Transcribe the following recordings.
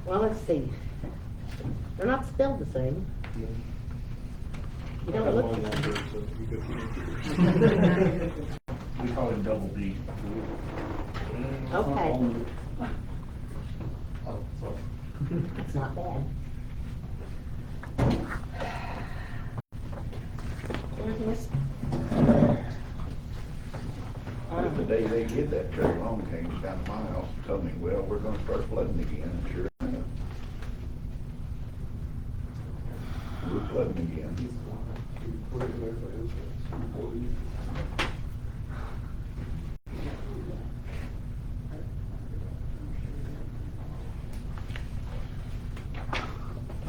Well, let's see. They're not spelled the same. You don't look. We call him Double D. Okay. Oh, sorry. That's not bad. There's Miss. The day they did that, Terry Long came down to my house and told me, well, we're gonna start flooding again, and sure enough. We're flooding again.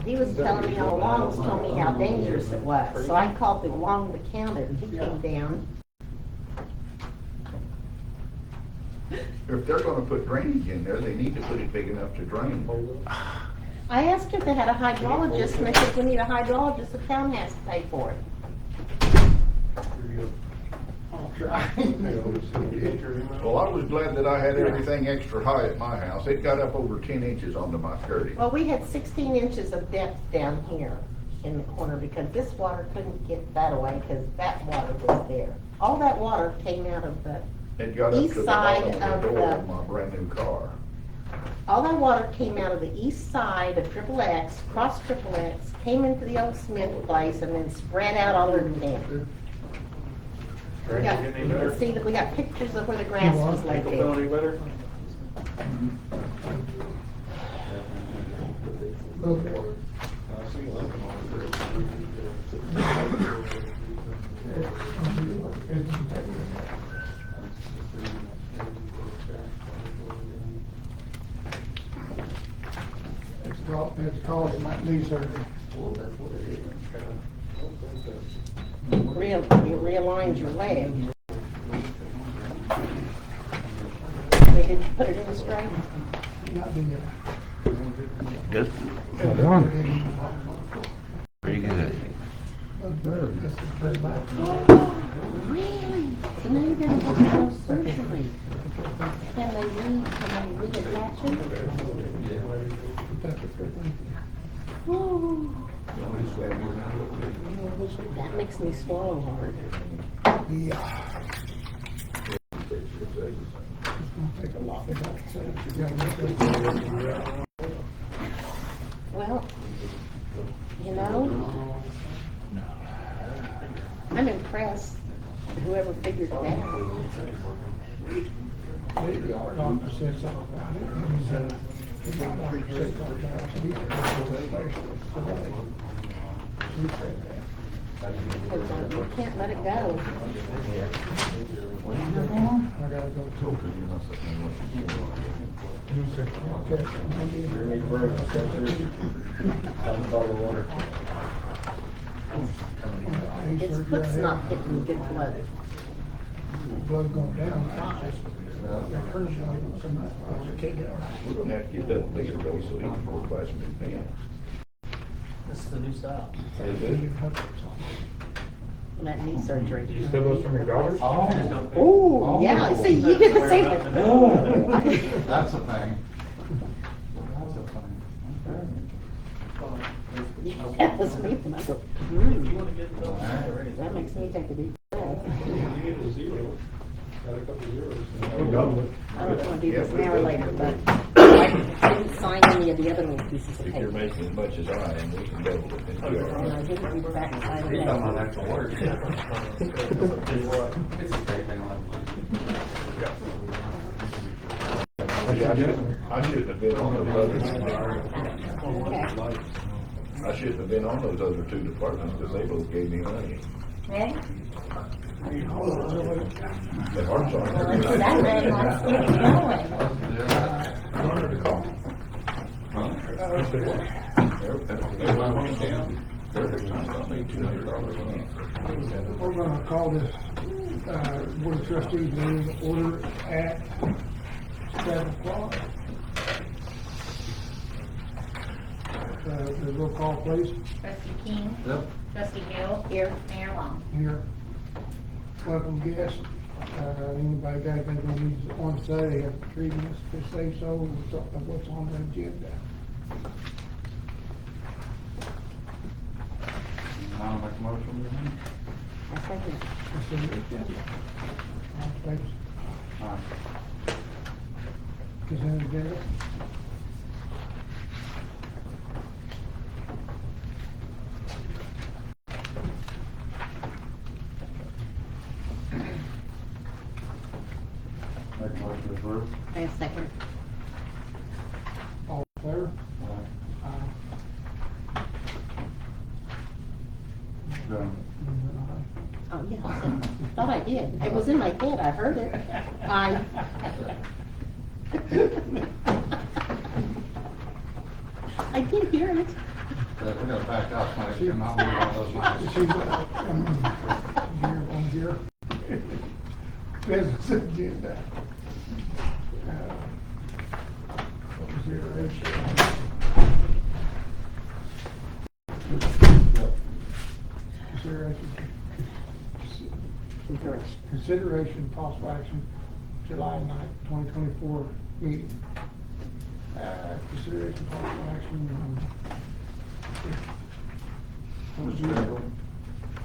He was telling me all along, was telling me how dangerous it was. So I called the Long to count it, and he came down. If they're gonna put drainage in there, they need to put it big enough to drain. I asked if they had a hydrologist, and they said, we need a hydrologist, the town has to pay for it. Well, I was glad that I had everything extra high at my house. It got up over 10 inches onto my skirting. Well, we had 16 inches of depth down here in the corner because this water couldn't get that away because that water was there. All that water came out of the, It got up east to the side bottom of the of door the- of my brand new car. all that water came out of the east side of Triple X, crossed Triple X, came into the old Smith place, and then spread out all over the dam. We got, you can see that we got pictures of where the grass was laid Ankle feel there. any better? It's caused my knee surgery. You realigned your leg. They didn't put it in straight. Not being Good. Pretty good. This is very bad. Really? So now you're gonna have to go surgery. Can they reattach it? Oh, that makes me swallow hard. Yeah. It's gonna take a lot of that. Well, you know, I'm impressed, whoever figured it out. Maybe our doctor said something about it. He said, he said something about it. He said, he said that. Because you can't let it go. I gotta go to. His foot's not hitting good blood. Blood going down. We're gonna have to get that bigger though, so he can go buy some new pants. This is the new style. Is it? That knee surgery. You still those from your daughters? Oh, yeah, see, you did the same thing. That's a thing. That was me, and I go, that makes me take a deep breath. Got a couple zeros. I don't know if I want to do this now or later, but I didn't sign any of the other little pieces of If you're paper. making as much as I am, we can double it. And I didn't read back and sign it. actual work. It's a great thing. I shouldn't have been on those other, Okay. I shouldn't have been on those other two departments because they both gave me money. Ready? They are sorry. That man wants to keep going. We're gonna call this, Board of Trustees meeting to order at 7:00. The roll call, please, Trustee King? Yep. Trustee Hill? Here. Mayor Long? here. Welcome guests. Anybody got anything they need on say, they have previous to say so, of what's on the agenda. I'll make a motion. I second it. Consider it, yeah. All in favor? Aye. Consent agenda? Make a motion to approve. I second. All in favor? Aye. Aye. Done. Oh, yeah, I said- thought I did. It was in my head, I heard it. Aye. I did hear it. We're gonna back up, Mike, See- and I'll leave all those lines. Here, business agenda. Consideration possible action, July 9th, 2024 meeting. Consideration possible action.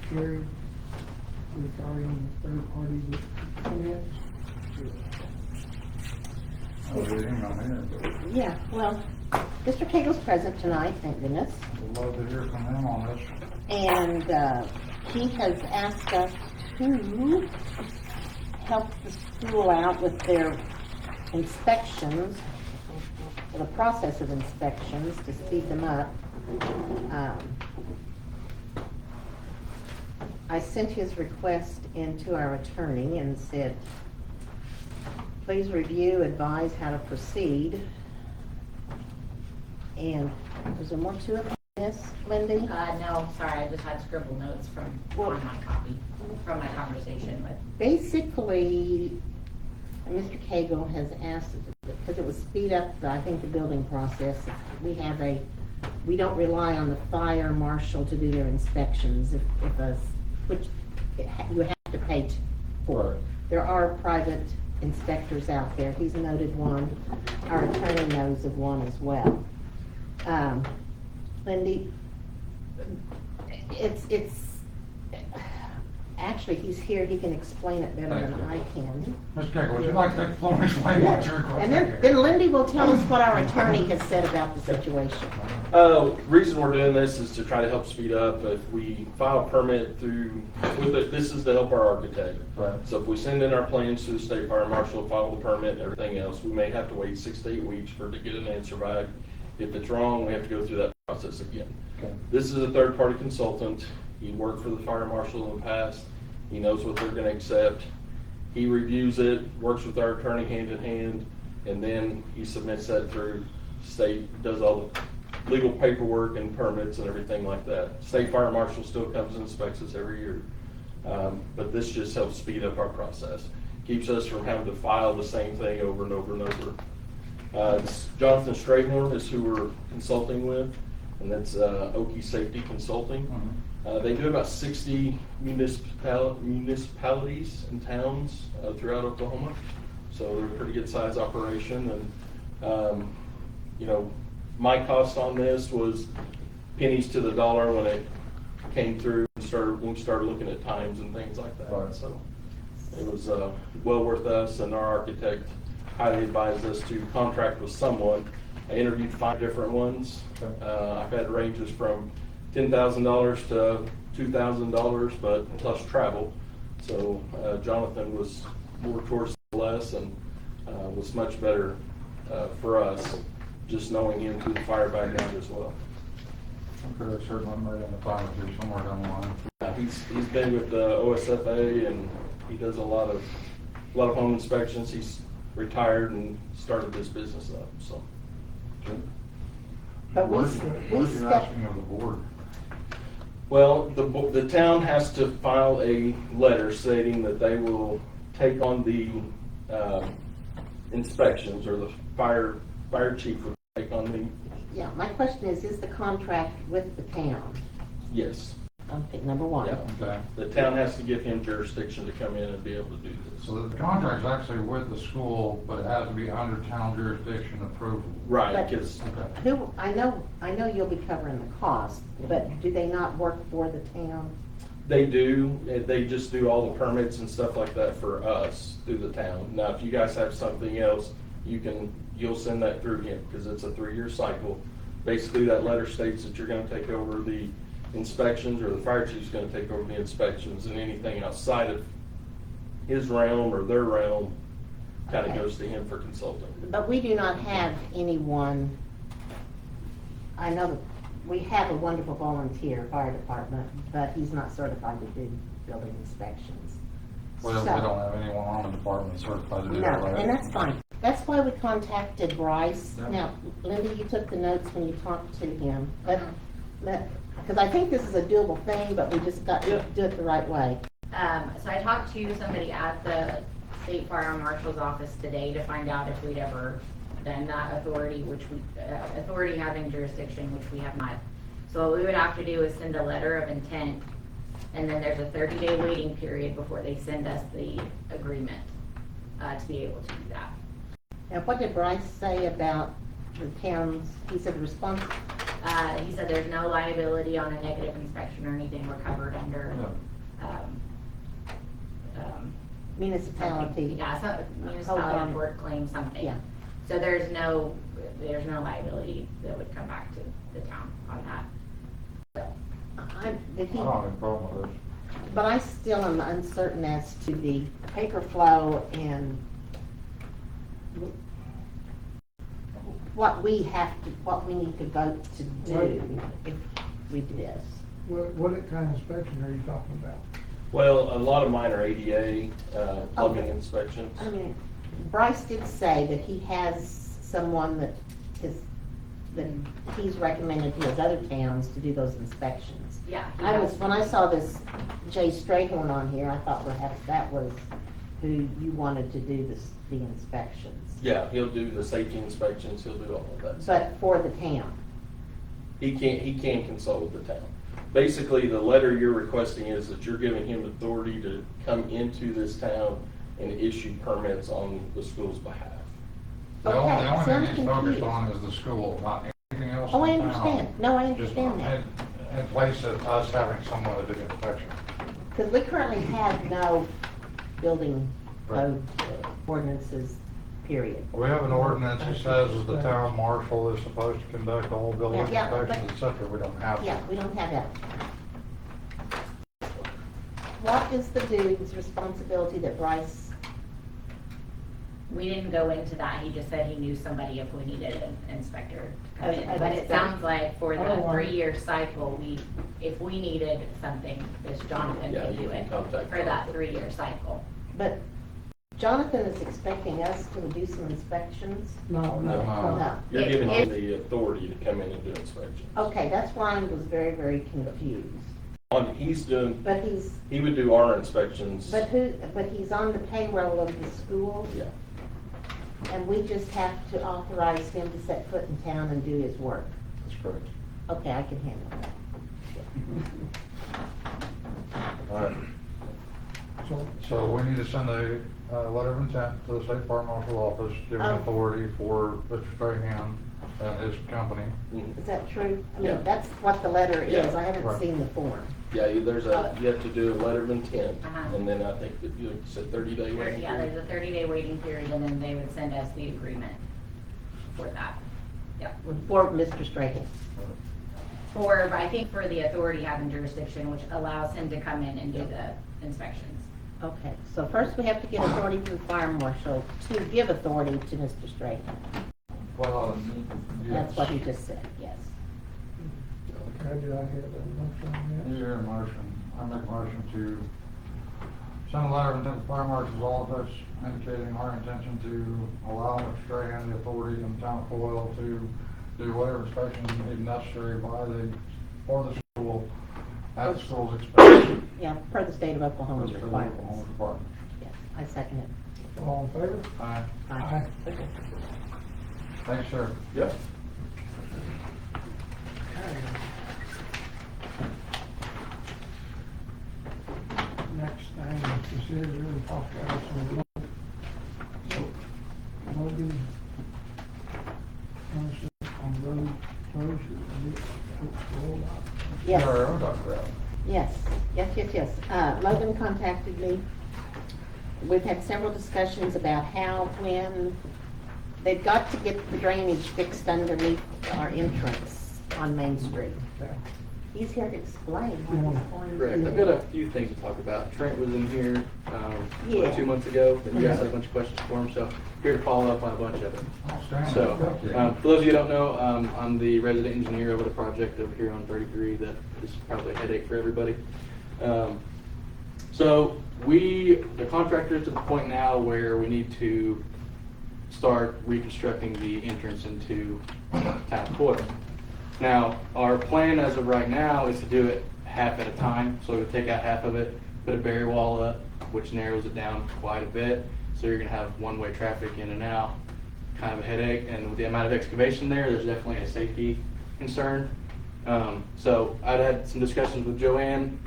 Carried regarding third party finance. Oh, there ain't on here, but Yeah, well, Mr. Cagle's present tonight, thank goodness. we'd love to hear from him on this. And he has asked us to help the school out with their inspections, the process of inspections, to speed them up. I sent his request into our attorney and said, please review, advise how to proceed. And is there more to it than this, Lindy? No, sorry, I just had scribbled notes from Well- on my copy, from my conversation with. Basically, Mr. Cagle has asked, because it would speed up, I think, the building process. We don't rely on the fire marshal to do their inspections which you have to pay for. There are private inspectors out there. He's noted one. Our attorney knows of one as well. Lindy, actually, he's here, he can explain it better than I can. Mr. Keckle, would you like to floor and explain what your request? And then Lindy will tell us what our attorney has said about the situation. Reason we're doing this is to try to help speed up. If we file a permit this is to help our architect. Right. So if we send in our plans to the state fire marshal, file the permit and everything else, we may have to wait 6 to 8 weeks for it to get an answer back. If it's wrong, we have to go through that process again. Okay. This is a third-party consultant. He worked for the fire marshal in the past. He knows what they're gonna accept. He reviews it, works with our attorney hand in hand, and then he submits that through state, does all the legal paperwork and permits and everything like that. State fire marshal still comes and inspects us every year. But this just helps speed up our process. Keeps us from having to file the same thing over and over and over. It's Jonathan Strayhorn is who we're consulting with, and that's Okie Safety Consulting. They do about 60 municipalities and towns throughout Oklahoma, so they're a pretty good size operation. And my cost on this was pennies to the dollar when it came through and when we started looking at times and things like that. Right. So it was well worth us, and our architect highly advised us to contract with someone. I interviewed 5 different ones. Okay. I've had ranges from $10,000 to $2,000, but plus travel. So Jonathan was more towards less and was much better for us, just knowing him through the fire background as well. I'm pretty sure one made in the final two somewhere down the line. He's been with the OSFA, and he does a lot of home inspections. He's retired and started this business up, so. But we What are you step- asking of the board? Well, the town has to file a letter stating that they will take on the inspections, or the fire chief will take on the, Yeah, my question is the contract with the town? yes. Okay, number one. Yep. Okay. The town has to give him jurisdiction to come in and be able to do this. So the contract's actually with the school, but it has to be under town jurisdiction approval. Right, But- because, Okay. Who, I know you'll be covering the cost, but do they not work for the town? they do, they just do all the permits and stuff like that for us through the town. Now, if you guys have something else, you'll send that through him, because it's a 3-year cycle. Basically, that letter states that you're gonna take over the inspections, or the fire chief's gonna take over the inspections, and anything outside of his realm or their realm kinda Okay. goes to him for consulting. But we do not have anyone, I know that we have a wonderful volunteer fire department, but he's not certified to do building inspections. Well, we So- don't have anyone on the department certified to do No, that, right? and that's fine. That's why we contacted Bryce. Yeah. Now, Linda, you took the notes when you talked to him, because I think this is a doable thing, but we just got to do it the right way. So I talked to somebody at the State Fire Marshal's office today to find out if we'd ever done that authority, authority having jurisdiction, which we have not. So what we would have to do is send a letter of intent, and then there's a 30-day waiting period before they send us the agreement, to be able to do that. Now, what did Bryce say about the town's, he said response, He said there's no liability on a negative inspection or anything, we're covered under, municipality? yeah, so municipality tort claim, something. Yeah. So there's no liability that would come back to the town on that. Did he, I don't have a problem with this. but I still am uncertain as to the paper flow and what we need to vote to do if we do this. What kind of inspection are you talking about? Well, a lot of mine are ADA, plumbing Okay. inspections. I mean, Bryce did say that he has someone that he's recommended to his other towns to do those inspections. Yeah. When I saw this Jay Strayhorn on here, I thought perhaps that was who you wanted to do the inspections. Yeah, he'll do the safety inspections, he'll do all of that. But for the town. He can consult with the town. Basically, the letter you're requesting is that you're giving him authority to come into this town and issue permits on the school's behalf. The only Okay, so thing I'm he's focused confused. on is the school, not anything else Oh, I in town. understand. No, I Just understand that. in place of us having someone to do the inspection. Because we currently have no building code ordinances, period. We have an ordinance that says that the town marshal is supposed to conduct all building Yeah, but- inspections, et cetera. We don't have Yeah, that. we don't have that. What is the dude's responsibility that Bryce, We didn't go into that, he just said he knew somebody if we needed an inspector to come in. As But it sounds like for the Oh, wow. 3-year cycle, if we needed something, this Jonathan Yeah, could you do can it contact for that Jonathan. 3-year cycle. but Jonathan is expecting us to do some inspections? No. No. You're If- giving him if- the authority to come in and do inspections. Okay, that's why I was very, very confused. He's doing, But he would do our inspections. but he's on the payroll of the school, Yeah, and we just have to authorize him to set foot in town and do his work. That's correct. Okay, I can handle that. all right. So we need to send a letter of intent to the state fire marshal office, giving Oh. authority for Mr. Strahan and his company. Mhm. Is that true? I Yeah. mean, that's what the letter is. Yeah. I haven't Right. seen the form. Yeah, you have to do a letter of intent, Uh-huh. and then I think that you said 30-day waiting Yeah, period. there's a 30-day waiting period, and then they would send us the agreement for that. Yeah. For Mr. Strahan. I think for the authority having jurisdiction, which allows him to come in and do the inspections. Okay, so first we have to get authority from the fire marshal to give authority to Mr. Strahan. Well, That's what he just said, yes. Okay, do I have a motion on Your motion, I make a motion to send a letter of intent to the fire marshal's office indicating our intention to allow Mr. Strahan the authority in the town of Coyle to do whatever inspections may be necessary for the school at the school's expense. Yeah, per the state of Oklahoma's For the requirements. Oklahoma Department. Yes, I second it. that? All in favor? Aye. Aye. Thanks, sir. Yep. Yes. Our own duck route. Yes. Logan contacted me. We've had several discussions about how, when, they've got to get the drainage fixed underneath our entrance on Main Street. He's here to explain what he's going to Correct. do. I've got a few things to talk about. Trent was in here, Yeah. 2 months ago, and you guys had a bunch of questions for him, so here to follow up on a bunch of it. Outstanding. So, Thank you. for those of you who don't know, I'm the resident engineer over the project over here on 33 that is probably a headache for everybody. So the contractor is at the point now where we need to start reconstructing the entrance into Town Coyle. Now, our plan as of right now is to do it half at a time, so we'll take out half of it, put a barrier wall up, which narrows it down quite a bit, so you're gonna have one-way traffic in and out, kind of a headache, and with the amount of excavation there's definitely a safety concern. So I'd had some discussions with Joanne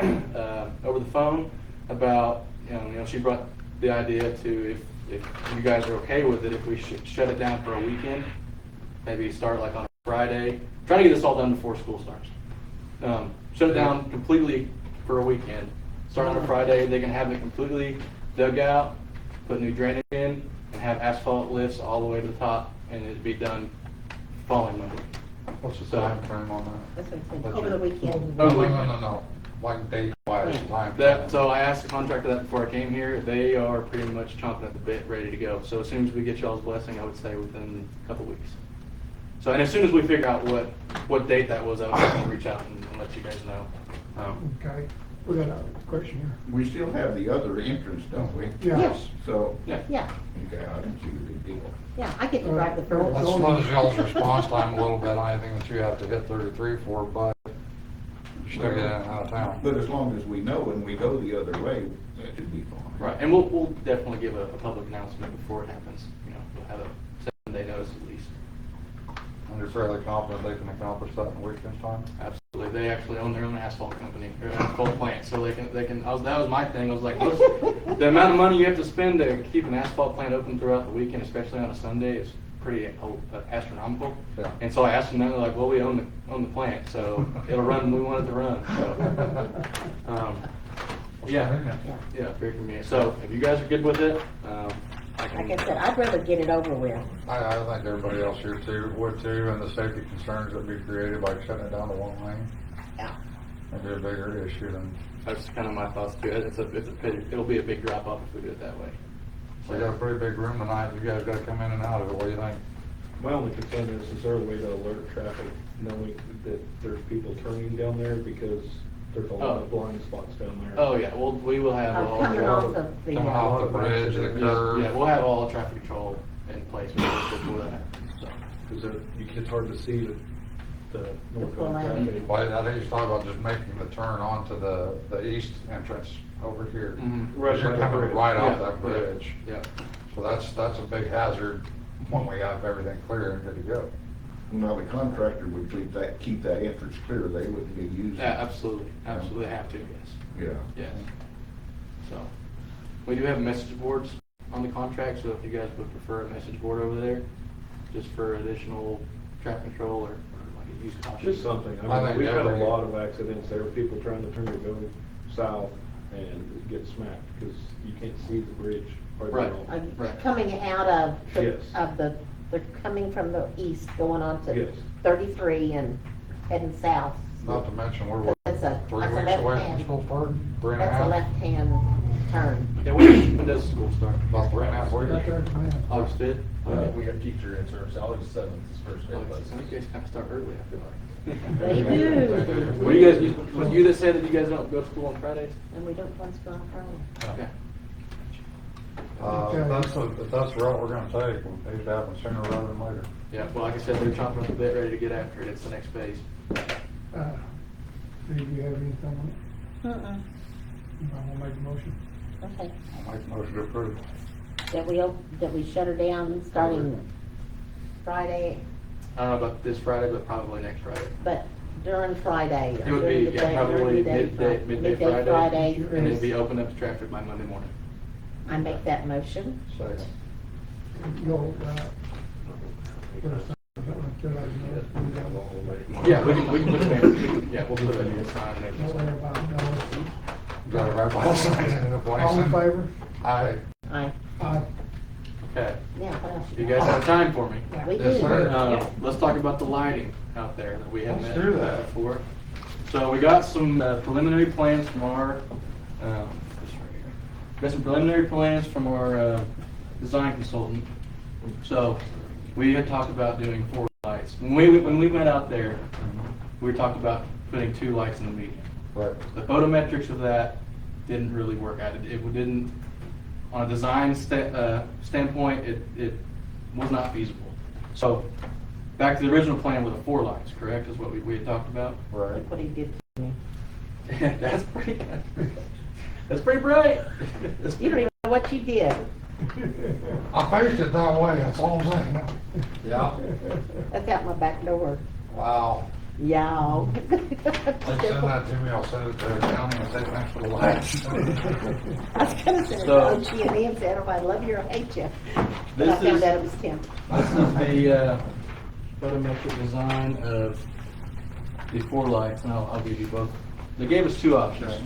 over the phone about, you know, she brought the idea to if you guys are okay with it, if we should shut it down for a weekend, maybe start like on a Friday, trying to get this all done before school starts. Shut it down completely for a weekend, start on a Friday, they can have it completely dug out, put new drainage in, and have asphalt lifts all the way to the top, and it'd be done following Monday. What's the So- time frame on that? That's what I'm saying, over the weekend. No. Like date-wise, time. So I asked the contractor that before I came here. They are pretty much chomping at the bit, ready to go. So as soon as we get y'all's blessing, I would say within a couple weeks. So, and as soon as we figure out what date that was, I would definitely reach out and let you guys know. Okay, we got a question here. We still have the other entrance, don't we? Yeah. Yes. So, Yeah. Yeah, okay, I didn't see the big deal. yeah, I get to drive the first. Let's slow y'all's response time a little bit on anything that you have to hit 33 for, but you still get in and out of town. But as long as we know and we go the other way, that should be fine. Right, and we'll definitely give a public announcement before it happens. You know, we'll have a 7-day notice at least. And you're fairly confident they can accomplish that in a weekend's time? Absolutely, they actually own their own asphalt company, or asphalt plant, so they can, that was my thing, I was like, look, the amount of money you have to spend to keep an asphalt plant open throughout the weekend, especially on a Sunday, is pretty astronomical. Yeah. And so I asked them, and they're like, well, we own the plant, so it'll run when we want it to run, so. Yeah, very convenient. So if you guys are good with it, I can. Like I said, I'd rather get it over with. I think everybody else here too, would too, and the safety concerns that be created by shutting it down to one lane. Yeah. That'd be a bigger issue than, That's kind of my thoughts too. It'll be a big drop off if we do it that way. we got a pretty big room tonight, you guys gotta come in and out of it, what do you think? My only concern is there a way to alert traffic knowing that there's people turning down there because there's a lot of blind spots down there? Oh, yeah, well, we will have all. Coming off of the. Coming off the bridge, the Yeah, curve. yeah, we'll have all traffic control in place before that happens, so. Because it's hard to see the northbound lane. traffic. Well, I think he's talking about just making the turn onto the east entrance over here. Mhm. Because you're coming right off Yeah, that bridge. Yeah. So that's a big hazard when we have everything clear and good to go. Now, the contractor would keep that entrance clear, they wouldn't be using. Yeah, absolutely, absolutely have to, yes, Yeah. yes. So, we do have message boards on the contract, so if you guys would prefer a message board over there, just for additional traffic control or like a use caution. Just something. I I mean, think we've had a every- lot of accidents there, people trying to turn to go south and get smacked because you can't see the bridge. hardly Right. at all. Right. Coming out of, Yes. they're coming from the east, going on to Yes. 33 and heading south. Not to mention, we're what, That's a, 3 that's a weeks left away from hand. school starting? 3.5? That's a left-hand turn. Yeah, when does school start? About 3.5 Got weeks. that command. August 5th? We got teacher in service, August 7th is first day. So you guys kind of start early, I feel like. They do. What do you guys, was you that said that you guys don't go to school on Fridays? And we don't want to go on Friday. Okay. If that's the route we're gonna take, we need to happen sooner rather than later. Yeah, well, like I said, they're chomping at the bit, ready to get after it. It's the next phase. Do you have anything on it? Mm-mm. I'm gonna make a motion. Okay. I'll make a motion to approve. That we shut her down starting Friday, I don't know about this Friday, but probably next Friday. but during Friday. It would during be, the yeah, day- probably during the day midday Friday Friday. And through- it'd be open up to traffic by Monday morning. I make that motion. Second. You'll, put a Yeah, we can put the banner, yeah, we'll put it in the sign there. Don't worry about it, no. Got it right by the sign in the place. All in favor? Aye. Aye. Aye. Okay, Now, what else? you guys have time for me? We Yes, do. sir. Let's talk about the lighting out there that we haven't Let's met do that. before. So we got some preliminary plans from our, this right here. Got some preliminary plans from our design consultant. So we had talked about doing 4 lights. When we went out there, we were talking about putting 2 lights in the median. Right. The photometrics of that didn't really work out. It didn't, on a design standpoint, it was not feasible. So, back to the original plan with the 4 lights, correct, is what we had talked about? Right. Look what he did to me. That's pretty bright. You don't even know what you did. I faced it that way, that's all I'm saying. Yeah. That's out my back door. Wow. Yeah. They send that to me, I'll send it to the county and say thanks for the lights. I was gonna send it to So- OG&E and say, I love you or hate you. But This I found is- out it was Tim. This is the photometric design of the 4 lights, and I'll give you both. They gave us 2 options,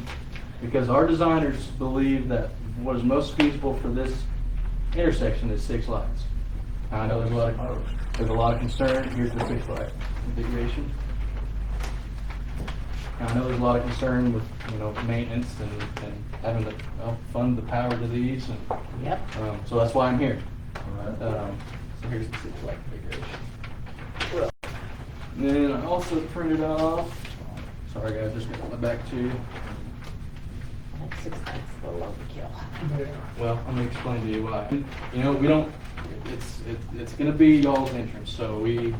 because our designers believe that what is most feasible for this intersection is 6 lights. I know there's a lot of concern. Here's the 6 light configuration. I know there's a lot of concern with, maintenance and having to fund the power to these, and Yep. so that's why I'm here. So here's the 6 light configuration. And then I also printed off, sorry guys, just got my back to you. That's 6 lights, a little overkill. Yeah. Well, I'm gonna explain to you why. We don't, it's gonna be y'all's entrance, so we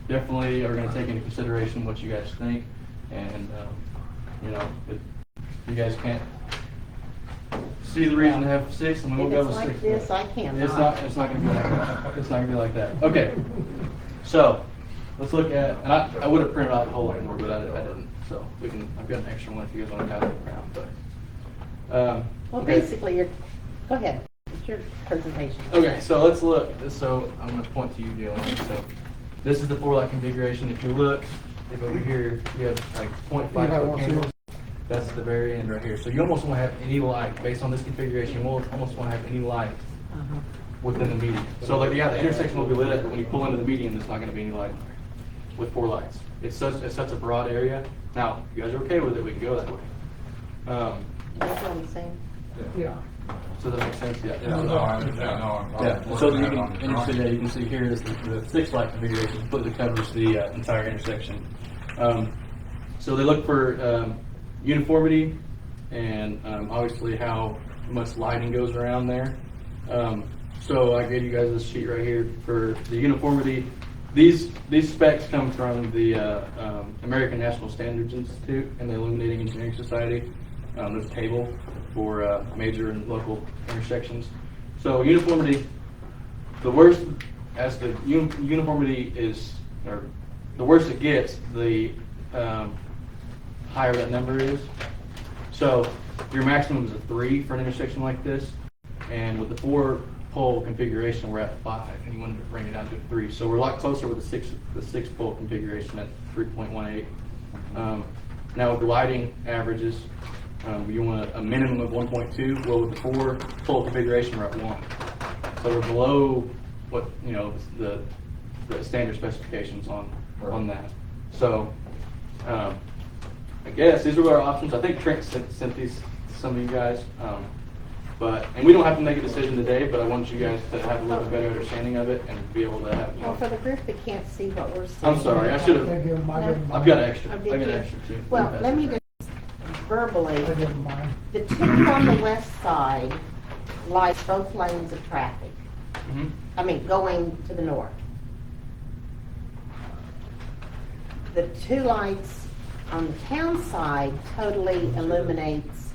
definitely are gonna take into consideration what you guys think. And, if you guys can't see the reason to have 6, and we won't If go it's with 6. like this, I cannot. It's not gonna be like that. It's not gonna be like that. Okay. So, let's look at, and I would have printed out the whole thing, but I didn't. So, I've got an extra one if you guys want to pass it around, but. Well, okay. basically, go ahead. It's your presentation. Okay, so let's look. So I'm going to point to you, Dylan. So this is the 4 light configuration. If you look, if over here you have like 0.5 foot candles, that's the very end right here. So you almost want to have any light based on this configuration. You almost want to have any light Uh-huh. within the median. So like the intersection will be lit up, but when you pull into the median, there's not going to be any light in there with 4 lights. It's such a broad area. Now, if you guys are okay with it, we can go that way. That's what I'm saying. Yeah. So that makes sense, yeah. Yeah, no, I understand, no. I'm Yeah, so looking you at it on can, the and you see, drawing. you can see here is the 6 light configuration completely covers the entire intersection. So they look for uniformity and obviously how much lighting goes around there. So I gave you guys this sheet right here for the uniformity. These specs come from the American National Standards Institute and the Illuminating Engineering Society. There's a table for major and local intersections. So uniformity, the worse as the uniformity is, or the worse it gets, the higher that number is. So your maximum is a 3 for an intersection like this, and with the 4-pole configuration, we're at 5, and you wanted to bring it down to a 3. So we're a lot closer with the 6-pole configuration at 3.18. Now with the lighting averages, you want a minimum of 1.2. Well, with the 4-pole configuration, we're at 1. So we're below what the standard specifications on that. So I guess these are our options. I think Trent sent these to some of you guys. And we don't have to make a decision today, but I want you guys to have a little bit better understanding of it and be able to have. Well, for the group that can't see what we're saying. I'm sorry, I should I have. give them, I give them. I've got extra. Oh, I did got you? extra too. Well, let me just verbally, I give them mine. the 2 on the west side lights both lanes of traffic. Mhm. I mean, going to the north. The 2 lights on the town side totally illuminates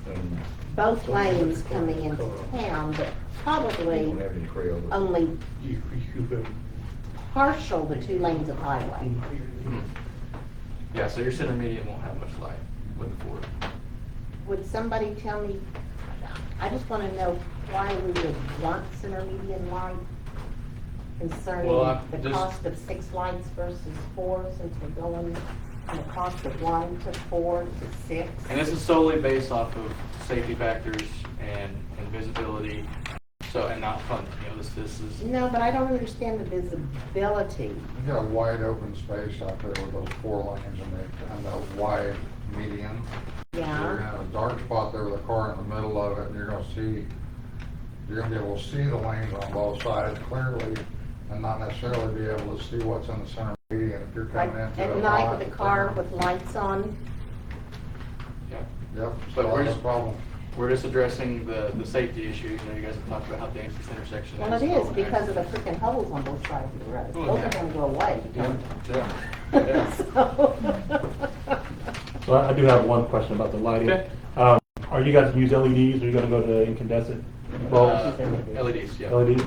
both lanes coming into town, but We probably don't have any trails. only partial the 2 lanes of highway. Yeah, so your center median won't have much light with the 4. Would somebody tell me, I just want to know why we would want center median light? concerning Well, the just- cost of 6 lights versus 4, since we're going from the cost of 1 to 4 to 6. And this is solely based off of safety factors and visibility, so, and not funding, you know, this is, No, but I don't understand the visibility. You got a wide open space out there with those 4 lanes and the wide median. You're Yeah. gonna have a dark spot there with a car in the middle of it, and you're gonna be able to see the lanes on both sides clearly, and not necessarily be able to see what's in the center median if you're Like coming into at a night lot. with a car with lights on. yeah. Yep, But so we're that's a just- problem. We're just addressing the safety issue. You know, you guys have talked about how dangerous this intersection is. Well, it is because of the freaking holes on both sides of the road. Oh, Those yeah. are gonna go away. Yeah. So- So I do have one question about the lighting. Okay. Are you guys gonna use LEDs or are you gonna go to incandescent bulbs? LEDs, yeah. LEDs?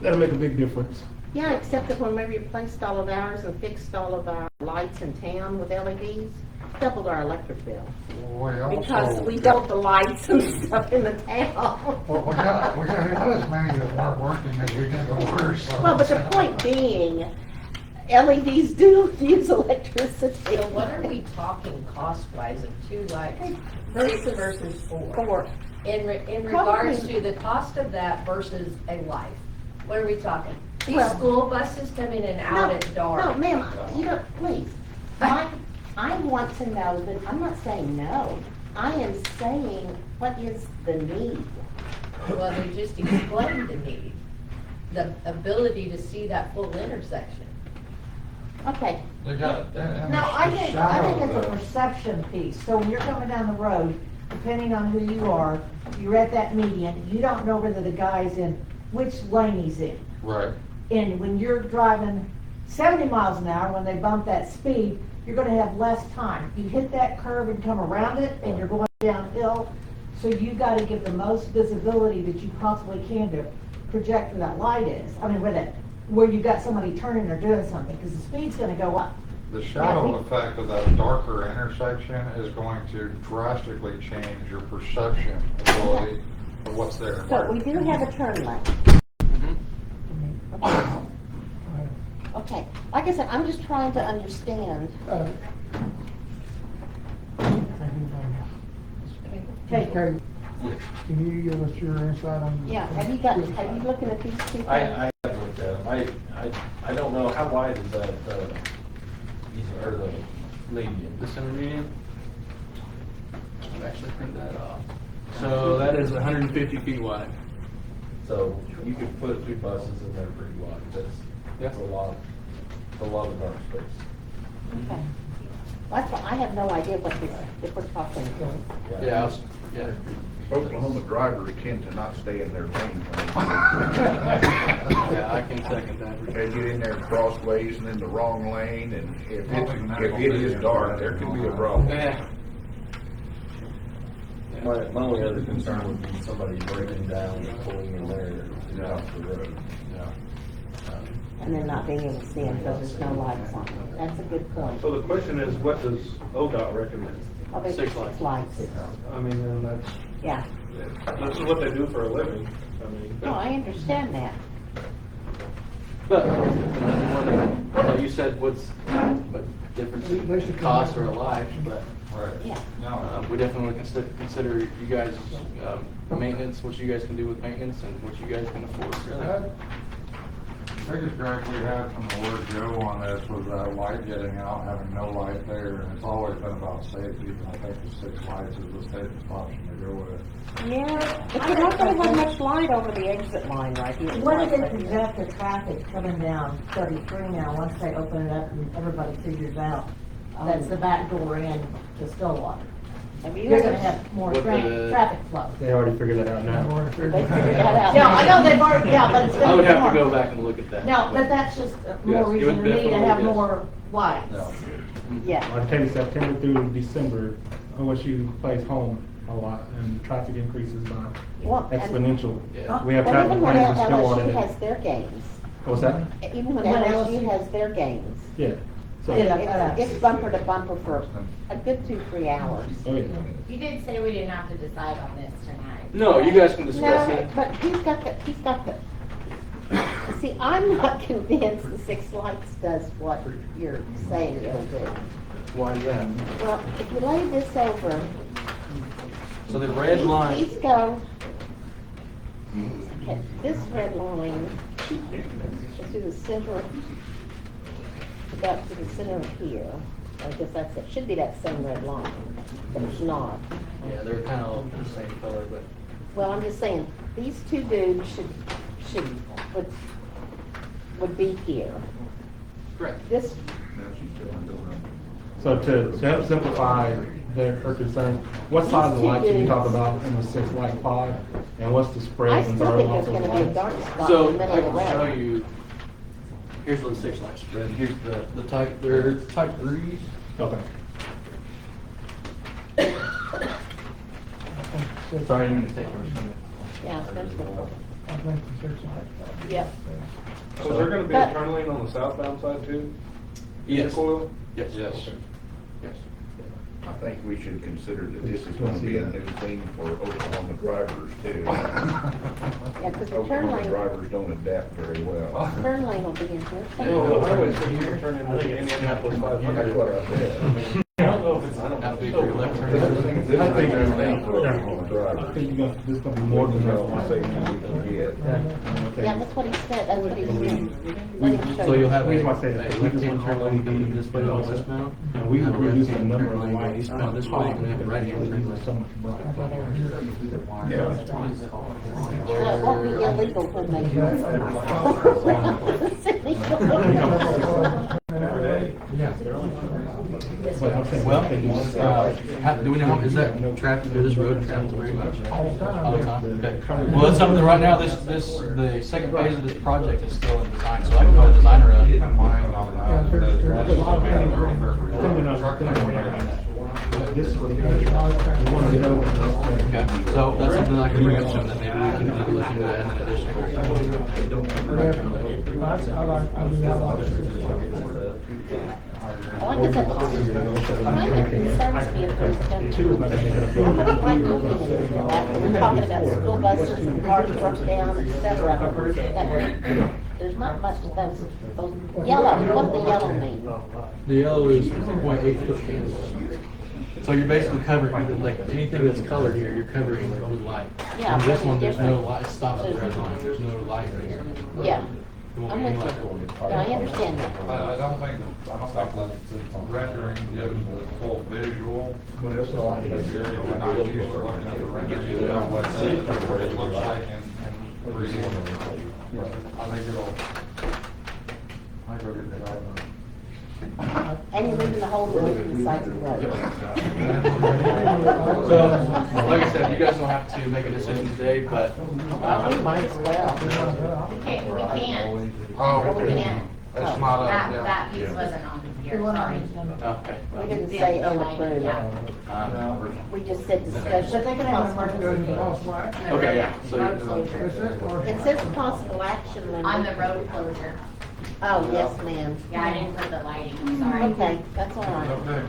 That'll make a big difference. Yeah, except that when we replaced all of ours and fixed all of our lights in town with LEDs, doubled our electric bill. Because we doubled the lights and stuff in the town. Well, we got as many that weren't working as we did the worst. Well, but the point being, LEDs do use electricity. So what are we talking cost-wise of 2 lights, 6 versus 4? For, In regards Probably- to the cost of that versus a light, what are we talking? These Well- school buses come in and out at dark. No, ma'am, you don't, please. I want to know that, I'm not saying no. I am saying, what is the need? Well, they just explained the need, the ability to see that full intersection. Okay, They got, and No, it's I the think shadow it's a there. perception piece. So when you're coming down the road, depending on who you are, you're at that median, you don't know whether the guy's in, which lane he's in. Right. And when you're driving 70 miles an hour, when they bump that speed, you're gonna have less time. You hit that curve and come around it, and you're going downhill, so you gotta give the most visibility that you possibly can to project where that light is. I mean, where you got somebody turning or doing something, because the speed's gonna go up. The shadow effect of that darker intersection is going to drastically change your perception ability of what's there. so we do have a turn lane. Mhm. Okay, like I said, I'm just trying to understand. Okay, Okay, can you give us your insight on? Yeah, have you looking at these two things? I have looked at them. I don't know, how wide is that, or the median? The center median. I've actually printed that off. So that is 150 feet wide. So you could put 2 buses in there pretty wide. That's a lot of dark space. Okay. That's why I have no idea what this, if we're talking. Yeah, yeah. Oklahoma drivers tend to not stay in their lane. Yeah, I can second that. They get in there crossways and in the wrong lane, and if it is dark, there could be a problem. Yeah. My only other concern would be somebody breaking down and pulling in there and off the road. And then not being able to see them because there's no lights on them. That's a good point. So the question is, what does ODOT recommend? Oh, there's 6 6 lights. lights. I mean, and Yeah. that's what they do for a living. I mean. No, I understand that. But, like you said, what difference in cost or a life, but Right. Yeah. No, we definitely consider you guys, maintenance, what you guys can do with maintenance and what you guys can afford, really. biggest gripe we had from the word go on this was that light getting out, having no light there, and it's always been about safety, and I think the 6 lights is the safest option to go with. Yeah, but you're not gonna have much light over the exit line right here. what do they project the traffic coming down 33 now, once they open it up and everybody figures out that's the back door in to Stillwater? Have you You're ever- gonna have more What the- traffic flow. They already figured that out now. They figured that out. Yeah, I know they've already, yeah, but it's gonna I would be have to more. go back and look at that. No, but that's just Yes, more it reason would to me to definitely, have yes. more lights. No. Yeah. I tell you, September through December, OSU plays home a lot, and traffic increases by Well, and- exponential. Yeah. We have Well, traffic even when plans in Stillwater. LSU has that- their games, What's that? even when When LSU LSU has their games, Yeah. So, Yeah. it's bumper to bumper for a good 2-3 hours. oh yeah. You did say we didn't have to decide on this tonight. No, you guys can discuss No, it. but he's got the See, I'm not convinced the Six Lights does what you're saying it'll do. Why is that? Well, if you lay this over, So the red line, these go, okay, this red line is through the center, about to the center here. I guess that's it, should be that same red line, but it's not. yeah, they're kind of all the same color, but. Well, I'm just saying, these two dudes would be here. Correct. This, So to help simplify their concern, what size of lights are you talking about in the 6 light 5? And what's the spread? I and still burn think off there's those gonna be a lights? dark spot in So the I middle of the can show road. you, here's the 6 light spread, here's the type, they're type 3s. Okay. Sorry, I didn't mean to take yours from you. Yeah, there's the, I think the Six Lights. yep. So is there gonna be a turn lane on the southbound side too? Yes. Coil? Yes. Yes. I think we should consider that this is gonna be a new thing for Oklahoma drivers too. Yeah, because the turn Oklahoma lane, drivers don't adapt very well. turn lane will be in here. No, I always think you can turn into Indianapolis 500. That's what I said. I don't know if it's, I don't That'd be know. for your left turn. This is I think a new thing for Oklahoma I drivers. think you're gonna, this is gonna be more than More enough. safety we can get. Yeah, that's what he said, that's what he was doing. Let him show So you. you'll have a Reason why I say that, a left-hand turn lane coming this way on westbound. And we have a reduce the left-hand number turn of lane going lights. eastbound this way, and we have a right-hand turn lane. So much bright. Yeah. It won't be illegal when they do But I'm saying, Well, they do- do we know, is that traffic, is this road traffic very much? All the time. All the time, okay. Well, it's something, right now, the second phase of this project is still in design, so I can put a designer up. Yeah, there's a lot of things. This is what we want to get over. Okay, so that's something I can bring up to them, that maybe we can take a look into that in addition. I like this. It concerns me if there's gonna we're talking about school buses and cars broke down, et cetera. There's not much of those yellow, what the yellow mean? The yellow is 0.8 foot candles. So you're basically covering, like, anything that's colored here, you're covering with light. Yeah, And this but one, there's no different. light, it stops at the red line, there's no light here. Yeah, There won't I'm be any with light you. going. No, I understand that. I don't think the rendering gives the full visual. We're not used to looking at the rendering, you know, what it looks like in 3D. I think it'll get the job done. And you're leaving the whole road to the side of the road. So, like I said, you guys don't have to make a decision today, but, Well, we might as well. Okay, we can. Oh, We can. that's not That, a, that piece wasn't on here, sorry. okay. We didn't say unapproved. Yeah. We just said discussion. But they can have a market goes in Boston. Okay, yeah, so, It says possible action, Linda. On the road closure. Oh, yes, ma'am. Yeah, I didn't put the lighting, I'm sorry. Okay, that's all right. okay,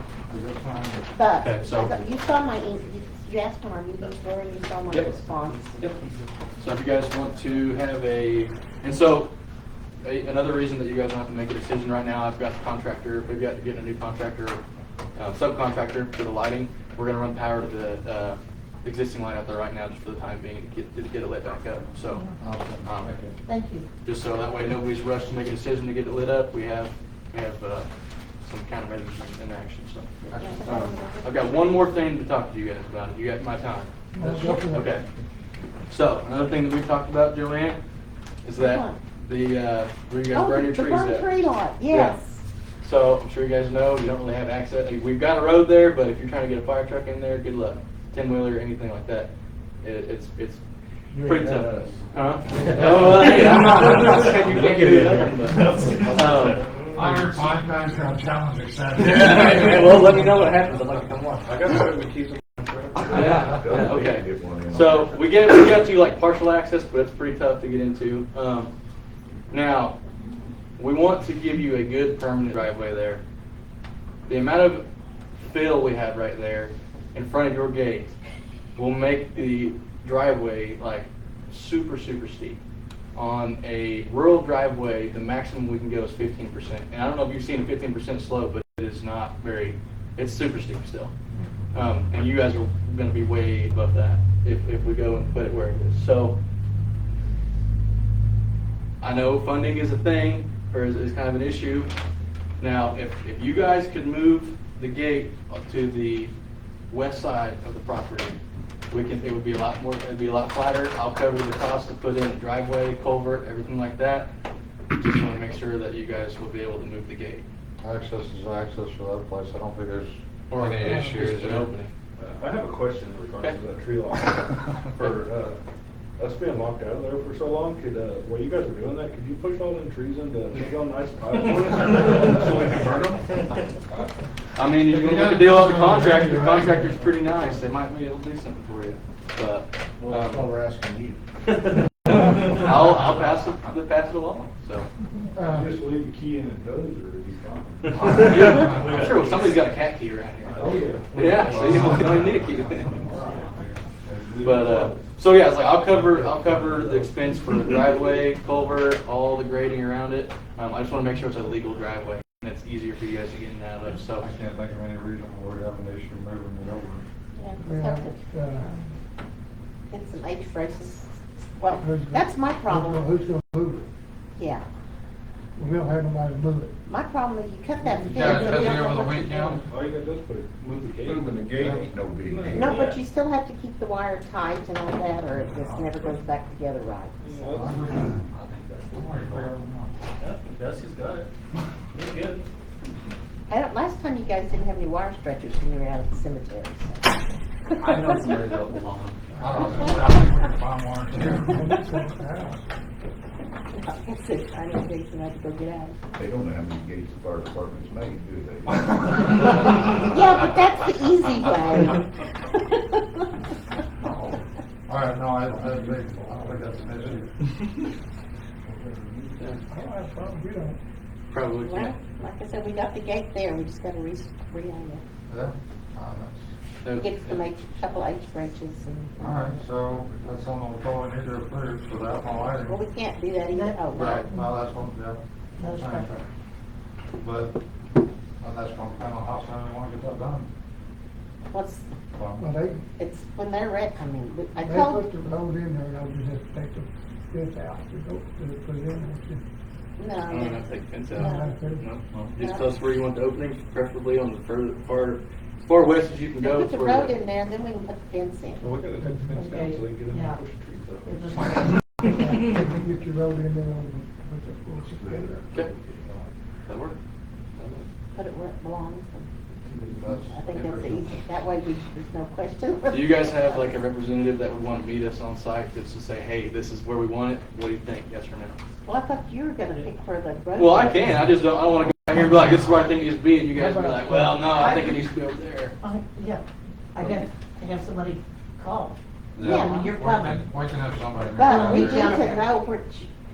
that's fine. But, Okay, so- you saw my, you asked for my meeting square, and you saw my Yep. response. Yep. So if you guys want to have and so, another reason that you guys don't have to make a decision right now, I've got the contractor, we've got to get a new contractor, subcontractor for the lighting. We're gonna run power to the, existing light out there right now, just for the time being, to get it lit back up, so. Thank you. Just so that way nobody's rushed to make a decision to get it lit up, we have some countermeasures in action, so. I've got one more thing to talk to you guys about, if you got my time. Okay. So, another thing that we've talked about, Joanne, is that where you guys burn your the trees burn at. tree lot, yes. So, I'm sure you guys know, you don't really have access, we've got a road there, but if you're trying to get a fire truck in there, good luck. 10-wheeler, anything like that, it's pretty tough. Huh? Oh, hey, I'm not saying you can't do nothing, but, I heard 5 guys got challenged, well, let me know what happens, I'd like to come watch. I got certain keys in my truck. Yeah, okay. So we got to like partial access, but it's pretty tough to get into. Now, we want to give you a good permanent driveway there. The amount of fill we have right there in front of your gate will make the driveway like super, super steep. on a rural driveway, the maximum we can go is 15%. And I don't know if you've seen a 15% slope, but it is not very, it's super steep still. And you guys are gonna be way above that if we go and put it where it is. So I know funding is a thing, or is kind of an issue. Now, if you guys could move the gate to the west side of the property, it would be a lot more, it'd be a lot flatter. I'll cover the cost to put in a driveway, culvert, everything like that. Just want to make sure that you guys will be able to move the gate. Access is access for that place, I don't think there's Or any just issues. an opening. I have a question in regards to that tree line. For, us being locked out of there for so long, while you guys were doing that, could you push all them trees into, make all nice piles for us? So we can burn them? I mean, you can look at deal with the contractor. The contractor's pretty nice. They might be able to do something for you. But, we're asking you. I'll pass it along, so. Just leave the key in the dozer if you can. Yeah, I'm sure somebody's got a cat key around here. Oh, yeah. Yeah, so you don't even need a key. But, so yeah, it's like, I'll cover the expense for the driveway, culvert, all the grading around it. I just wanna make sure it's a legal driveway, and it's easier for you guys to get in and out of, so. I can't think of any reason why we have an issue moving it over. Yeah, just have to Yeah. get some H braces. Well, Who's gonna- that's my problem. Who's gonna move it? Yeah. We don't have nobody to move it. My problem is you cut that fence. Yeah, and busy you don't over know the what to do. weekend. All you gotta do is move the gate. Moving the gate ain't no big deal. No, but you still have to keep the wire tight and all that, or it just never goes back together right. Dusty's got it. He's good. Last time you guys didn't have any wire stretchers when you were out at the cemetery. so. I know somebody that will belong. I don't know, I think we can find one. I said, I didn't think so I had to go get out. They don't know how many gates the fire department's made, do they? Yeah, but that's the easy way. All right, no, I don't think that's an issue. I don't have a problem, we don't. Probably Well, can't. like I said, we got the gate there, we just gotta re-on it. Yeah, that's, Get some couple H branches and. all right, so that's something we'll probably need to approve for that one Well, item. we can't do that either. Oh, Right, no, that's one, yeah. That's right. But, that's gonna depend on how soon we wanna get that done. What's, Well, Well, they, it's when they're ready, I mean, I they told, put the road in there, they'll just have to take the fifth out to go, to put it in no, I don't know if they can tell. there. No, just close where you want the opening, preferably on the as far west as you can go. put the is where road in there, and then we can put the fence in. Well, we gotta take the fence down so they can get in Yeah. and push the trees up. It was- Get your road in there and we'll secure it. Okay. That work. Put it where it belongs. that's, I think that's the easy, that way there's no question. Do you guys have like a representative that would want to meet us on site just to say, hey, this is where we want it? What do you think? Yes or no? Well, I thought you were gonna pick where the road. Well, I was. can. I just don't. I don't want to go out here and be like, this is where I think it needs to be, and you guys be like, well, no, I think it needs to be over there. Yeah, I have somebody call. Yeah, when you're we coming. we can have somebody. But we meet need down there. to know where,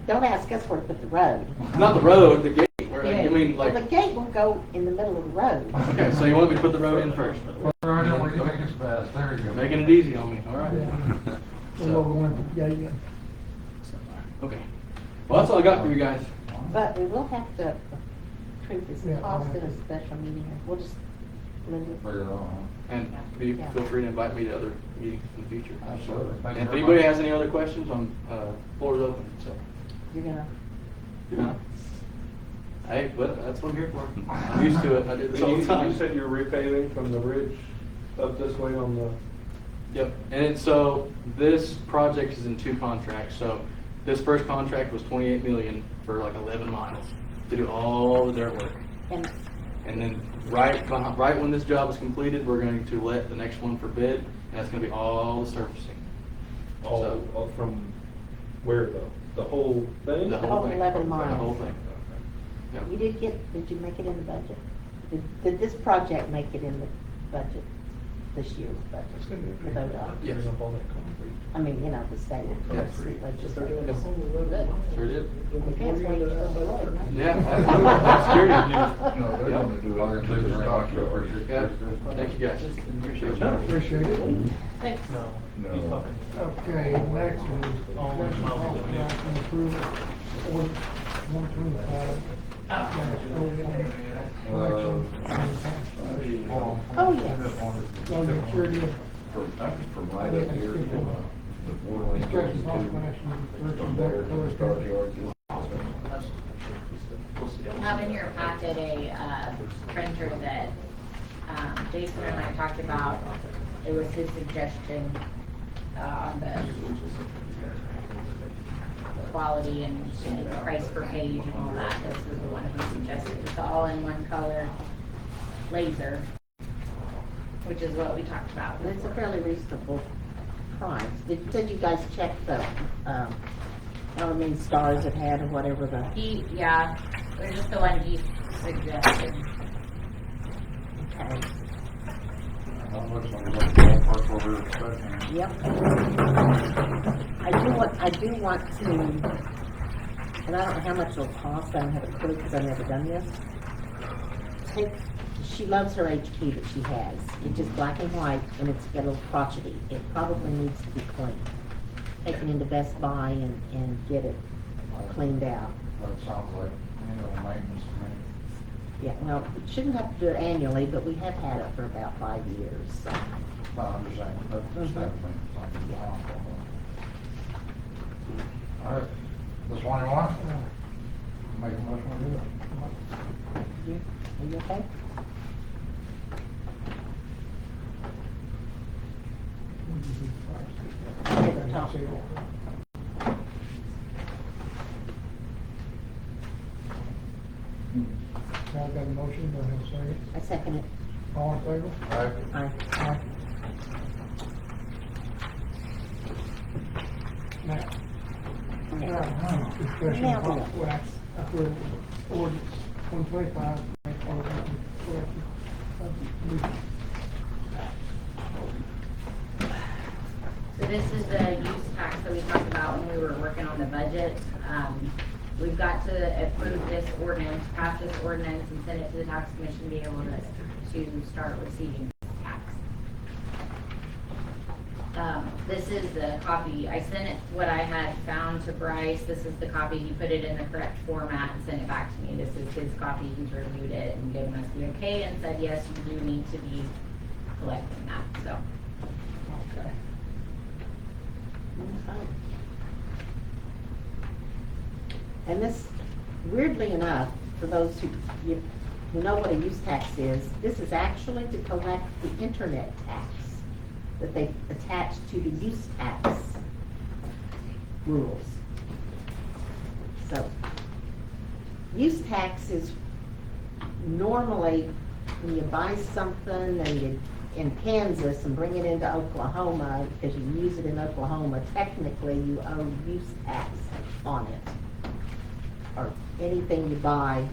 don't ask us where to put the road. Not the road, the gate. Where, I mean, Well, like, the gate will go in the middle of the road. okay, so you want me to put the road in first? Right here, where you think it's best, there you go. Making it easy on me. All right. Yeah. So we'll go in, yeah, yeah. Okay. Well, that's all I got for you guys. But we will have to approve this Yeah, cost all in right. a special meeting. We'll just leave it. Figure it out, And feel free to invite me to other meetings in the future. huh? Absolutely. Thank you And if very anybody much. has any other questions, floor is open, so. You're gonna, Yeah. Hey, but that's what I'm here for. I'm used to it. I did this So all the you time. said you're repaving from the ridge up this way on the, Yep, and so this project is in two contracts, so this first contract was 28 million for like 11 miles to do all the dirt work. and And then right when this job is completed, we're going to let the next one for bid, and that's gonna be all the surfacing. all from where though? The whole thing? The whole whole thing. 11 The whole miles. thing. Yep. you did you make it in the budget? Did this project make it in the budget? this year's budget to vote on. Yes. I mean, you know, the state legislature. Sure did. We can't wait till the road, right? Yeah, that's scary. No, they're gonna do All I it. can say is stop you. Yeah, thank you guys. Appreciate it. Appreciate it. Thanks. No. Okay, next is discussion of authorizing and approval order 125. Oh, yes. Social Security, From right up here to the border. discussion of authorizing and There to the start yard. You have in your packet a printer that Jason and I talked about. It was his suggestion on the quality and price per page and all that. This was the one he suggested. It's all in one color laser, which is what we talked about. And it's a fairly reasonable price. Did you guys check the, how many stars it had or whatever the? Yeah, it was just the one he suggested. Okay. That looks like it's like ballpark what we were expecting. Yep. I do want to, and I don't know how much it'll cost, I don't have a clue because I've never done this. She loves her HP that she has. It's just black and white and it's got a little crotchety. It probably needs to be cleaned. Taken into Best Buy and get it cleaned out. That sounds like annual maintenance to me. Yeah, well, we shouldn't have to do it annually, but we have had it for about 5 years, so. No, I'm just saying, that's that thing. All right, this one you want? Make a motion to do it. Are you okay? At the top. now got a motion, do I have a second? I second it. All in favor? Aye. Now. Now. Discussion Now of we possible action approval ordinance 125. So this is the use tax that we talked about when we were working on the budget. We've got to approve this ordinance, pass this ordinance, and send it to the tax commission to be able to start receiving this tax. This is the copy, I sent it, what I had found to Bryce. This is the copy, he put it in the correct format and sent it back to me. This is his copy, he's reviewed it and given us the okay and said, yes, you do need to be collecting that, so. Okay. And this, weirdly enough, for those who know what a use tax is, this is actually to collect the internet tax that they attach to the use tax rules. So, use tax is normally when you buy something and you in Kansas and bring it into Oklahoma, because you use it in Oklahoma, technically you owe use tax on it. Or anything you buy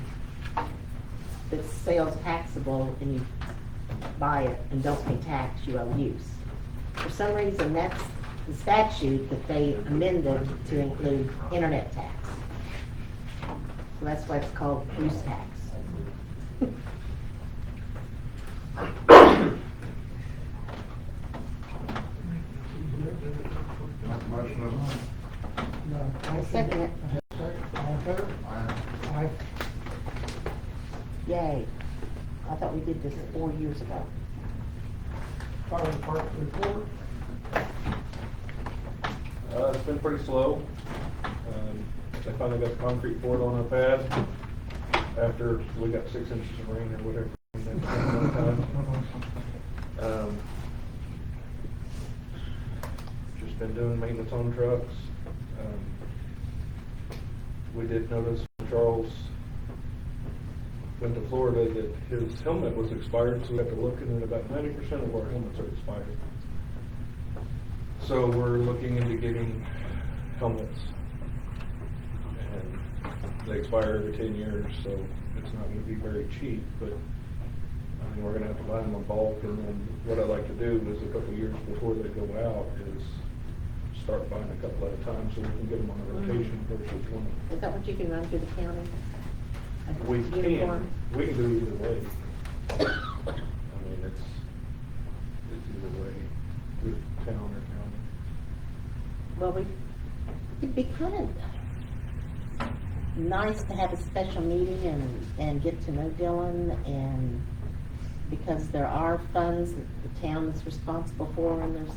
that's sales taxable and you buy it and don't pay tax, you owe use. For some reason, that's the statute that they amended to include internet tax. So that's why it's called use tax. Make a motion to No, I second it. all in favor? Aye. Yay. I thought we did this 4 years ago. Fire department report. It's been pretty slow. They finally got the concrete poured on our pad after we got 6 inches of rain or whatever. Just been doing maintenance on trucks. We did notice when Charles went to Florida that his helmet was expired, so we have to look, and then about 90% of our helmets are expired. So we're looking into getting helmets. And they expire every 10 years, so it's not going to be very cheap, but I mean, we're going to have to buy them in bulk, and then what I like to do is a couple of years before they go out is start buying a couple at a time so we can get them on a rotation versus one. Is that what you can run through the county? We Uniform? we can do either way. I mean, it's either way, through town or county. Well, it'd be kind of nice to have a special meeting and get to know Dylan, and because there are funds that the town is responsible for, and there's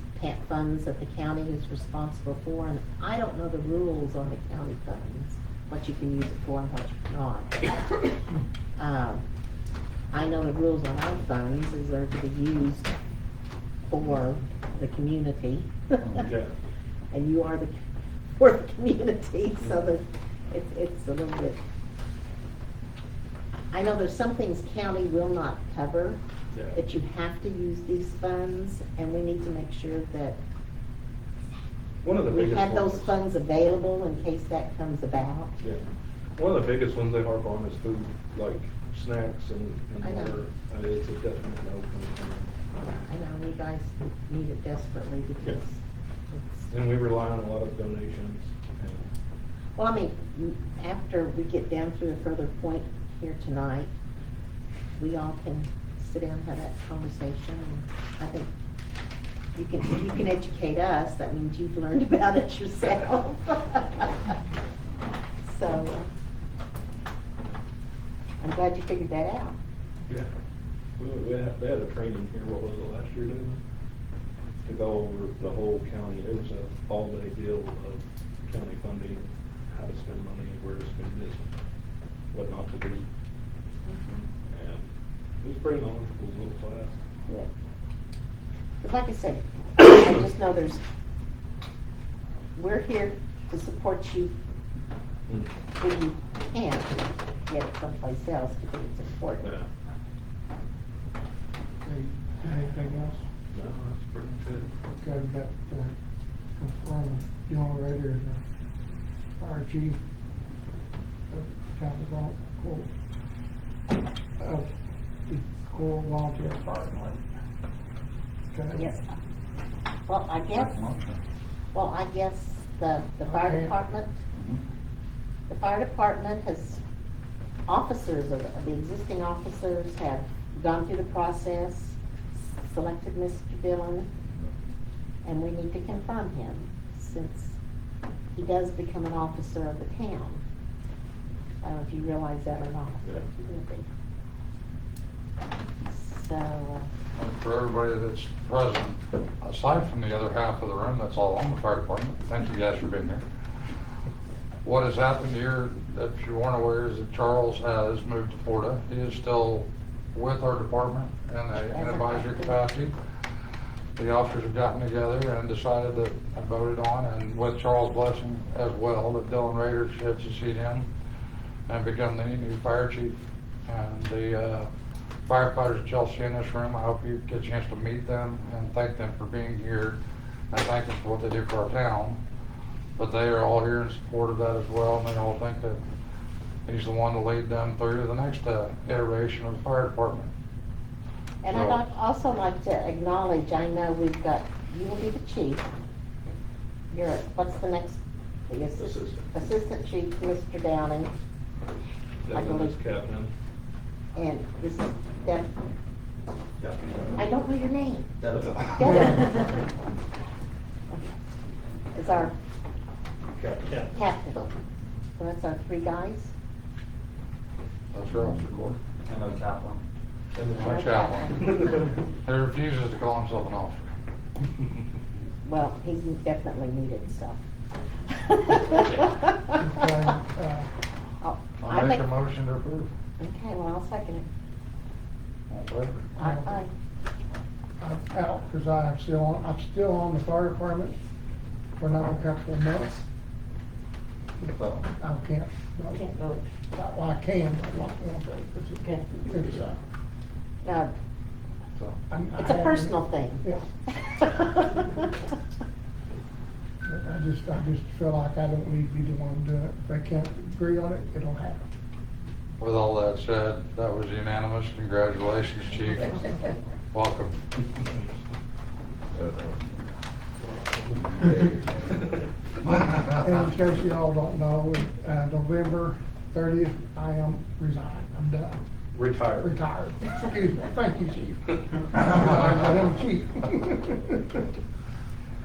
funds that the county is responsible for, and I don't know the rules on the county funds, what you can use it for and what you cannot. I know the rules on our funds is they're to be used for the community. Yeah. And you are for the community, so that it's a little bit. I know there's some things county will not cover, Yeah. that you have to use these funds, and we need to make sure that One of the we biggest have those ones- funds available in case that comes about. Yeah. One of the biggest ones they harp on is food, like snacks and I know. water. It's a definite no from the county. I know you guys need it desperately because Yeah. it's. And we rely on a lot of donations. Well, I mean, after we get down to a further point here tonight, we all can sit down and have that conversation, and I think you can educate us, that means you've learned about it yourself. So, I'm glad you figured that out. Yeah. They had a training here, what was it, last year, didn't they? To go over the whole county. It was a all-day deal of county funding, how to spend money, where to spend it, what not to do. And it was pretty knowledgeable little class. Yeah. But like I said, I just know we're here to support you when you can't get it someplace else because it's important. Yeah. Okay, anything else? No, that's pretty good. Okay, we got, confirm John Rader and the fire chief of County Corps, of the Corps Volunteer Fire Department. Okay. Yes. Well, I guess the fire Okay. department, the fire department has, officers of the existing officers have gone through the process, selected Mr. Dillon, and we need to confirm him since he does become an officer of the town. I don't know if you realize that or not. Yeah. So, And for everybody that's present, aside from the other half of the room, that's all on the fire department, thank you guys for being here. What has happened here, if you weren't aware, is that Charles has moved to Florida. He is still with our department in an advisory capacity. The officers have gotten together and decided that, and voted on, and with Charles' blessing as well, that Dylan Rader should succeed him and become the new fire chief. And the firefighters that y'all see in this room, I hope you get a chance to meet them and thank them for being here and thank them for what they do for our town. But they are all here in support of that as well, and they all think that he's the one to lead them through the next iteration of the fire department. and I'd also like to acknowledge, I know we've got, you will be the chief. What's the next? The Assistant Chief, Mr. Downing. That one is Captain. And this is Deb. I don't know your name. Devin. Devin. Is our Captain. captain. So that's our three guys. That's your officer, Corey. And no chaplain. My chaplain. He refuses to call himself an officer. Well, he's definitely needed, so. I'll make a motion to approve. Okay, well, I'll second it. All in favor? Aye. I'm out, cause I'm still on the fire department for another couple of months. I can't. Can't vote. Well, I can, but not going to. Okay. It's, No, So, it's a personal thing. Yeah. I just feel like I don't need to be the one doing it. If they can't agree on it, it'll happen. With all that said, that was unanimous. Congratulations, Chief. Welcome. And in case you all don't know, November 30th, I am resigned. I'm done. Retired. Retired. Excuse me. Thank you, Chief. I am Chief.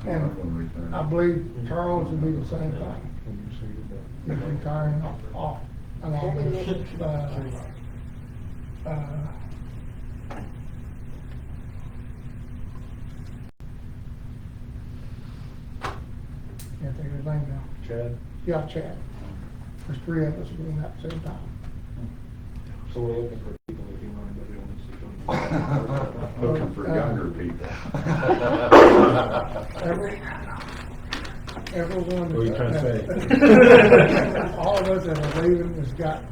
And I believe Charles would be the same thing. He's retiring off along with, can't think of his name now. Chad? Yeah, Chad. There's three of us doing that at the same time. So we're looking for people, if you mind, anybody wants to come. Looking for younger people. Everyone. What are you trying to say? All of us that are leaving has got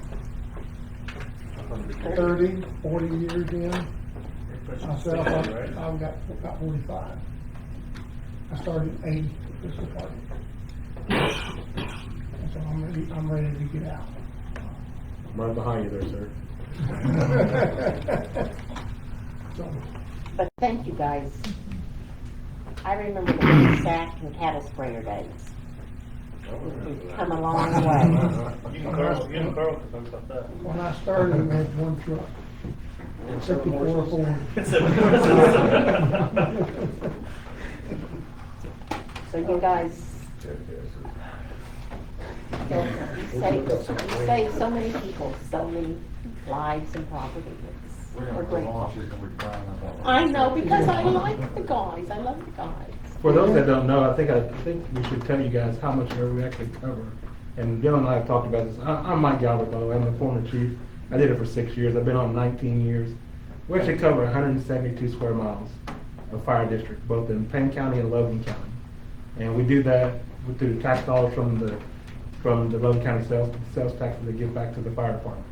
30, 40 years in. Myself, I've got about 45. I started at 80 this department. And so I'm ready to get out. I'm right behind you there, sir. So, But thank you, guys. I remember the big sack and cattle sprayer days. We've come a long way. You and Carl can talk about that. when I started, we had one truck. 54 Ford. So you guys, you save so many people, so many lives and property. We're grateful. I know, because I like the guys, I love the guys. For those that don't know, I think we should tell you guys how much we actually cover. And Bill and I have talked about this. I'm Mike Galbert, by the way. I'm the former chief. I did it for 6 years. I've been on 19 years. We actually cover 172 square miles of fire district, both in Payne County and Logan County. And we do that through tax dollars from the Logan County sales taxes that give back to the fire department.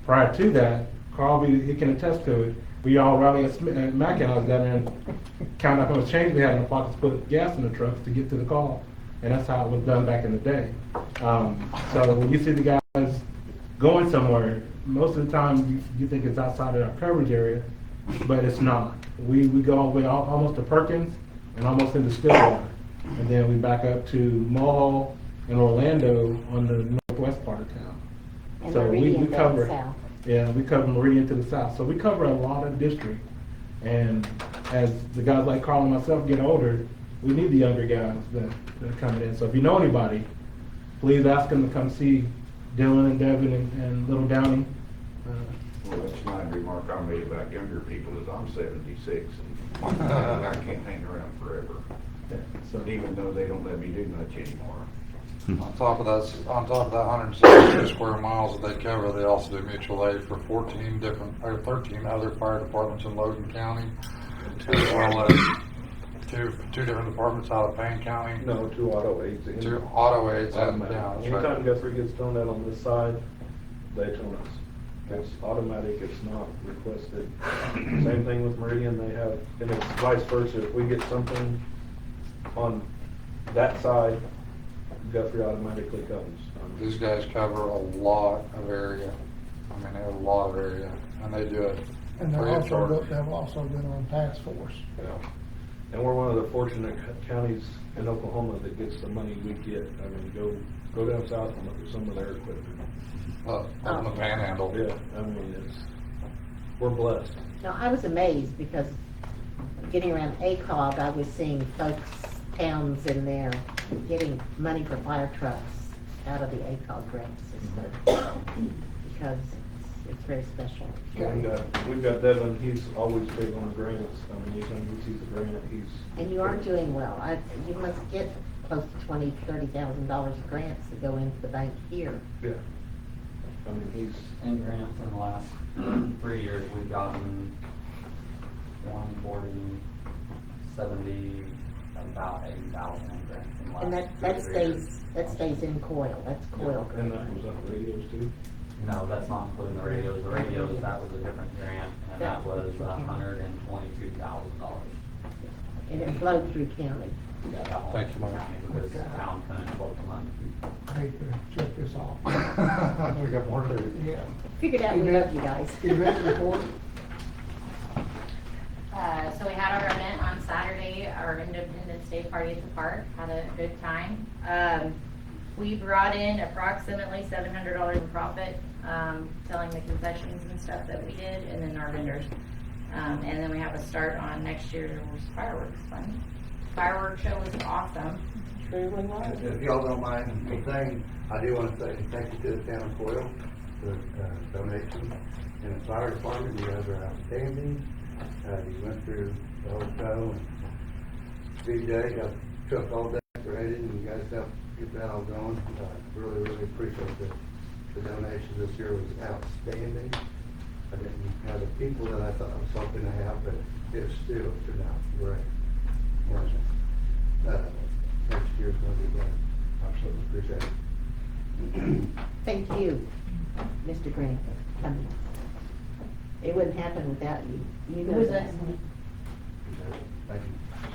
Prior to that, Carl, he can attest to it. We all rally at Mac and I was down there and count up how much change we had in the pockets, put gas in the trucks to get to the call. And that's how it was done back in the day. So when you see the guys going somewhere, most of the time you think it's outside of our coverage area, but it's not. We go all the way almost to Perkins and almost into Stillwater. And then we back up to Mulhall and Orlando on the northwest part of town. And So we Meridian down cover, south. yeah, we cover Meridian to the south. So we cover a lot of district. And as the guys like Carl and myself get older, we need the younger guys that are coming in. So if you know anybody, please ask them to come see Dylan and Devin and Little Downey. Well, that's my remark I made about younger people is I'm 76 and I can't hang around forever. Yeah, so Even though they don't let me do much anymore. On top of that 172 square miles that they cover, they also do mutual aid for 13 other fire departments in Logan County, as well as two different departments out of Payne County. No, 2 auto aids. 2 auto aids and Automatic. yeah, that's Anytime right. Guthrie gets toned out on this side, they tone us. It's automatic, it's not requested. Same thing with Meridian, they have, and it's vice versa. If we get something on that side, Guthrie automatically comes. These guys cover a lot of area. I mean, they have a lot of area, and they do it And free of charge. they've also been on task force. Yeah. And we're one of the fortunate counties in Oklahoma that gets the money we get. I mean, go down south and look at some of their equipment. On the panhandle. Yeah, I mean, we're blessed. Now, I was amazed because getting around ACOG, I was seeing folks, towns in there getting money for fire trucks out of the ACOG grant system because it's very special. We've got Devin, he's always big on grants. I mean, anytime he sees a grant, he's. And you are doing well. You must get close to $20,000-$30,000 of grants that go into the bank here. Yeah. I mean, he's. In grants in the last 3 years, we've gotten 140, 70, about 80,000 in grants in the last And 2 that to 3 years. stays in COIL. That's COIL. And that was on radios too. No, that's not including the radios. The radios, that was a different grant, and that was $122,000. And it flowed through county. Thank you, Mike. Because the town couldn't quote the money. I hate to check this off. We got more to do. Yeah. Figured out we love you guys. Event report, So we had our event on Saturday, our Independence Day party at the park, had a good time. We brought in approximately $700 in profit, selling the concessions and stuff that we did, and then our vendors. And then we have a start on next year's fireworks fun. Fireworks show was awesome. Truly was. If y'all don't mind the thing, I do want to say thank you to the town of Coyle for the donation. And the fire department, you guys are outstanding. You went through the whole show and DJ got the truck all decorated and you guys helped get that all going. Really appreciate the donation this year was outstanding. I didn't have the people that I thought I was hoping to have, but it still turned out great. Next year's going to be better. Absolutely appreciate it. Thank you, Mr. Grant, for coming. It wouldn't happen without you. You know that. Thank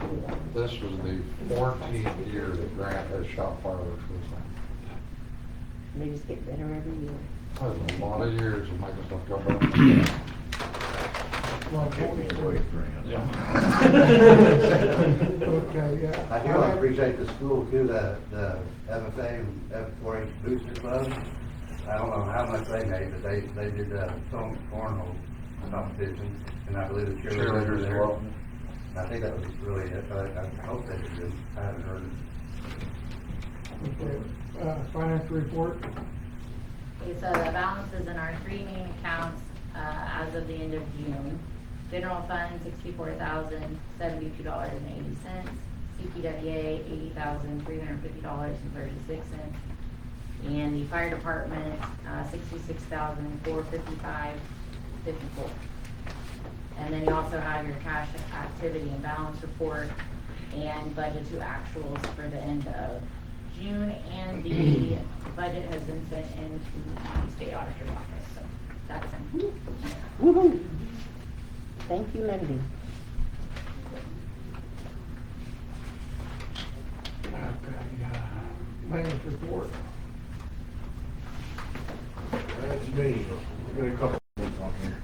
you. This was the 14th year that Grant has shot fireworks with us. They just get better every year. That was a lot of years of making stuff go better. Get me away, Grant. okay, yeah. I do appreciate the school too, the FFA and F4H Booster Club. I don't know how much they made, but they did the cornhole competition, and I believe the cheerleaders as there. well. I think that was really it, but I hope they did good. I haven't heard it. Okay, financial report, Okay, so the balances in our three main accounts, as of the end of June. General fund, $64,072.80. CPWA, $80,350.36. And the fire department, $66,455.54. And then you also have your cash activity and balance report and budget to actuals for the end of June, and the budget has been sent into the state auditor's office, so that's in. Woo-hoo. Thank you, Lindy. okay, management report. That's me. We got a couple things on here.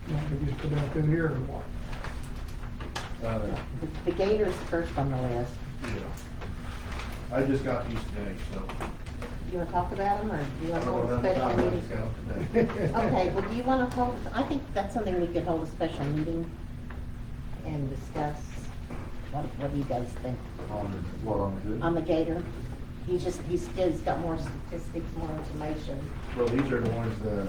You want to just put that through here or what? The Gator's first on the list. Yeah. I just got these today, so. You want to talk about them, or do you want to hold a I'm special talking about meeting? this guy today. Okay, well, do you want to hold, I think that's something we could hold a special meeting and discuss. What do you guys think? On the Gator? He's got more statistics, more information. Well, these are the ones that,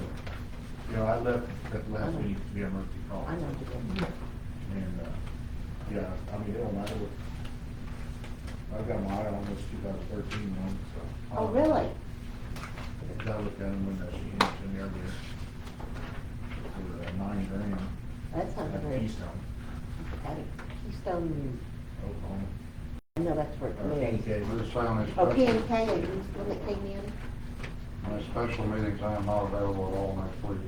you know, I left at the last meeting to be on Murphy Call. I know you did. And, yeah, I mean, it don't matter what, I've got my eye on this 2013 one, so. Oh, really? I looked at them when she was in there for $9,000. That sounds At very. Keystone, At Keystone, Oklahoma. I know that's where it lives. PK. We're just saying this Oh, special, P&K, when it came in? my special meetings, I am not available at all next week.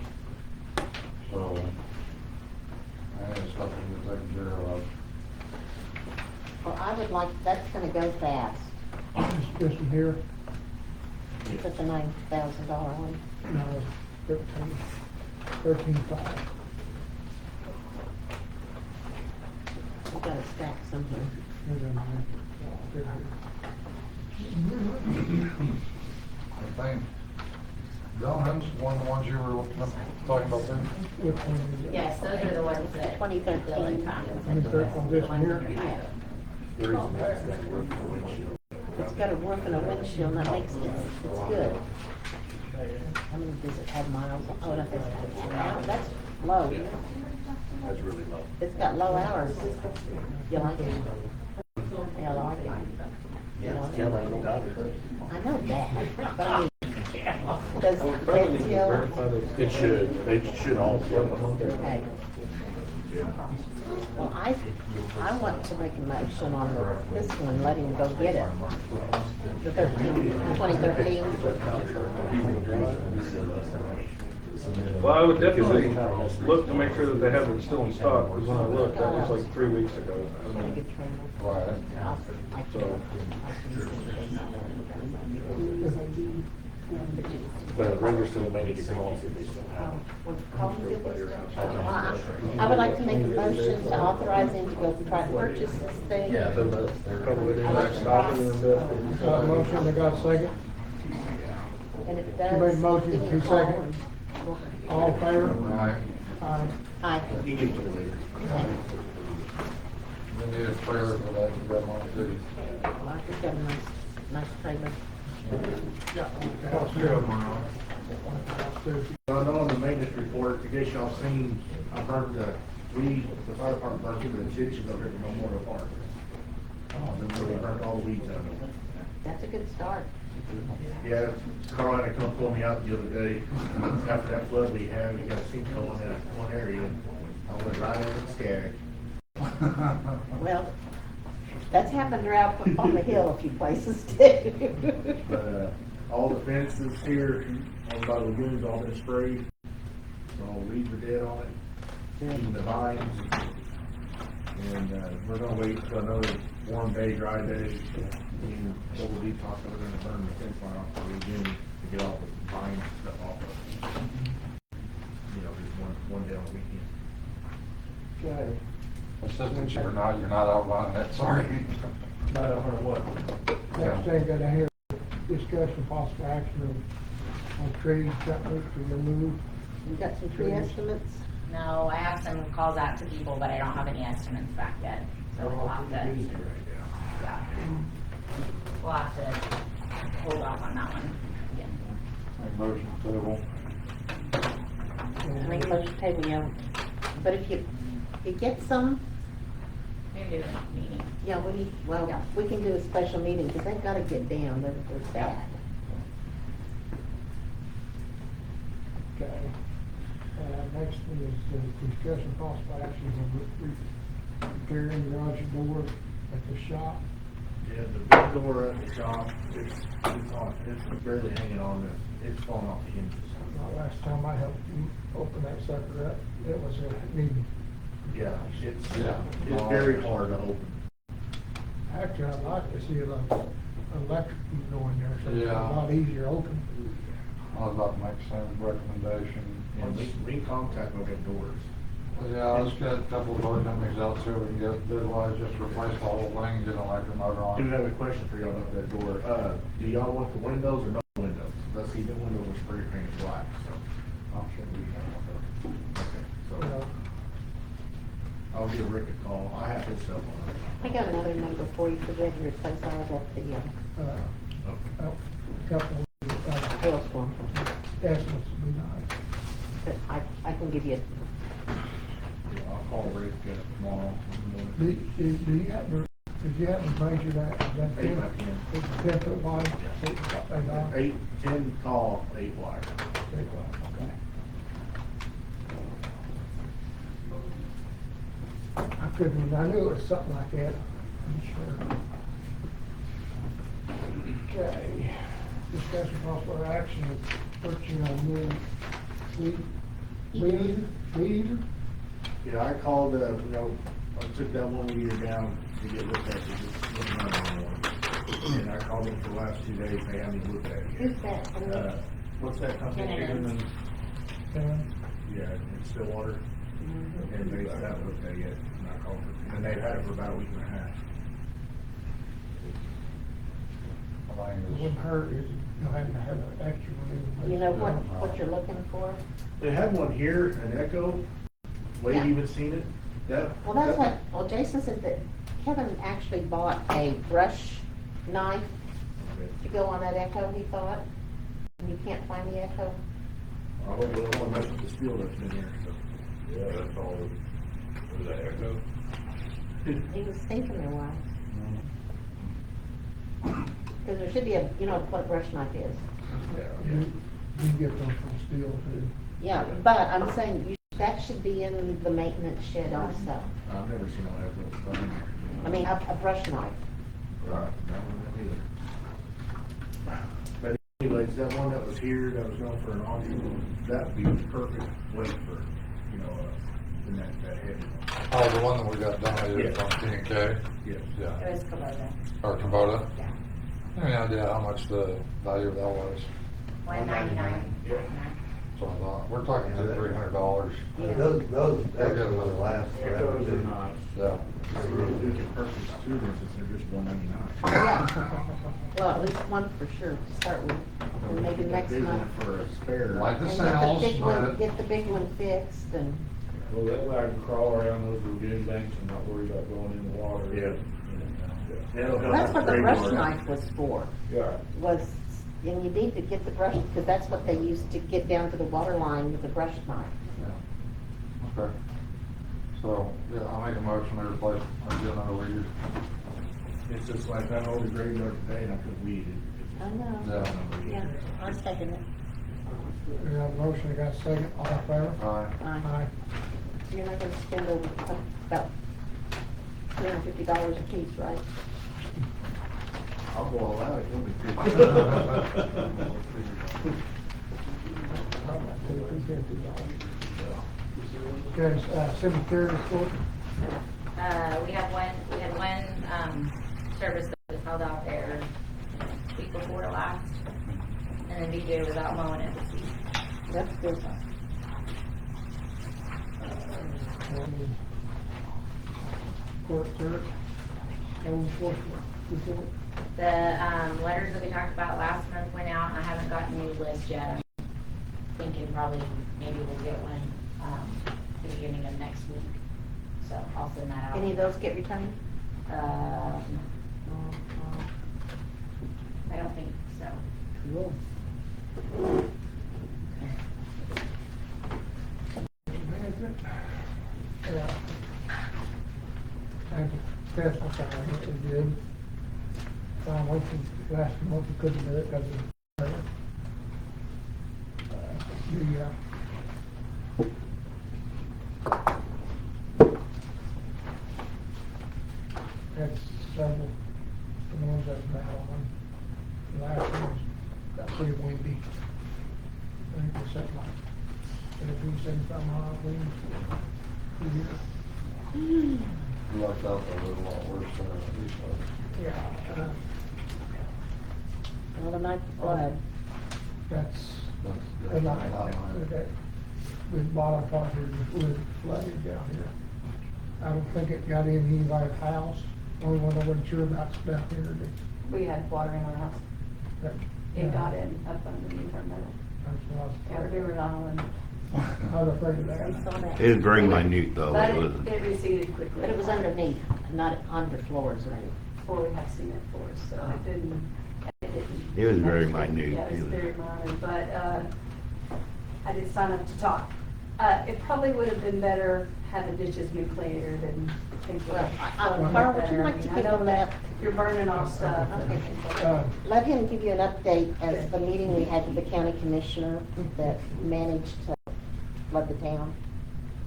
So, I had stuff to get taken care of. Well, I would like, that's gonna go fast. This one here, You put the $9,000 one. no, 13.5. We gotta stack some here. Here's a nine. Here, here. I think, Donovan's one of the ones you were talking about then? Which one is it? Yes, those are the ones that. 2013. Dylan found and Let me sent start us, from the this ones here. in your file. The reason that's that work for windshield. It's got a roof and a windshield, and that makes it, it's good. How many does it have miles? Oh, that's low. That's really low. It's got low hours. You like it? Yeah, I like it. You know, I know that, but I mean, does it still? It should, they should all. Okay. Yeah. Well, I want to make a motion on this one, let him go get it. The 2013. Well, I would definitely look to make sure that they have it still in stock, because when I looked, that was like 3 weeks ago. I mean, Right. so. But Ranger still may need to come off if they still have I would like to make a motion to authorize him to go try to purchase this thing. Yeah, they're probably not stopping and stuff. Got a motion, I got a second. And if it You does. made a motion, give me a who call. second? All in favor? Right. Aye. Aye. You get to the leader. You need a trailer for that, you got one too. Well, I think got a nice trailer. I know on the maintenance report, I guess y'all seen, I heard the fire department burned the ditches over at Memorial Park. They burned all the weeds out of it. That's a good start. Yeah, Carolina come pull me out the other day, after that flood we had, we got a sinkhole in that one area, I went right into the skag. Well, that's happened around on the hill a few places too. But, all the fences here, all by the lagoons, all been sprayed, so all the weeds are dead on it, even the vines. And, we're gonna wait till another warm day, dry day, and double detox, we're gonna burn the fence line off the lagoon to get all the vines and stuff off of it. You know, just one day on the weekend. Okay. Assistant chief or not, you're not outlining it, sorry. Not a hundred what? Next thing, got to hear discussion possible action on trees cut loose to remove. You got some tree estimates? No, I have some calls out to people, but I don't have any estimates back yet, so we'll have to, yeah. We'll have to hold off on that one again. Make motion table. I make a motion to table, yeah. But if you get some, Maybe do a meeting. yeah, we can do a special meeting, because they've gotta get down, they're bad. Okay. Next one is the discussion possible action on repairing the garage door at the shop. Yeah, the big door at the shop, it's barely hanging on, it's falling off the hinges. Last time I helped you open that sucker up, it was needing. Yeah, it's very hard to open. Actually, I'd like to see like electric going there, so it's a Yeah. lot easier to open. I was about to make the same recommendation. And we contact them at doors. Yeah, let's get a couple of door companies out, see if we can get bid wise, just replace the whole thing, and get an electric motor I do on it. have a question for y'all about that door. Do y'all want the windows or no windows? Let's see, the windows are spray painted black, so. I'm sure we can. Okay, so Uh, I'll give Rick a call. I have his cell phone. I got another number for you, for you to replace all of the, Okay. Couple hailstorm. estimates would be nice. But I can give you, I'll call Rick tomorrow. Do you happen, did you happen to measure that? Is that 8 by 10. It's 10 foot wide? 8, 10 tall, 8 wide. Okay. I couldn't, I knew it was something like that. I'm sure. Okay. Discussion possible action of purchasing a new weed eater. Yeah, I called, I took that one meter down to get looked at, because it's wasn't running anymore. And I called them for the last 2 days, they haven't looked at it yet. who's that? What's that company? Kennan. Yeah, in Stillwater, and they haven't looked at it yet, and I called them, and they've had it for about a week and a half. It wouldn't hurt if you had to have an extra one. You know what you're looking for? They had one here, an Echo, Wade Yeah. even seen it, Well, that's what, well, Jason said that Kevin actually bought a brush knife to go on that Echo, he thought. And you can't find the Echo. I wouldn't want to mess with the steel that's in here, so. Yeah, that's all. Was that Echo? He was thinking there was. Because there should be a, you know what a brush knife is. You can get them from steel too. Yeah, but I'm saying that should be in the maintenance shed also. I've never seen one Echo. I mean, a brush knife. Right, no, not either. But Anyways, that one that was here, that was going for an auction, that'd be the perfect weight for, you know, that heavy one. Oh, the one that we got donated Yeah. from P&K? Yes. Yeah. It was Kubota. Or Kubota? Yeah. Any idea how much the value of that was? $199. Yeah. So I thought, we're talking $300. Those extras will last forever. Those are too. not, Yeah. I really do get purchase two of them since they're just $199. Yeah. Well, at least one for sure to start with, and maybe next Big one month. for a spare. Like the And sales, but get the big one fixed and, Well, that way I can crawl around those lagoon banks and not worry about going in the water. Yeah. That'll help that's the what the trade brush yard. knife was for, Yeah. was, and you need to get the brush, because that's what they used to get down to the water line with the brush knife. Yeah. Okay. So, yeah, I'll make a motion to replace our generator lead. It's just like I know the graveyard today and I could weed it. I know. Yeah. Yeah, I'm taking it. We have a motion, we got a second, all in favor? Aye. Aye. You're not gonna spend over about $250 a piece, right? I'll go all out, it'll be Okay, cemetery report. We had one service that was held out there week before last, and then DJ was out mowing it this week. That's good. Court clerk, code enforcement report. The letters that we talked about last month went out, and I haven't gotten a new list yet. I'm thinking probably maybe we'll get one the beginning of next week, so I'll send that out. Any of those get returned? I don't think so. Cool. Management. And festival time, it was good. Once last month we couldn't do it because of had several, the ones that were out on. The last one was got pretty windy. I think it was something like 75 winds. You lucked out a little lot worse than these folks. Yeah. Well, the night flood. That's That's a lot. not Okay. With bottom part was flooded down here. I don't think it got in anybody's house. Only one I wasn't sure about down here. We had water in our house. It got in up underneath our metal. Yeah, we were not on. I was afraid of that. We saw that. It was very minute though. But It was, it receded quickly. But it was underneath, not under floors or anything. Before we had cement floors, so it didn't. It was very minute. Yeah, it was very minor, but, I did sign up to talk. It probably would have been better had the ditches been cleared and things would Well, have. Carl, would you like to I give know him that that? you're burning off stuff. Okay. Let him give you an update as the meeting we had with the county commissioner that managed to flood the town.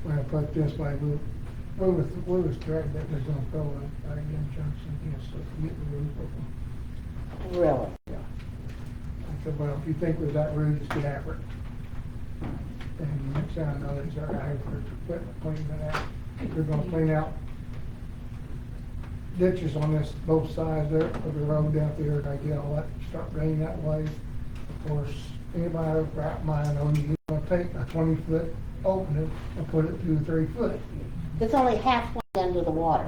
Well, put it this way, we was threatened that they're gonna throw an injunction against us to get the roof open. Really? Yeah. I said, well, if you think we're that rude, just get after it. And next thing I know, they start hiring for equipment cleaning it out. They're gonna clean out ditches on this, both sides there, of the road out there, and I get all that, start draining that way. Of course, anybody over out mine, you're gonna take a 20-foot opening and put it through 3 foot. It's only halfway under the water.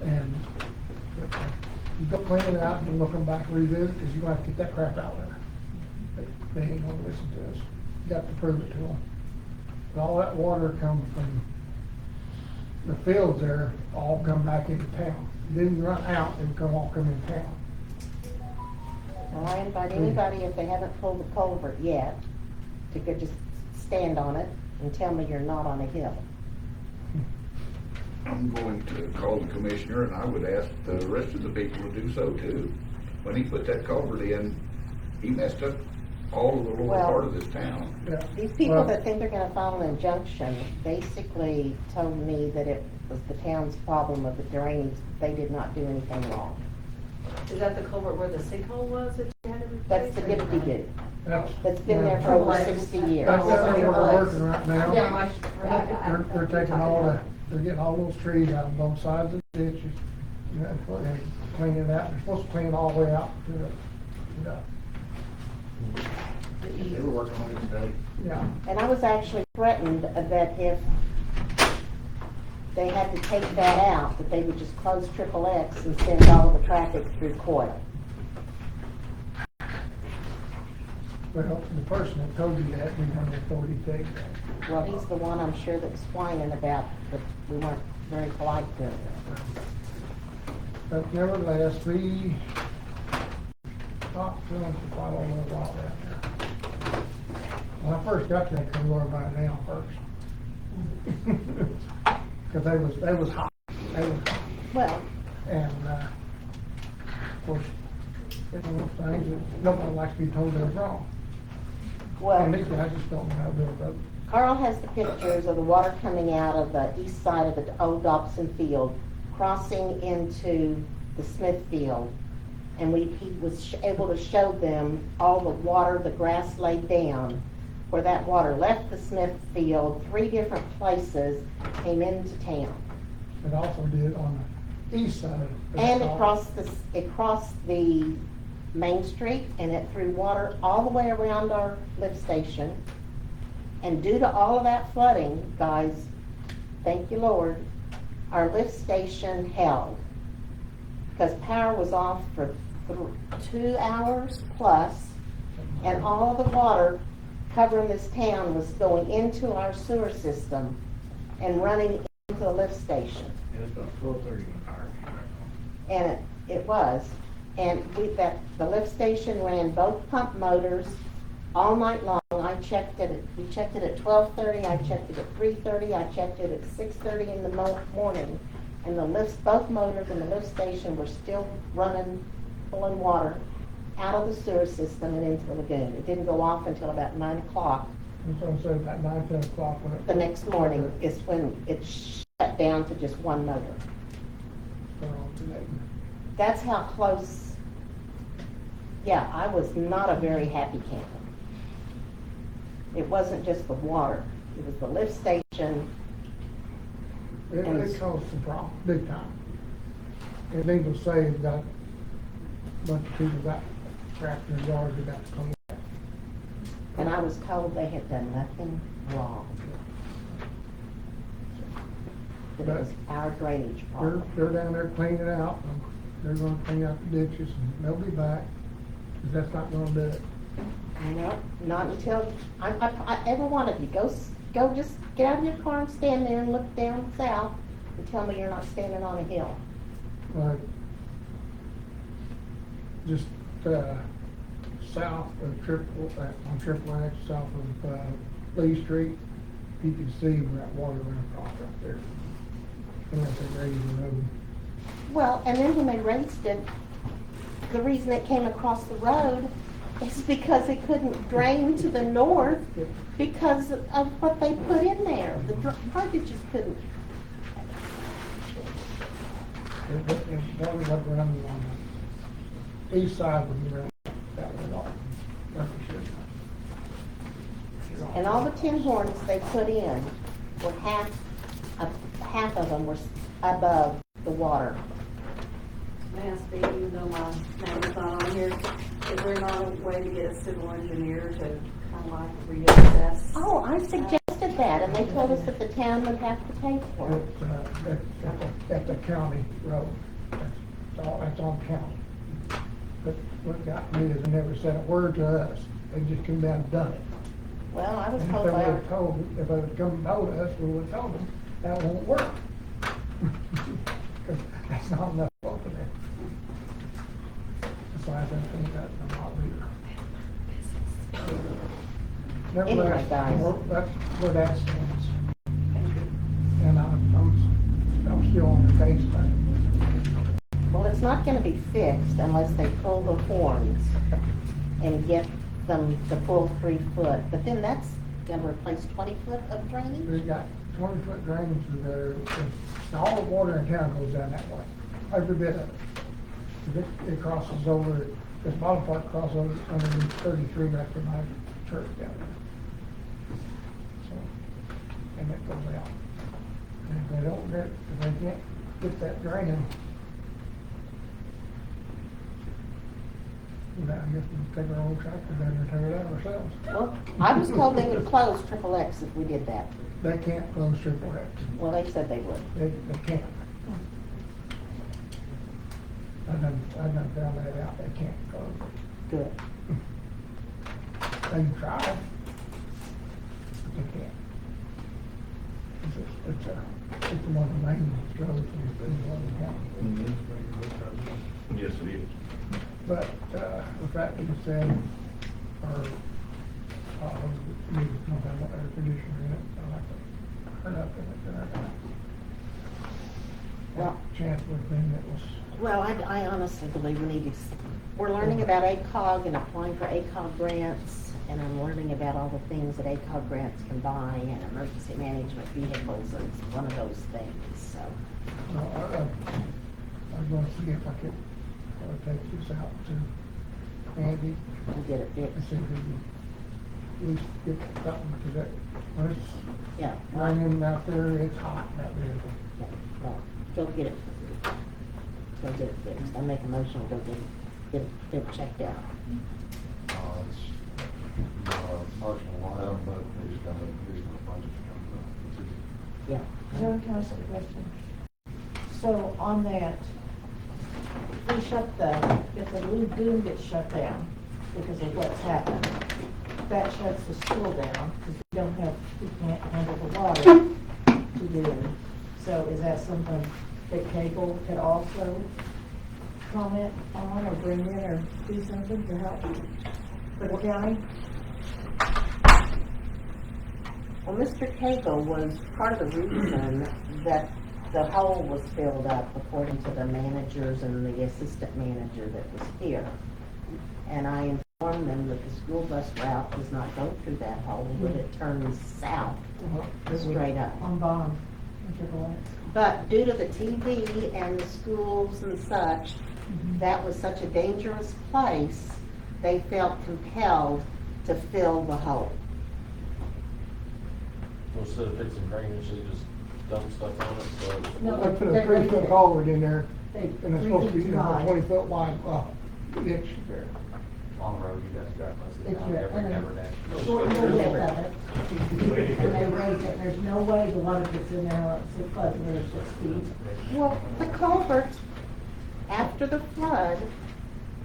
And you go clean it out and we'll come back and revisit, because you're gonna have to get that crap out there. They ain't gonna listen to us. You got to prove it to them. But all that water comes from the fields there, all come back into town. It didn't run out, it would all come in town. Well, I invite anybody, if they haven't pulled the culvert yet, to go just stand on it and tell me you're not on a hill. I'm going to call the commissioner, and I would ask the rest of the people to do so too. When he put that culvert in, he messed up all of the lower Well, part of this town. Yeah. These people Well, that think they're gonna file an injunction basically told me that it was the town's problem of the drainage, they did not do anything wrong. Is that the culvert where the sinkhole was that you had to replace? That's the Dipsy Doo. That's That's been there for over 60 years. That's where we're working right now. Yeah, my- They're taking they're getting all those trees out on both sides of the ditches, you know, and cleaning it out. They're supposed to clean it all the way out to the, They were working on it today. yeah. And I was actually threatened that if they had to take that out, that they would just close Triple X and send all the traffic through Coyle. Well, the person that told you that, we have the authority to take that. Well, he's the one I'm sure that was whining about, that we weren't very polite to him. But nevertheless, we talked to them for quite a little while down there. When I first got there, I couldn't go by now first. Cause they was hot, Well, and, of course, it's one of those things that nobody likes to be told they're wrong. well. And these guys just don't know how to do it, but Carl has the pictures of the water coming out of the east side of the old Dobson Field, crossing into the Smith Field. And he was able to show them all the water, the grass laid down, where that water left the Smith Field, 3 different places, came into town. it also did on the east side of the. And it crossed the Main Street, and it threw water all the way around our lift station. And due to all of that flooding, guys, thank you Lord, our lift station held. Because power was off for 2 hours plus, and all the water covering this town was going into our sewer system and running into the lift station. And it's about 12:30 when power came back on. And it was. And the lift station ran both pump motors all night long. We checked it at 12:30, I checked it at 3:30, I checked it at 6:30 in the morning. And the lifts, both motors in the lift station were still running, pulling water out of the sewer system and into the lagoon. It didn't go off until about 9 o'clock. And so I said about 9, 10 o'clock when it. The next morning is when it shut down to just one motor. That's how close. Yeah, I was not a very happy camper. It wasn't just the water, it was the lift station. It caused some problems, big time. And needless to say, it got a bunch of people got trapped in their yards, they got to clean up. And I was told they had done nothing wrong. That it was our drainage problem. They're down there cleaning it out, and they're gonna clean out the ditches, and they'll be back, 'cause that's not gonna do it. No, not until, every one of you, go just get out of your car and stand there and look down south and tell me you're not standing on a hill. Like, just, south of on Triple X, south of, Lee Street, you can see where that water ran across right there. Unless they raised the road. Well, and then when they raised it, the reason it came across the road is because it couldn't drain to the north because of what they put in there. The garbage just couldn't. That was up running on the east side when you ran that way off. That's for sure. And all the tin horns they put in were half of them were above the water. May I speak, even though my name is not on here, is there not a way to get a civil engineer to kind of like reassess? Oh, I suggested that, and they told us that the town would have to pay for it. It's, at the county road. That's on county. But what got me is they never said a word to us. They just come down and done it. Well, I was And if told they by would our, have told, if they would have come and told us, we would have told them, that won't work. 'Cause that's not enough over there. Besides, I think that's a lot leader. Anyway, guys. That's where that stands. And I'm still on the case thing. well, it's not gonna be fixed unless they pull the horns and get them the full 3 foot. But then that's gonna replace 20 foot of drainage? We've got 20-foot drainage through there. All the water in town goes down that way, every bit of it. It crosses over, this bottom part crosses over underneath 33 right from my church down there. So, and it goes out. And if they don't get, if they can't get that draining, I guess we take our own tractor down there and tear it out ourselves. Well, I was told they would close Triple X if we did that. They can't close Triple X. Well, they said they would. They can't. I done found that out, they can't close it. Good. They can try, but they can't. It's one of the main roads in the county. Yes, it is. But, with that being said, our, need some kind of air conditioner in it, I like to turn up in it, Well- Chancellor thing that was, Well, I honestly believe we need to, we're learning about ACOG and applying for ACOG grants, and I'm learning about all the things that ACOG grants can buy, and emergency management vehicles is one of those things, so. I was gonna see if I could, take this out to Andy We'll get it and fixed. see if we can at least get something, because that, when it's Yeah. raining out there, it's hot in that vehicle. Yeah, well, go get it, go get it fixed. I make a motion, go get it checked out. It's, marginal item, but he's got a budget to come up. Yeah. John, can I ask a question? So on that, we shut if the lagoon gets shut down because of what's happened, that shuts the school down because we can't handle the water to do it. So is that something that Cable could also comment on or bring in or do something to help for the county? Well, Mr. Cagle was part of the reason that the hole was filled up, according to the managers and the assistant manager that was here. And I informed them that the school bus route does not go through that hole, but it turns south, straight up. On Bond, and Triple X. But due to the TV and the schools and such, that was such a dangerous place, they felt compelled to fill the hole. Instead of fixing drainage, they just dump stuff on it, so. No, I put a they're 3-foot right culvert in there, They- and it's 3 supposed to be, feet you know, high. a 20-foot wide, ditch there. On the road, you guys got most of the It's time, your- every, and every day. short the width of it, and they raise it, there's no way the water gets in there, it's flooding, there's 6 feet. Well, the culverts, after the flood,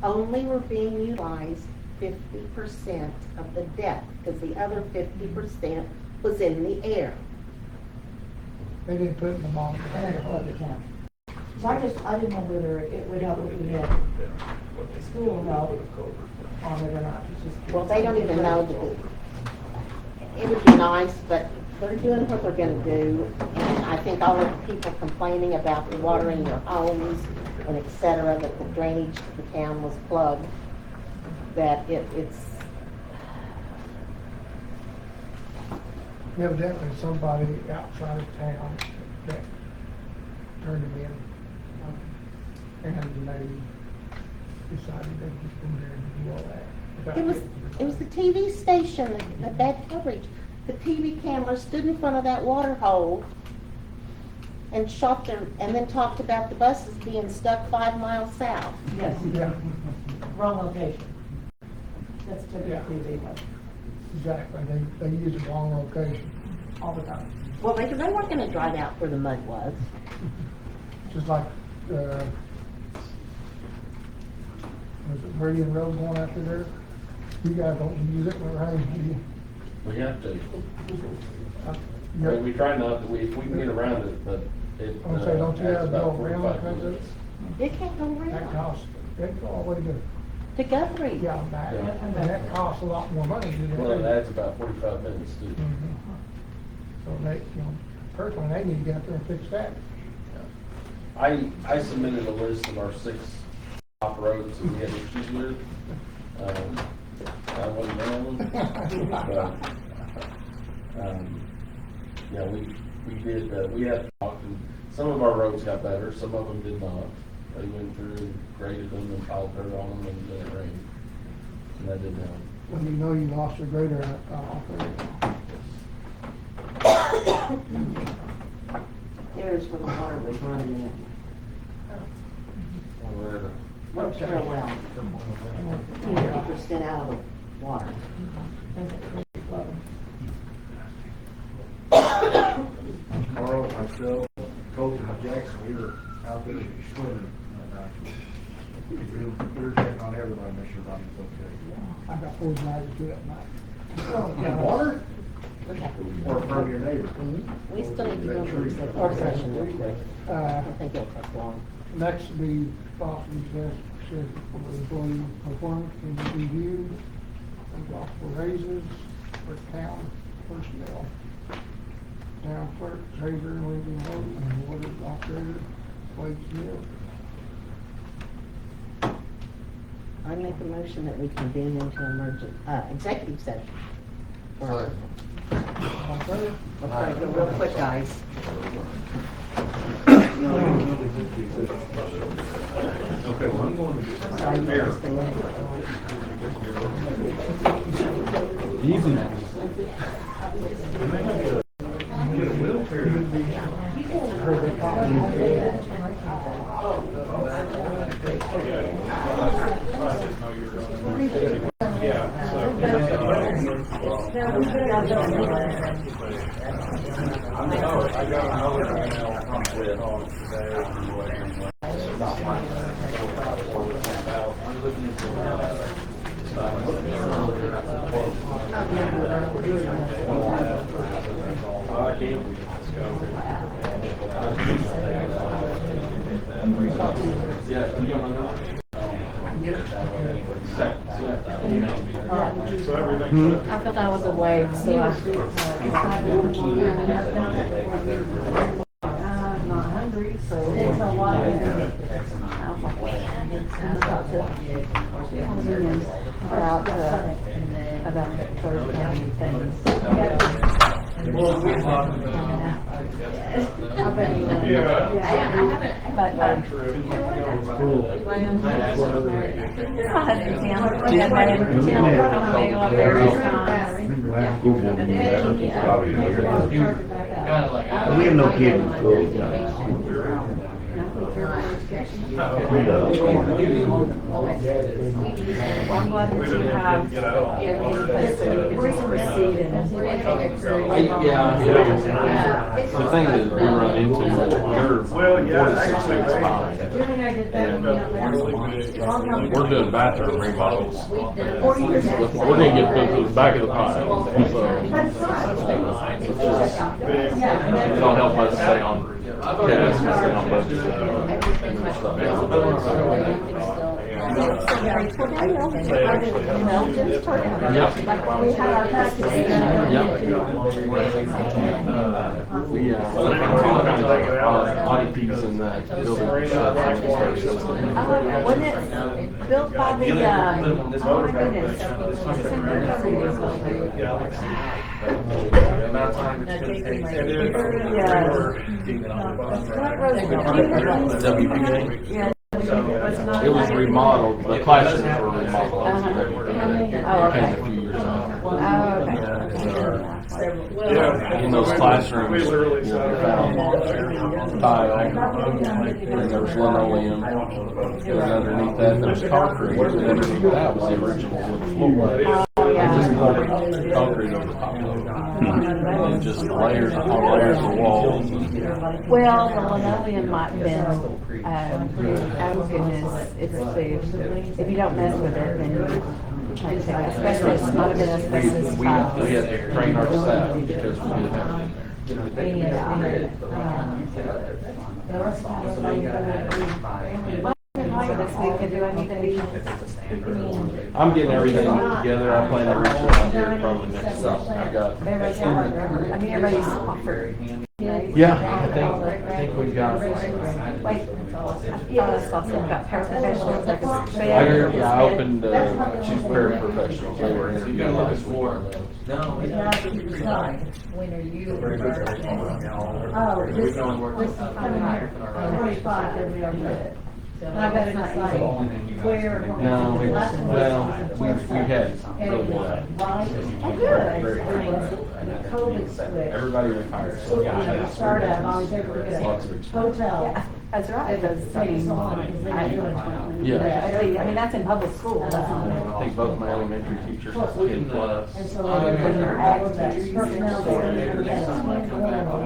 only were being utilized 50% of the depth, because the other 50% was in the air. They didn't put it in the bottom. And then it flooded the county. So I didn't know whether it would help if we had school help on it or not. It's just- Well, they don't even know that it would be nice, but they're doing what they're gonna do. And I think all of the people complaining about the water in their homes and et cetera, that the drainage to the town was plugged, that it's, Evidently, somebody outside of town that turned them in. And they decided they'd just go there and do all that. it was the TV station that bad coverage. The TV camera stood in front of that water hole and shot them, and then talked about the buses being stuck 5 miles south. Yes, Yeah, wrong location. That's typically the one, exactly. They use the wrong location. all the time. Well, they weren't gonna drive out where the mud was. Just like, was it Meridian Road going out through there? You guys don't use it when it rains, do you? We have to. Uh, I mean, we try not to, if we can get around it, but it. I'm gonna say, don't you adds have to about go around 45 because minutes. It can't go that around costs, they go all the way to Guthrie. yeah, back, Yeah. and that costs a lot more money to do. Well, it adds about 45 minutes too. Mhm. So they, personally, they need to get out there and fix that. I submitted a list of our 6 top roads that we had issues with. I wasn't on them, but, yeah, we did, we had talked, and some of our roads got better, some of them did not. They went through, graded them and piled dirt on them and then it rained. And that didn't help. When you know you lost your grader off there. There's where the water was running in. What's your well? 50% out of the water. Carl, myself, Colton, and Jackson, we were out there swimming. We were checking on everybody, make sure everybody's okay. I got 4 guys to do that night. In water? Or from your neighbor? We still need to go to executive session real quick. I don't think it'll take long. Next will be Boston's best shift for employee performance can be reviewed. And for raises for town personnel. Town clerk, treasurer, Lindsay Hope, and water operator, Wade Smith. I make a motion that we convene into executive session. All in favor? Okay, go real quick, guys. Okay, well, I'm going to Easy now. get a wheelchair. I got another email from Whit on today. I thought I was away, so I'm not hungry, so there's a lot of about the third county things. I bet you know. But, We have no kids in school. I'm glad that you have receiving. The thing that we run into, they're 4 to 6 weeks behind. And we're doing bathroom remodels. We're gonna get to the back of the pile, so it'll help us stay on task and stay on budget. IEPs in that building. Wasn't it built by the, oh my goodness. Yeah. It was remodeled, the classrooms were remodeled. Oh, okay. A few years on. Okay. In those classrooms, you found tile, and there was linoleum, and underneath that there was concrete, and underneath that was the original wood floor. Just concrete over the top of it. And just layers upon layers of walls. Well, the linoleum might have been, oh goodness, it's food. If you don't mess with it, then asbestos, might have been asbestos We tile. had to train our staff because we didn't have it in there. So this week, do I need to be? I'm getting everything together. I plan to reach out here probably next week. I got. Everybody's, I mean, everybody's offered. Yeah, I think we've got. Wait, yeah, also got paraprofessionals, like a I opened, two paraprofessionals. They were interviewing last week. When are you? Oh, this is coming here, 25, then we are good. And I bet it's like where. No, the last one well, was we had and really it was bad. right. Oh, good. The COVID switch. Everybody retired, So so. when I started out, I was able to get Lots of a expense. hotel. Yeah, that's right. It was taking so long because they were doing Yeah. I mean, that's in public school, that's not. I think both my elementary teachers have 10 plus. And so when they're able to personnel board, and that's 21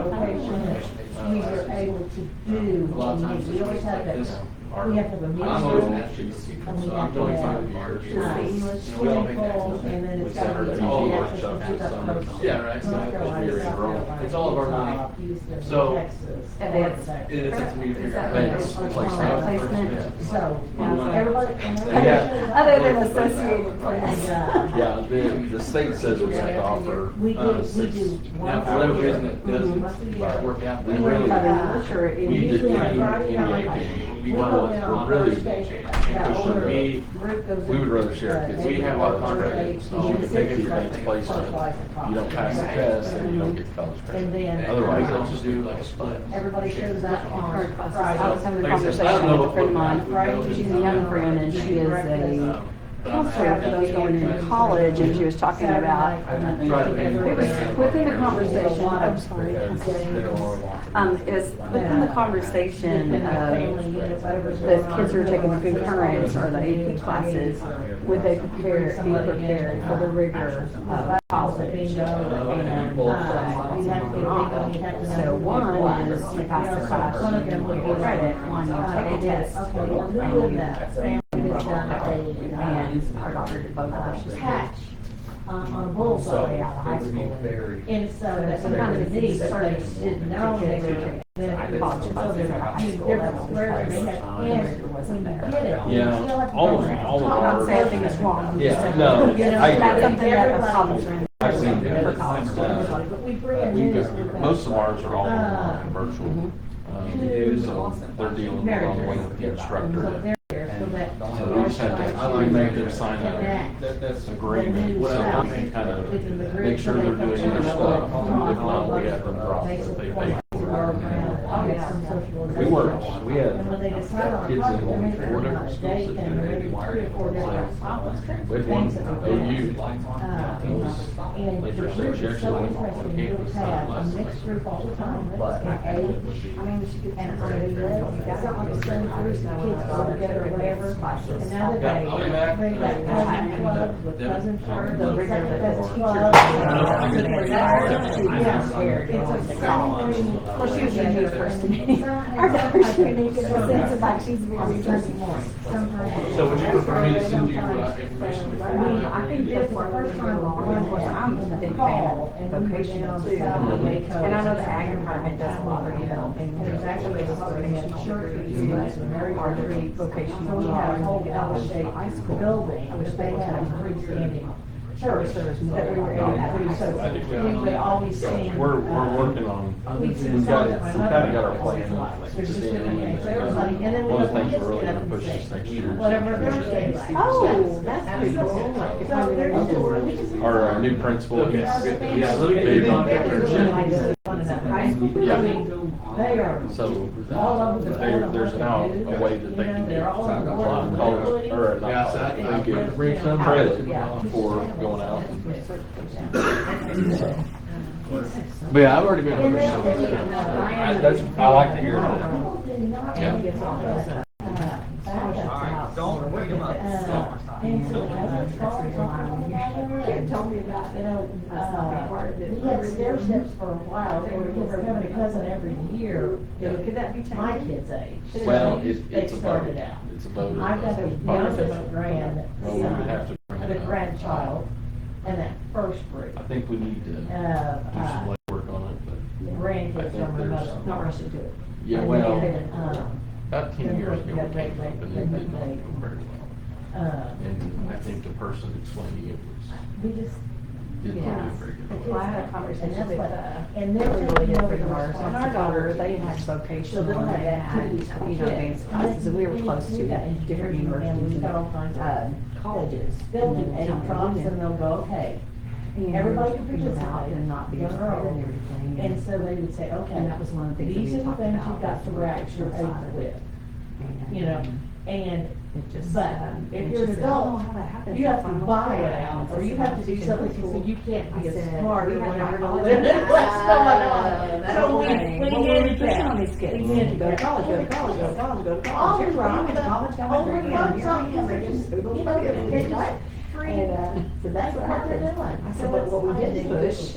location that we were able to do. We always have that, we have to have a meeting. I'm old, she's, And we so have I'm to 25 have, years. English, swimming pool, and then it's got to be. All access workshops to this the summer. coast. Yeah, right. North Carolina, It's South Carolina, It's all of our money. Utah, Houston, So- Texas. Advanced. It's up to me to figure out. Advanced placement. Placement. So, everybody. Other than Associated Press. Yeah, the state says we have to offer, We do, we six. do. Now, for whatever reason it doesn't work out. We really, Sure, it we is. did, we we're really pushing the, we would rather share kids. We have our contract, so You can take it to advanced placement, you don't pass the test, and you don't get college And credit. then. Otherwise, Let's they'll just do like a split. Everybody shows up on I was Friday. having a Like I said, I conversation don't know with a friend of mine, what- she's a young friend, and she is a counselor for those going into college, and she was talking about, it was within the conversation, I'm sorry. It was within the conversation of the kids who are taking the concurrent or the AP classes, would they be prepared for the rigor of college? And so one is you pass the class, you get credit, one you take a test. And our daughter did both of those. Patch on a bullseye out of high school. And so that sometimes the needs started, didn't know they were. Then college, so there's a few different squares and they have, and when you get it. you Yeah, still have to all go of- back. all of I'm not our- saying anything is wrong. I'm just Yeah, saying, no, you know, I that's agree. something that the public's in. I've seen that. For college. But we bring We've news got, with most of us. ours are all online, virtual. So they're dealing with one with the instructor. So they're there, so that. So we just had to, we make them sign an agreement, so we can kind of make sure they're doing their stuff. If not, we have them drop it, if they pay for it. We worked, we had And when they decide on a kids project, in they're making four it on different a schools date that and did maybe it. 3 or 4 different topics. We had one, Things that we OU, do. And Like the you're saying, group she is actually so went on interesting, you campus have a last mixed night. group all the time, and age, and on the list, it's not like the same group of kids all together or whatever. And now that they got cousin club with cousin church, the second cousin club. It's a family. Well, she was a unique person. Our daughter's unique in the sense of like she's very interesting. So would you prefer me to send you information? I think this is the first time I'm a big fan of vocational too. And I know the ag department does a lot of developing. There's actually a vocational church, it's very hard to read. Vocational So we have a whole jobs. L-shaped building, which they had a freestanding church that we were able to do, so we would always sing. We're working on, we've kind of got our plan. There's just different things, so everybody, and then we One of the have things kids we're really get gonna up and push sing. this next year. Whatever Thursday is. Oh, that's pretty cool. So there's. Our new principal, he's Yeah, big on internship. High school building, they are So all over the. there's now a way that they can get They're all over the world. college, or Yeah, not so college, I- they get credit for going out. But yeah, I've already been over That's, I like to hear that. Told me about, we had stair steps for a while, they were having a cousin every year, could that be my kid's age? Well, They it's a started vote, out. it's a vote. I've got the youngest grandson, Well, we would have to bring the it up. grandchild, and that first group. I think we need to do some legwork on it, but. The I grandkids think from my there's- mother, not rushing to it. Yeah, And well, then, about 10 years ago, then we came up and it didn't go very well. And I think the person explaining it we just, didn't do Yeah. very good. Well, I had a conversation with, and they're they're really good taking over friends the of ours, and our daughter, they had vocational, and they had, advanced classes, and we were close to different universities and, colleges. They'll do And then 8 prompts and they'll go, okay, everybody can figure out participate, and not be young or afraid old. and everything. And so they would say, okay, And that was one of the things that these we are the talked things about, you've got to the rack your vocational age side. with. you know, and, but if It's you're an just, I don't know adult, how that happens. you have to That's why buy I'm it like, out, or you have to do something, so you can't be I said, smart we or had whatever to college limit kids. what's going on. That's So okay. we What were we handicap. pushing on these kids? We Go to handicap. college, go to college, go to college, go to All college. the Here's where you went to college, come over here, Overrun and something, you're they're just, just, you know, it's like free. And, so that's what what they're happened. doing. I said, but what we didn't push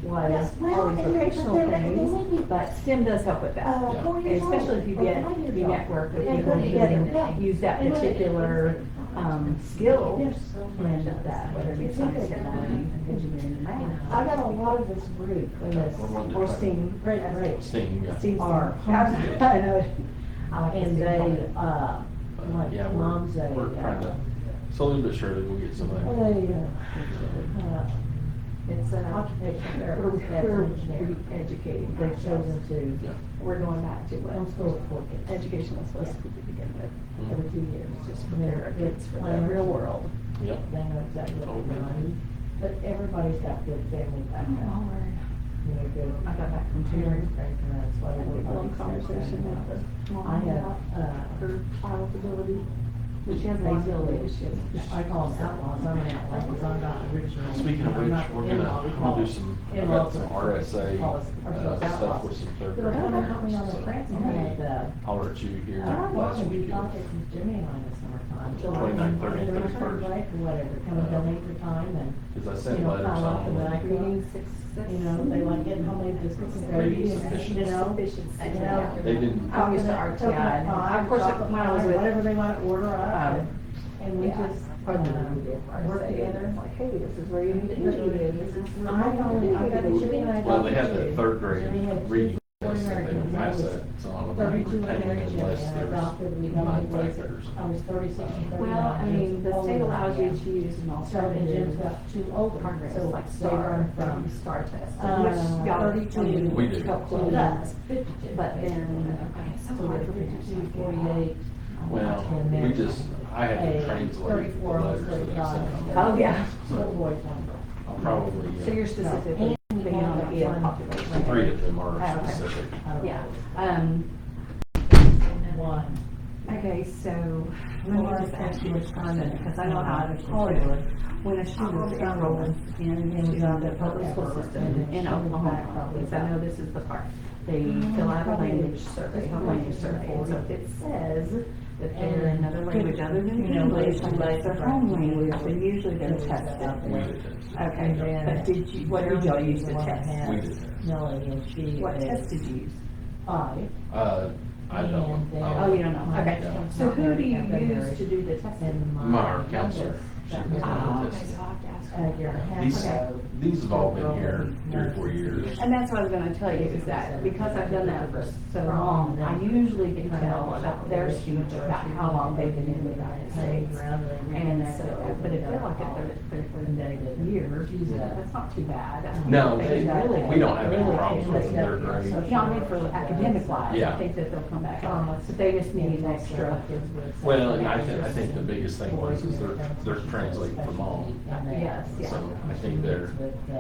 was Yes, well, all these and they're- vocational but they're- things, but STEM does help with that. 4 years old, Especially if you or get, 5 years you old. network with They people put who together, can yeah. use that They want- particular, skill. Yes. And that, whether it be science, technology, engineering, and math. I got a lot of this group in this. Or STEAM. Great. Steam, yeah. STEAM Are. I know. I like the And STEAM they, part. like, Yeah, mom's a, we're trying to, slowly but surely we'll get some of that. it's an occupational therapist, that's an engineer. Educating. They've chosen to Yeah. We're going back to what homeschool for kids. education was supposed to be to begin with, Every 2 years, just they're, prepare our it's kids for playing the real real world. world. Yep. They know exactly what they're Okay. doing. But everybody's got good family background. You know, good. I got back from tutoring. And that's why I had a we're long conversation with the mom I have, about her child's ability, but she has a lot of ability. She has- I call them outlaws, I'm an outlaw, because I'm not original. Speaking of I'm which, not we're in-law, we call gonna do it some, I've in-laws got some are- RSA, call us ourselves stuff outlaws. with some third But I graders. help me on the grants, and I had, Hollered at you here I last want to do weekend. projects with Jimmy and I in the summertime. So 29th, 30th, they're 31st. break or whatever, come and donate their time and, Cause I you sent know, letters pile up on. and then I Reading create, success. you know, they like getting homemade biscuits and Reading gravy and, sufficiency. you know. Sufficiency. You know, They didn't, I used to coconut RTI. pie, Of course, chocolate when I was pie, with, whatever they want to order up. And we yeah, just, part of the we did work RSA. together. It's like, hey, this is where you need to enter it. This is where I got Jimmy and I. well, they had adopted the two. third grade Jimmy had reading two test, and they Americans, didn't I pass was that, so I'm 32 gonna pay Americans, unless and I there's adopted, we nine adopted boys. factors. I was 36 and 39. Well, I mean, the state allows you to. to use an So, and alternative Jim's got two older, programs so like they STAR, run from, STAR test, uh, which y'all 32 We do. help to close. us, 52. But then, okay, it's so So hard we're for me to 52, do 48. Well, and we then just, I had to a translate the 34, almost letters that I 35. sent. Oh, yeah. Little boys one. I'll probably, So you're specifically being on the EL population. 3 of them are Okay. specific. Yeah, One. okay, so let me just ask you this comment, because I know how it Hollywood, when a student enrolls into the public school system in Oklahoma, because I know this is the part, they fill out a language survey, home language survey, and so if it says that they're in another language other than English, and that's their home language, then usually they're tested. We did test. Okay, but did you, what did y'all use to test? We did test. Millie, and she What is test did you use? 5. I don't. Oh, you don't know, okay. Yeah. So who do you use to do the testing? And My counselor. She was doing Ah, the okay, test. so I'll have to ask A her. year and a half These, ago. these have all been here 3 or 4 years. And that's what I was gonna tell you, is that because I've done that for so long, I usually can tell about their students, about how long they've been in the United States. And so, but if they're like at their years, that's not too bad. No, They really- we don't have any really problems with take their it. grades. Yeah, I mean, for academic wise, I Yeah. think that they'll come back on, but they just need an extra. Well, and I think the biggest thing was is they're translating for mom. Yes, yeah. So I think they're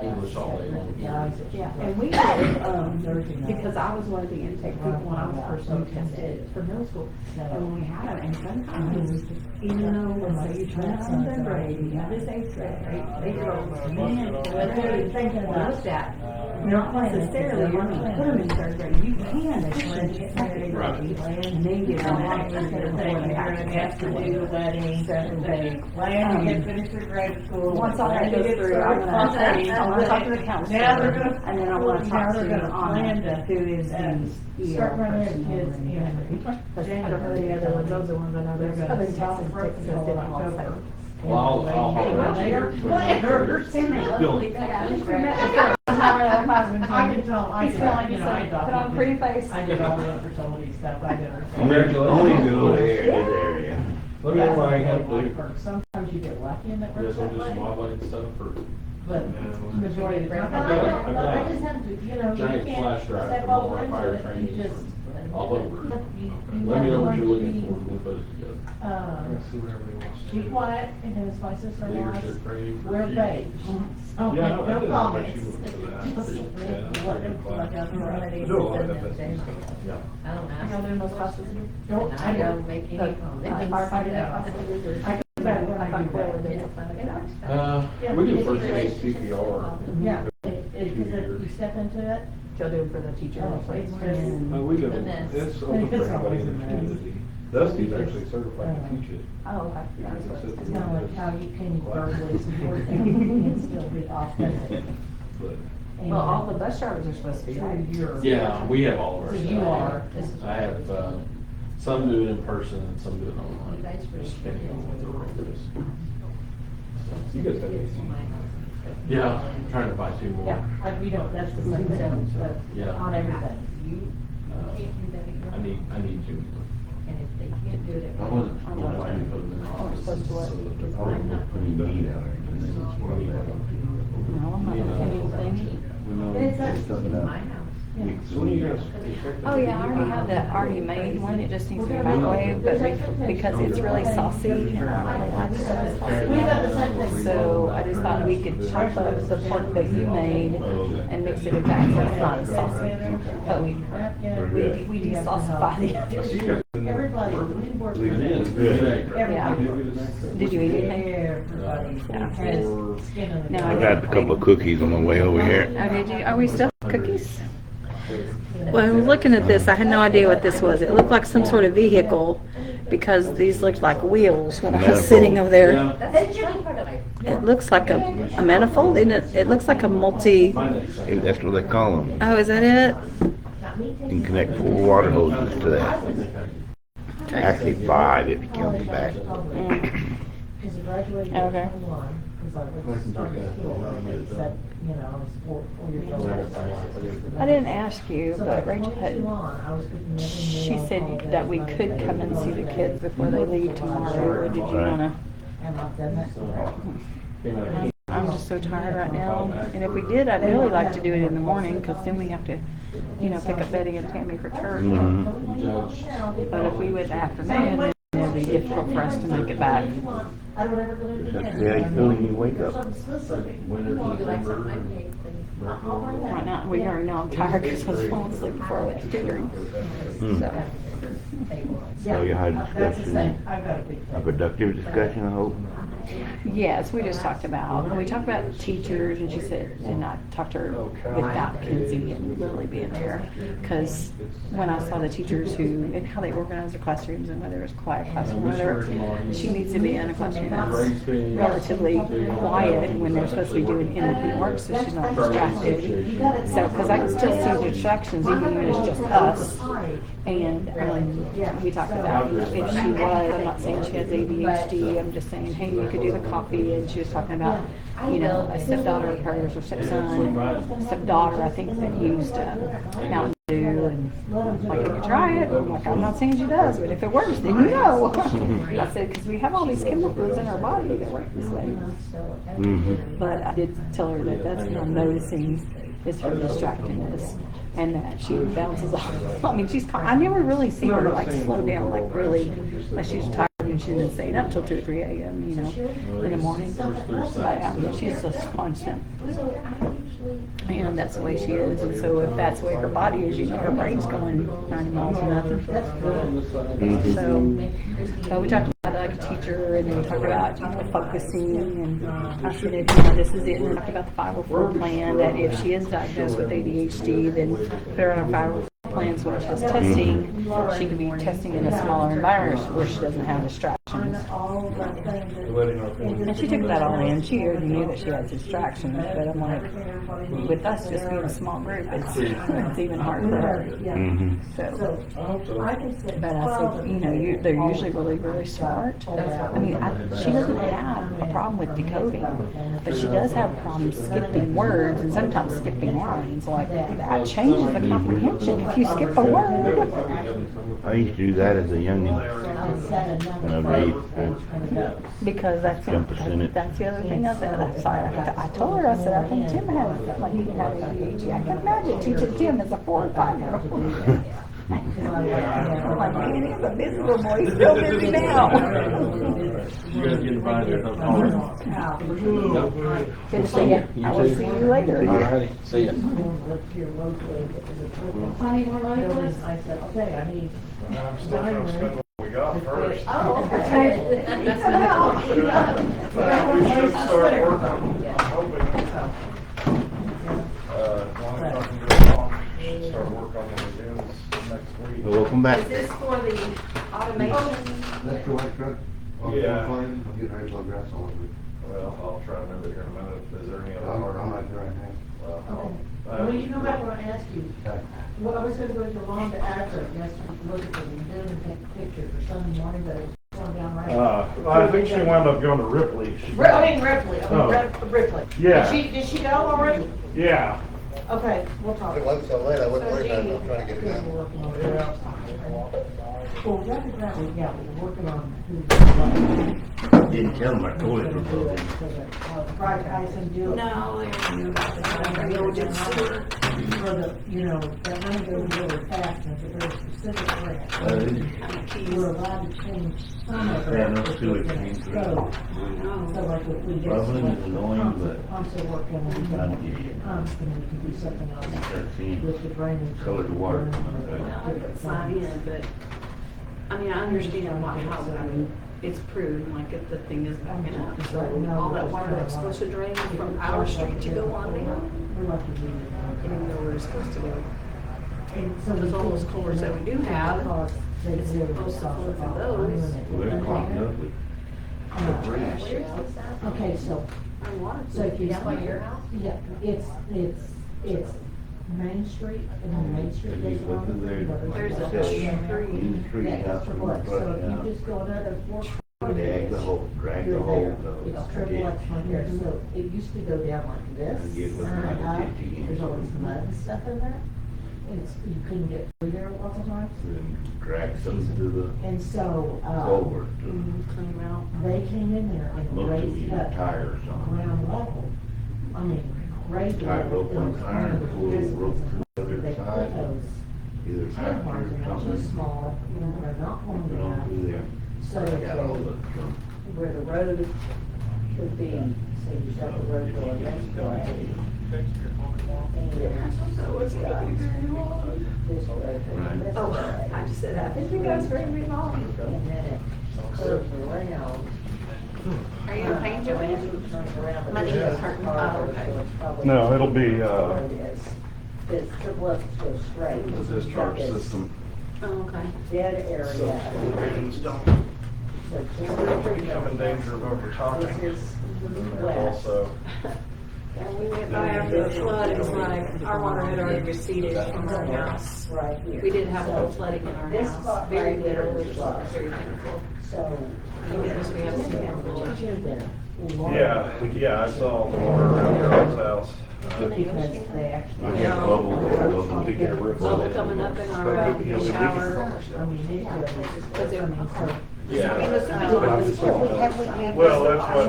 English all day long here. Yeah, and we did, because I was one of the intake people when I was first tested for middle school. And when we had them, and sometimes, even though, let's say you turn out in third grade, you have this eighth grade, eight-year-olds, come in, looked at, not necessarily, you're gonna put them in third grade, you can, they can learn to get second grade, and then get them out of there before they have to do seventh grade. Plan to get finished with grade school. Once all that goes through, I'm gonna talk to the counselor. Now they're gonna. And then I wanna now talk they're to gonna plan Anna, to, who is the start EL running person. their kids in I don't know the other ones, those are ones I know they're gonna. Other topics take place in October. Well, I'll hold They are it. planners. I can tell, I did, you know, I Put on a pretty face. I did all the infertility stuff, I did. Only go there, this area. Let me know what I have to do. Sometimes you get lucky and it You works guys that want to do some way. modeling stuff or? but majority of the time. I just have to, you know, you Giant can't flash drive step from all over our into fire it, training you just. all over. You Let me know what have you're to looking be, for, we'll put it together. See what everybody wants to Be do. quiet, and as my sister-in-law, Leadership training for we're chiefs. beige. So, Yeah, I know, I no didn't know comments. she would do that. Just Yeah, let them class. look out for it. I do a lot of that stuff. I don't ask. Y'all doing those classes? Don't, I don't make any But, comments. firefighting classes? I can bet when I thought Will would do something like that. We do first aid CPR. Yeah, because you step into it. Y'all do it for the teacher. Oh, it's just- No, we do, And then- it's open for anybody in the community. Dusty's actually certified to teach it. Oh, okay. It's kind of like how you can verbally support them and still be authentic. But Well, all the bus drivers are supposed to be, right? Yeah, we have all of our So stuff. you are. I have, some do it in person and some do it online, just depending on what the role is. you guys have AC. Yeah, I'm trying to buy 2 more. Yeah, like we don't, that's the same thing, but Yeah. on everything. I need 2 more. And if they can't do it. I wasn't I don't like to put them in offices so that they're. I wasn't putting meat out there. No, I'm not looking at anything. It's actually Something my else. house. So when you guys. Oh, yeah, I already have that already made one, it just needs to be microwaved, but because it's really saucy, and I don't really like We got the same saucy. thing. So I just thought we could chop up the pork that you made and mix it with that, so it's not as saucy. But we de-saucify the other. Everybody, we work. It is. Yeah. Did you eat anything? Everybody Yeah. has skin in the. No, I got a couple of cookies on my way over here. Oh, did you? Are we still cookies? Well, I was looking at this, I had no idea what this was. It looked like some sort of vehicle because these looked like wheels when I was Manifold. sitting over there. Yeah. It looks like a manifold, isn't it? It looks like a multi, Hey, that's what they call them. oh, is that it? You can connect 4 water hoses to that. Actually 5 if you count the back. Because I graduated Okay. in 21, because I was starting school, except, you know, I was 4 years old. I didn't ask you, So but from Rachel 22 had, on, I was cooking every she meal all said day, that we every could night, come and see the kids before they leave tomorrow, or did you Right. wanna? And I've done that forever. I'm just so tired right now, and if we did, I'd really like to do it in the morning, because then we have to, you know, pick up Betty and Tammy for church. Mhm. But if we went afternoon, then it'd be difficult for us to make it back. I don't ever go to the That's how you feel when you wake up. Something specific. Winter, December, Right now, we already know I'm tired because I was falling asleep before I went to tutoring. Hmm. So, So you had a That's the same, discussion, I've got a big. a productive discussion, I hope. yes, we just talked about teachers, and she said, and I talked to her without Kenzie and Lily being there. Because when I saw the teachers and how they organize their classrooms and whether it was quiet classroom, whether she needs to be in a classroom that's relatively quiet when they're supposed to be doing independent work, so she's not distracted. So, because I can still see distractions even when it's just us. And we talked about if she was, I'm not saying she has ADHD, I'm just saying, hey, you could do the coffee. And she was talking about, you know, a stepdaughter of hers or stepdaughter, I think, that used Mountain Dew. And like, can you try it? I'm like, I'm not saying she does, but if it works, then you know. I said, because we have all these chemicals in our body that work this way. Mhm. But I did tell her that that's what I'm noticing is her distractedness, and that she bounces off. I mean, I never really see her like slow down, like really, like she's tired and she's been staying up till 2 or 3 a.m., you know, in the morning. But she's just constant. And that's the way she is, and so if that's the way her body is, you know, her brain's going 90 miles an hour. So we talked about like a teacher, and then we talked about, you know, focusing, and I said, you know, this is it, and we talked about the 504 plan, that if she is diagnosed with ADHD, then put her on a 504 plan, so when she's testing, she can be testing in a smaller environment where she doesn't have distractions. And she took that all in. She already knew that she had distractions, but I'm like, with us just being a small group, it's even harder for her. Mhm. So, but I said, you know, they're usually really, really smart. I mean, she doesn't have a problem with decoding, but she does have problems skipping words and sometimes skipping lines. Like, that changes the comprehension if you skip a word. I used to do that as a youngin. When I was Because that's, that's the other thing I said, I told her, I said, I think Tim has, like, he can have ADHD. I can imagine teaching Tim as a 4 or 5-year-old. I'm like, man, he's a busy little boy, he's still busy now. You guys get invited to Good to see you. I will see you later. Alrighty, see ya. Honey, we're locals? I said, okay, I need. We got first. Oh, okay. We should start working, I'm hoping, as long as nothing goes wrong, we should start work on the lagoons next week. Welcome back. Is this for the automation? That's the white truck? Yeah. I'm getting ready to blow grass all over it. Well, I'll try to remember here in a minute. Is there any other? I'm not sure right now. Well, Well, you know what I want to ask you? Well, I was gonna go to Long to Akron yesterday to look at the lagoon and take a picture for Sunday morning, but it was going down right. I think she wound up going to Ripley. Ripley. Yeah. Did she go already? Yeah. Okay, we'll talk. It wasn't so late, I wouldn't worry about it, I'm trying to get it done. Well, right now, yeah, we're working on. Didn't tell him I told him. Right, Tyson, do it. No, they knew about the building sewer. For the, you know, that money goes really fast and it's a very specific grant. We're allowed to change some of it. Yeah, no sewage came through. So like if we get. Bubbling is annoying, but Pumps are working and we I'll can give you- pumps and we can do something else start seeing with the drainage. colored water. I could sign in, but, I mean, I understand why, how it's proved, like if the thing is backing up, so all that water that's supposed to drain from our street to go on down, We're lucky we did I don't even know where it's supposed to go. And so There's all those culverts that we do have, it's supposed to flow through those. We're clogged up with Okay, so, And water. so if you. Down by your house? Yeah, it's Main Street, and then Main Street goes Look on. there. There's a tree That's house for in what? front, So yeah. if you just go another 4. Drag the whole, It's triple X right here, so it used to go down like this. And get with and like up. 50 There's always mud and stuff in there. You couldn't get through there lots of times. Then drag some to the And so, culvert. Clean them out. they came in there and Most of raised you it up tires on. ground level. I mean, raised it Tie up. rope It on was iron, under pull the the rope to the other They put side. those Either tan tractor marks or in, too something. small, you know, they're not long Put on enough. through there. So that Got all they, the, where the road should be, so you've got the road going this way. And it's got this road going this Oh, way. I just said, I think you guys very long. And then it curves around. Are you gonna paint your It turns around. My knee is hurting. Oh, okay. No, it'll be, It's triple X goes straight. the discharge system. Oh, okay. Dead area. Elevations don't So become in danger of overtopping. This is And there's west. also, When we went by after the flood, it was like our water had already receded from our house. Right here. We did have a little flooding in our This house, spot very right here bitter, was low. very painful. So. Because we have some damage. yeah, I saw the water around Carl's house. Because they actually. I had bubble to get rid of Bubble coming up in our shower. I mean, it goes. Because it- Yeah. I mean, the smell. Well, that's what,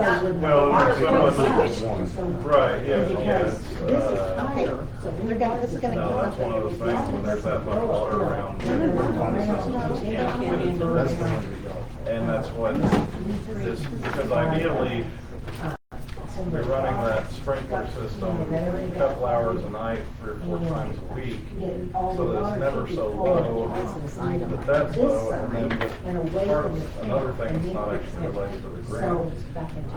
right, yeah, Because this is higher, so they're gonna, this is gonna. no, that's one of those things when there's that much water around. And that's what, this, because ideally, you're running that sprinkler system a couple hours a night, 3 or 4 times a week, so that it's never so low, but that's low, and then with part of, another thing that's not actually related to the grant,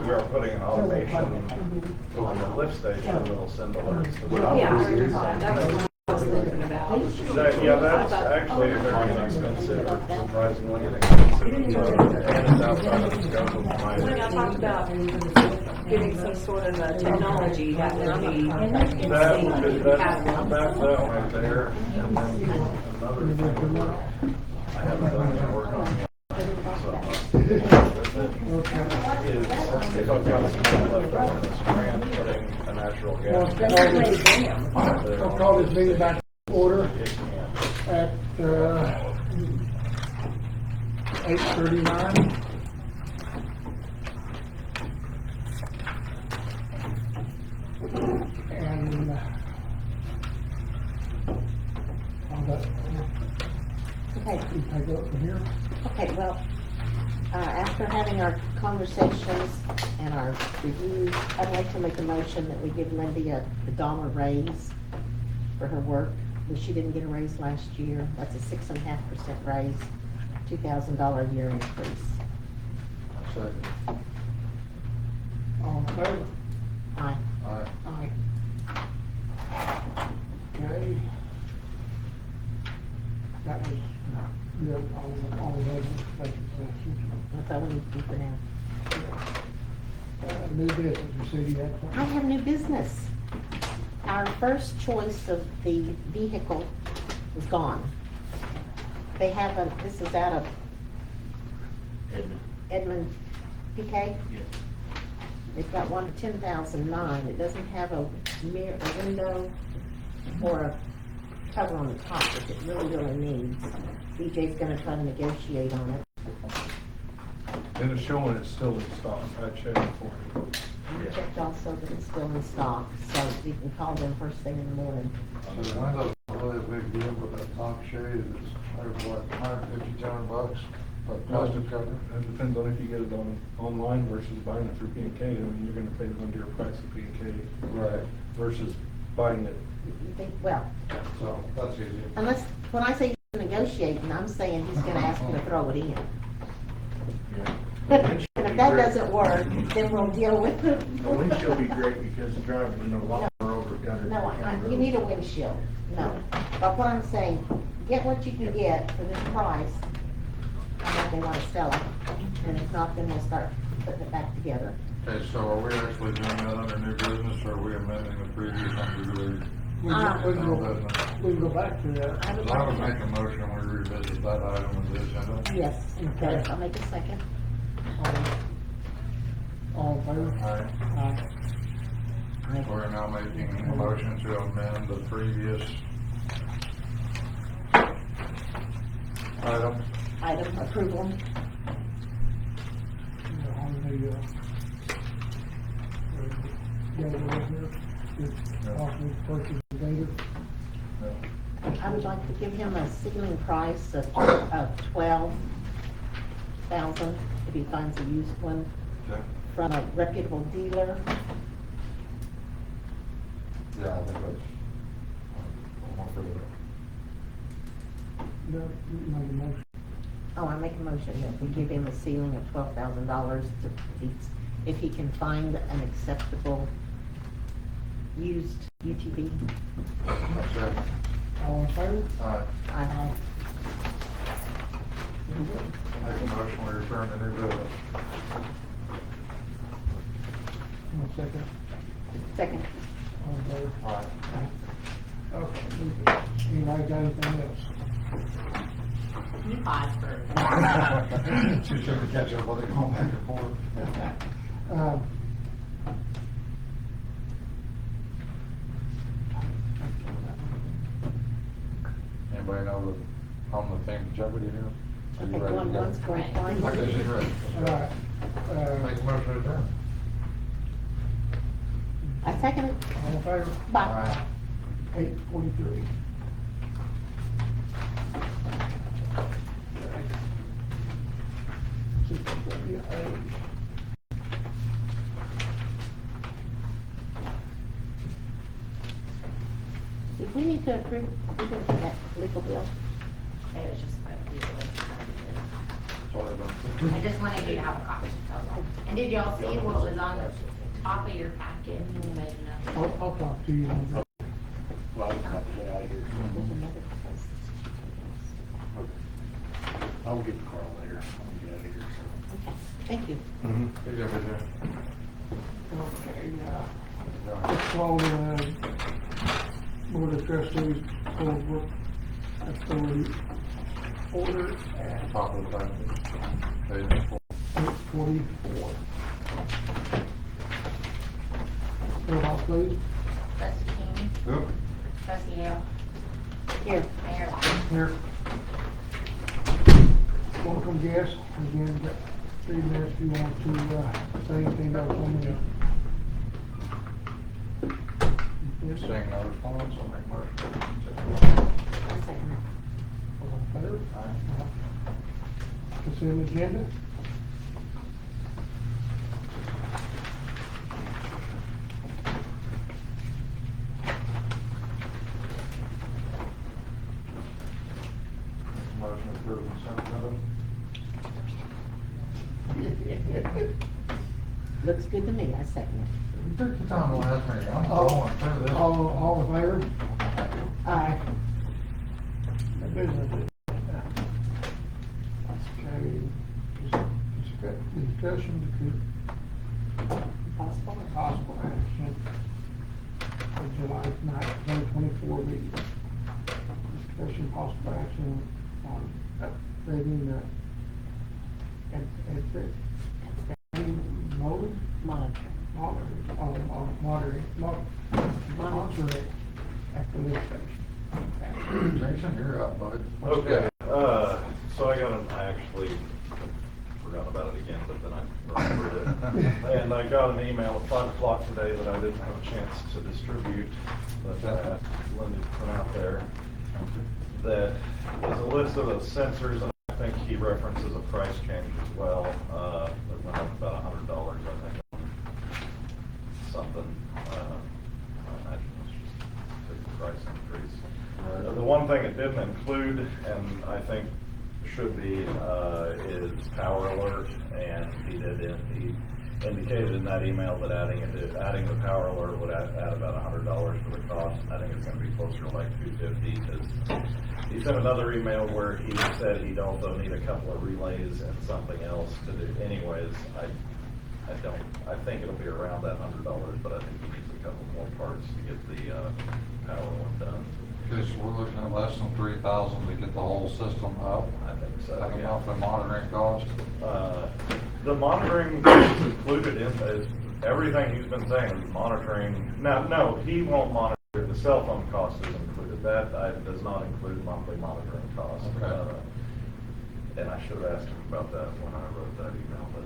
we are putting an automation on the lift station that'll send alerts to the. Yeah, I remember that. That was what I was thinking about. Yeah, that's actually very inexpensive, surprisingly inexpensive, and it's outside of the scope of my. When I talked about getting some sort of a technology, that would be That insane. would, that's that right there, and then another thing I haven't done any work on yet. Is if I've got some time left over in this grant, putting a natural gas. I'll call this meeting back to order at 8:39. But, Okay, you take it up from here. okay, well, after having our conversations and our reviews, I'd like to make a motion that we give Lindy a dollar raise for her work. She didn't get a raise last year. That's a 6.5% raise, $2,000 a year increase. Second. All in favor? Aye. Aye. Aye. Okay. That was, good, all the others, thank you. That's all we need to do for now. New business, you said you had I something? have new business. Our first choice of the vehicle is gone. They have a, this is out of Edmund PK? They've got one to 10,009. It doesn't have a mirror, a window, or a cover on the top, which it really, really needs. BJ's gonna try to negotiate on it. And it's showing it's still in stock, I checked for you. I checked also that it's still in stock, so you can call them first thing in the morning. So the window's not really a big deal, but that top shade is, what, $150, $200, but plastic cover. It depends on if you get it online versus buying it through P and K. I mean, you're gonna pay the under price of P and K. Right. Versus buying it. You think, well, So, that's easy. unless, when I say negotiating, I'm saying he's gonna ask you to throw it in. And if that doesn't work, then we'll deal with it. The windshield be great because the driver, you know, longer over gutter. No, you need a windshield, no. But what I'm saying, get what you can get for this price, and if they wanna sell it. And if not, then we'll start putting it back together. Okay, so are we actually doing that under new business, or are we amending the previous under the We can old go, business? we can go back to that. Because I would make a motion, we revisit that item on the agenda. Yes, okay, I'll make a second. All in favor? Aye. Aye. We're now making a motion to amend the previous item. Item approval. On the, possible purchase of data. I would like to give him a ceiling price of 12,000 if he finds a used one Okay. from a reputable dealer. Yeah, I think that's. I'm for that. No, you made a motion. Oh, I make a motion that we give him a ceiling of $12,000 if he can find an acceptable used UTV. That's it. All in favor? Aye. Aye. Make a motion, we return to new business. One second. Second. All in favor? Aye. Okay. Anybody got anything else? You pause for. She took the catch up while they going back and forth. Anybody know the, on the thing, Jeopardy here? Are you Okay, ready to go? one's going fine. Okay, she's ready. All right. Make a motion to adjourn. I second it. All in favor? Bye. 8:43. If we need to approve, we can do that legal bill. It was just about the Sorry about I just wanted you to have a copy. That was all. And did y'all see what was on the top of your packet? You made enough. I'll talk to you. Well, I'm about to get out of here. I'll get the car later. I'll get out of here, so. Okay, thank you. Good job, good job. Okay, let's call the Board of Trustees Public Work Authority order at Top of the page. Page 4. 8:44. Roll call, please. Trustee King, Yep. Trustee Hale, Here. Mayor White. Here. Welcome guests. Again, got 3 minutes if you want to say anything else on the. Seeing no response, I'll make a motion. I second it. consent agenda. Motion to approve consent agenda. Looks good to me, I second You took your time to ask me, I'm going through this. All in favor? it. Aye. The business. Okay, discussion Possible. to possible action for July 9th, 2024 meeting. Discussion possible action on upgrading the monitoring at the lift station. Jason, you're up, bud. Okay, so I actually forgot about it again, but then I remembered it. And I got an email at 5 o'clock today that I didn't have a chance to distribute, but I asked Linda to put out there. That is a list of the sensors, and I think he references a price change as well. It went up about $100, I think. Something, I imagine it's just a price increase. The one thing it didn't include, and I think should be, is Power Alert, and he indicated in that email that adding the Power Alert would add about $100 for the cost. I think it's going to be closer to like $250, because he sent another email where he said he'd also need a couple of relays and something else to do. Anyways, I think it'll be around that $100, but I think he needs a couple more parts to get the power one done. Because we're looking at less than 3,000 to get the whole system up. I think so. Like a yeah. monthly monitoring cost. The monitoring is included in everything he's been saying is monitoring. Now, no, he won't monitor. The cell phone cost is included. That does not include monthly monitoring costs. Okay. And I should have asked him about that when I wrote that email, but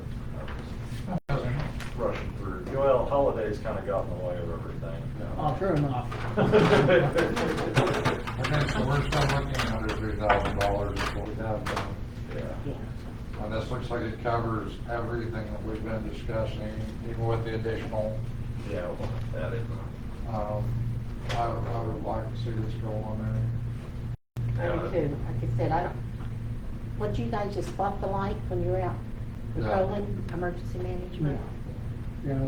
I was rushing through. Well, holidays kind of got in the way of everything. Oh, sure enough. Okay, so we're still looking at under $3,000 is what we have done. Yeah. And this looks like it covers everything that we've been discussing, even with the additional. Yeah, well, that is. I would like to see this go on I do too. Like I said, what you guys just spot the light when you're out patrolling, emergency management? Yeah, I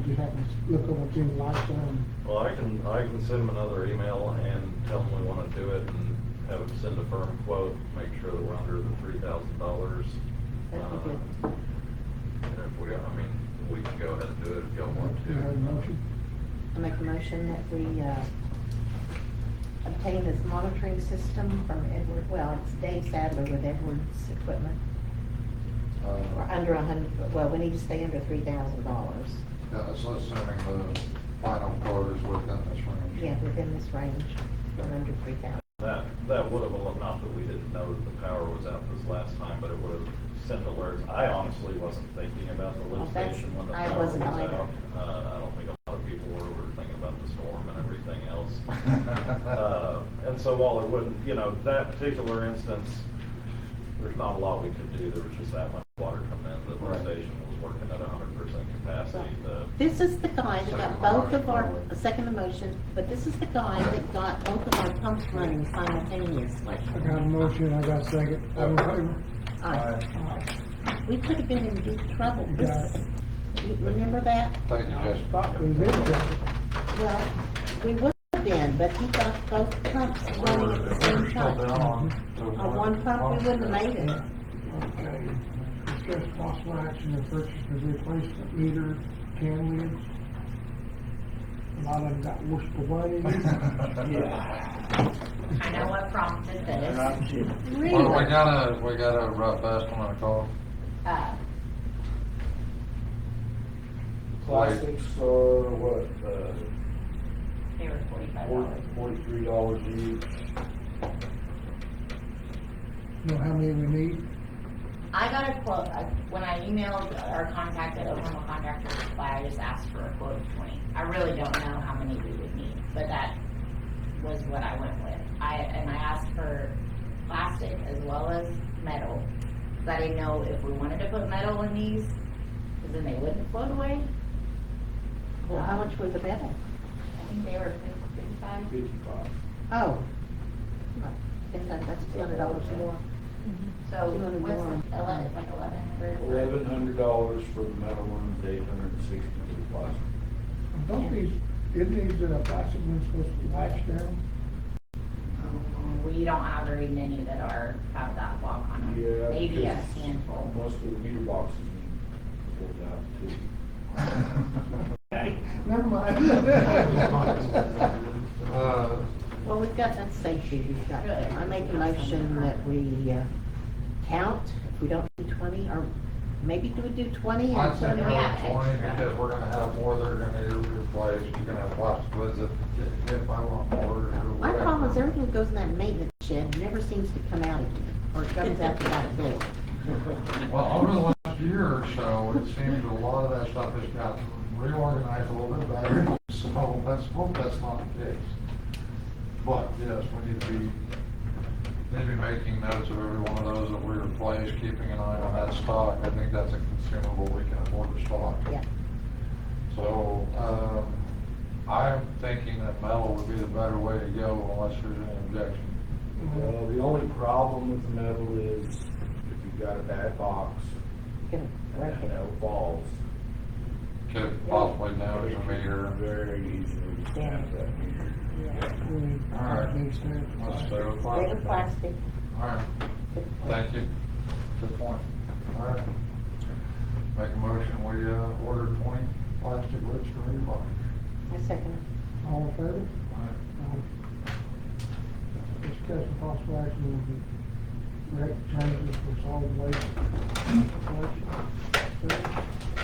just happened to look over the lights on. Well, I can send him another email and tell him we want to do it and have him send a firm quote, make sure that we're under the $3,000. That'd be good. And if we can go ahead and do it if y'all want Do you have a to. motion? I make a motion that we obtain this monitoring system from Edward, well, it's Dave Sadler with Edwards Equipment. Or under 100, well, we need to stay under $3,000. Yeah, so assuming the final quote is within this range. Yeah, within this range, but under 3,000. That would have, not that we didn't know that the power was out this last time, but it would have sent alerts. I honestly wasn't thinking about the lift station when the I power was wasn't either. out. I don't think a lot of people were thinking about the storm and everything else. And so while it wouldn't, that particular instance, there's not a lot we could do. There was just that much water coming in. The lift station was working at 100% capacity. This is the guy that got both of our, second emotion, but this is the guy that got both of our pumps running simultaneously. I got a motion, I got a second. All in favor? We could have been in deep trouble. You remember that? Thank you, Jessica. Thought we did that. Well, we would have been, but he got both pumps running at the same time. On one pump, we wouldn't have made it. Okay. Discuss possible action of purchase of replacement meter can lids. A lot of them got washed away. I know what prompted this. Well, we got a rough estimate of cost. Plastics are what, They were $45. $43 each. Know how many we need? I got a quote, when I emailed our contact at Oklahoma Contractor Supply, I just asked for a quote of 20. I really don't know how many we would need, but that was what I went with. I asked for plastic as well as metal, 'cause I didn't know if we wanted to put metal in these, cause then they wouldn't float away. Well, how much was the metal? I think they were 55. 55. Oh. That's $200 more. So $200 what's more. the, 11, like 1100? $1,100 for the metal ones, $860 for the plastic. Don't these, isn't these plastic ones supposed to be latched down? We don't have very many that have that lock on them. Yeah. Maybe a because handful. Most of the meter boxes need pulled out too. Never mind. Well, we've got that safety, we've got, I make a motion that we count, if we don't do 20, or maybe do we do 20? I and think put them out? 20 because we're gonna have more that are gonna need replaced. You're gonna have plastic lids if I want more or My whatever. problem is everything that goes in that maintenance shed never seems to come out again, or it comes out the back door. Well, over the last year or so, it seems a lot of that stuff has gotten reorganized a little bit better. So hope that's not the case. But yes, we need to be maybe making notes of every one of those that we replace, keeping an eye on that stock. I think that's a consumable we can afford to stock. Yeah. So, I'm thinking that metal would be the better way to go unless there's any objection. Well, the only problem with the metal is if you've got a bad box, Get it right and there. metal falls, Could possibly damage a meter. very easily damage that meter. All right. Let's stay with Stay plastic. with plastic. All right. Thank you. Good point. All right. Make a motion, we, order 20 plastic lids for Reebok. I second it. All in favor? All right. Discussion possible action on the rate changes for solid waste.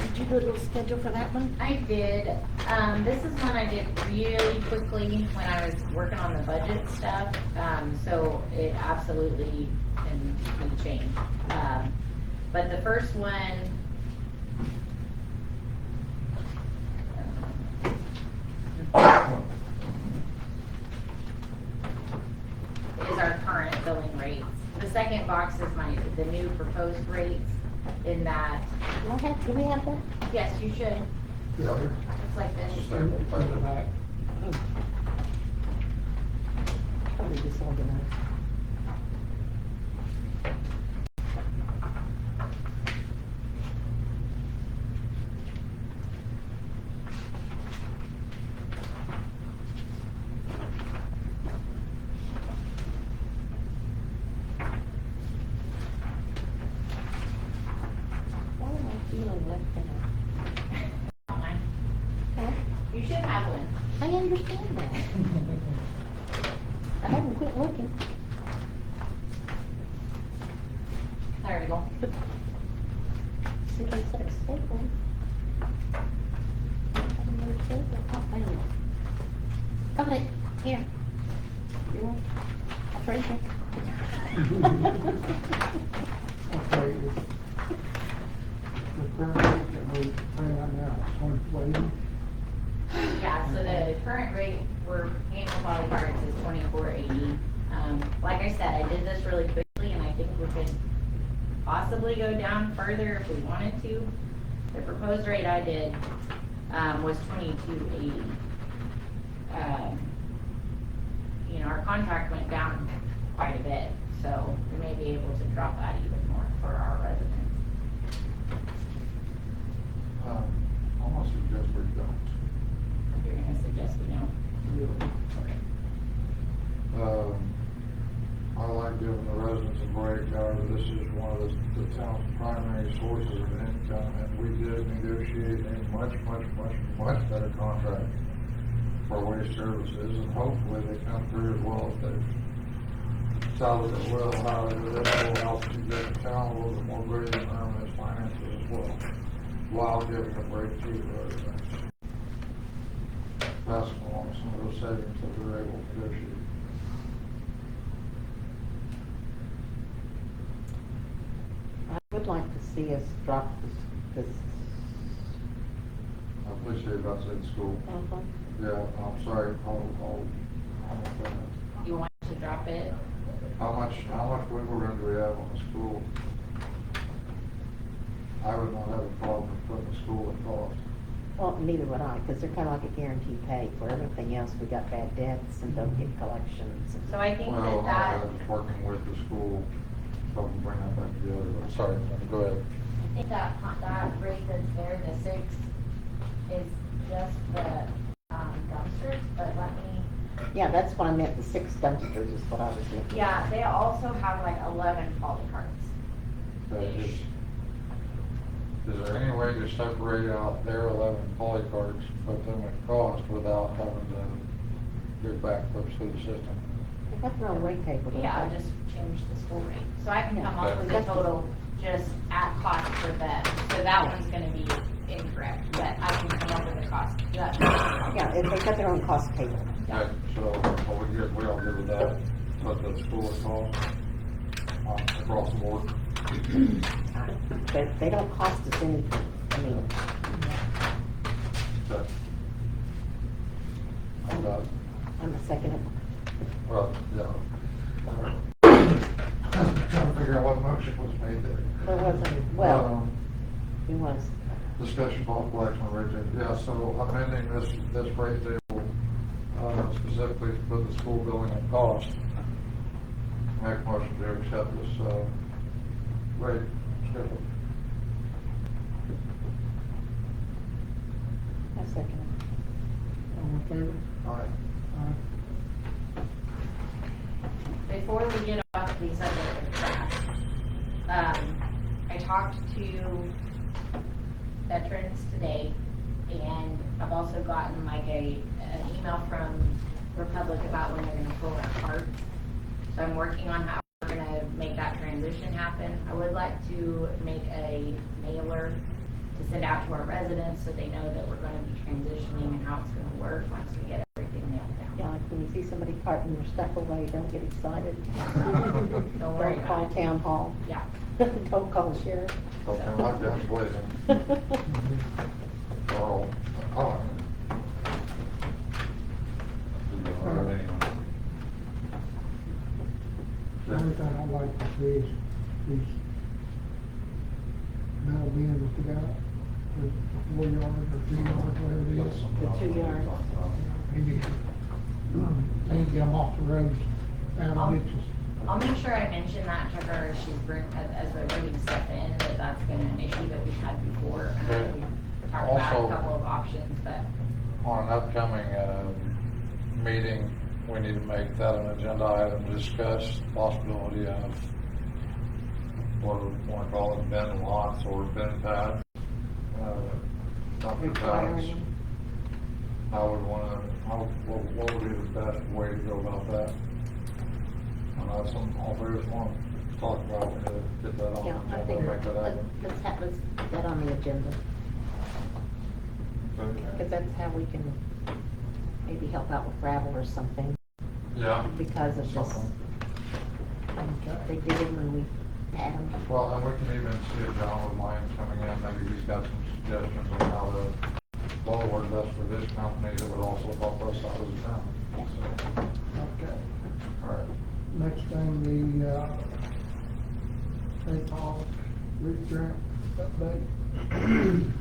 Did you do a little schedule for that one? I did. This is one I did really quickly when I was working on the budget stuff. So it absolutely can be changed. But the first one, is our current billing rates. The second box is the new proposed rates in that. Do we have that? Yes, you should. Yeah. It's like this. Probably disorganized. Why am I feeling left out? Huh? You should have one. I understand that. I haven't quit looking. There you go. See if I said a staple. Oh, I don't know. Got it. Here. You want? I'll trade you. Okay, the current rate that we're paying right now, it's 180. Yeah, so the current rate we're paying for polycarts is $24.80. Like I said, I did this really quickly and I think we could possibly go down further if we wanted to. The proposed rate I did, was $22.80. You know, our contract went down quite a bit, so we may be able to drop that even more for our residents. I almost suggest we don't. You're gonna suggest we don't? I like giving the residents a break, however, this is one of the town's primary sources of income, and we did negotiate a much better contract for waste services, and hopefully they come through as well as they've touted it will, however, that will help to get the town a little bit more breathing room in its finances as well, while giving a break to the residents. Passing along some of those savings that we were able to negotiate. I would like to see us drop this, I appreciate about saying school. Yeah, I'm sorry, I'll You want to drop it? how much wiggle room do we have on the school? I would not have a problem with putting the school at cost. Well, neither would I, because they're kind of like a guaranteed pay. For everything else, we got bad debts and don't get collections. So I think Well, that I was working with the school, so I can bring that back together. I'm sorry, go ahead. I think that rate that's there, the 6, is just the dumpsters, but let me, Yeah, that's what I meant, the 6 dumpsters is what I was looking at. yeah, they also have like 11 poly carts. Okay, is there any way to separate out their 11 poly carts, put them at cost without having to give backups to the system? They got their own rate paper, don't Yeah, they? just change the school rate. So I can come up with Okay. a total just at cost for them. So that one's gonna be incorrect, but I can come up with a cost. Yeah, if they got their own cost table. Okay, so we all good with that, put the school at cost, across the board? They don't cost us anything. I mean, Okay. I'm done. I'm a second. Well, yeah. I'm trying to figure out what motion was made there. There wasn't, well, it was. Discussion possible action on rate table. Yeah, so amending this rate table, specifically to put the school building at cost. Make a motion to accept this, rate schedule. I second All in favor? All right. Before we get off the subject of trash, I talked to veterans today, and I've also gotten like an email from Republic about when they're gonna pull our carts. So I'm working on how we're gonna make that transition happen. I would like to make a mailer to send out to our residents so they know that we're gonna be transitioning and how it's gonna work once we get everything nailed down. Yeah, like when you see somebody carting their stuff away, don't get excited. Don't worry Don't call about it. town hall. Yeah. Don't call the sheriff. Okay, my gun's blazing. Oh, oh. The only thing I'd like to see is these metal bins that they got, the 4 yards or 2 yards, whatever it is. The 2 yards. They need to get them off the roads, out of ditches. I'll make sure I mention that to her as she's as they're bringing stuff in, that that's been an issue that we've had before. I know we talked about Also- a couple of options, but On an upcoming, meeting, we need to make that an agenda item to discuss the possibility of what do we want to call it, bin lots or bin pads. Dumpster pads. What would be the best way to go about that? I know all three of us want to talk about, we need to get that on, Yeah, I the think, agenda, make that happen. let's put that on the agenda. Because that's how we can maybe help out with gravel or something. Yeah. Because of this. Something. They did it when we had them. Well, and we can even see if John with mine coming in, maybe he's got some suggestions on how to lower this for this company that would also help us out as a town. So, Okay. all right. Next thing, the, St. Paul Root Grant update.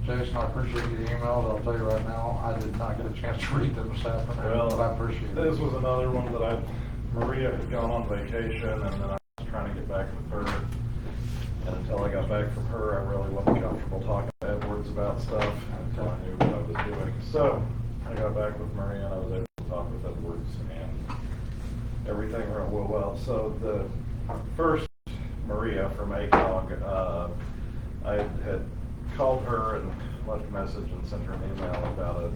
Jason, I appreciate the email, I'll tell you right now, I did not get a chance to read them this afternoon, but I appreciate it. This was another one that Maria had gone on vacation, and then I was trying to get back with her. And until I got back from her, I really wasn't comfortable talking to Edwards about stuff until I knew what I was doing. So I got back with Maria, and I was able to talk with Edwards, and everything went real well. So the first, Maria from ACOG, I had called her and left a message and sent her an email about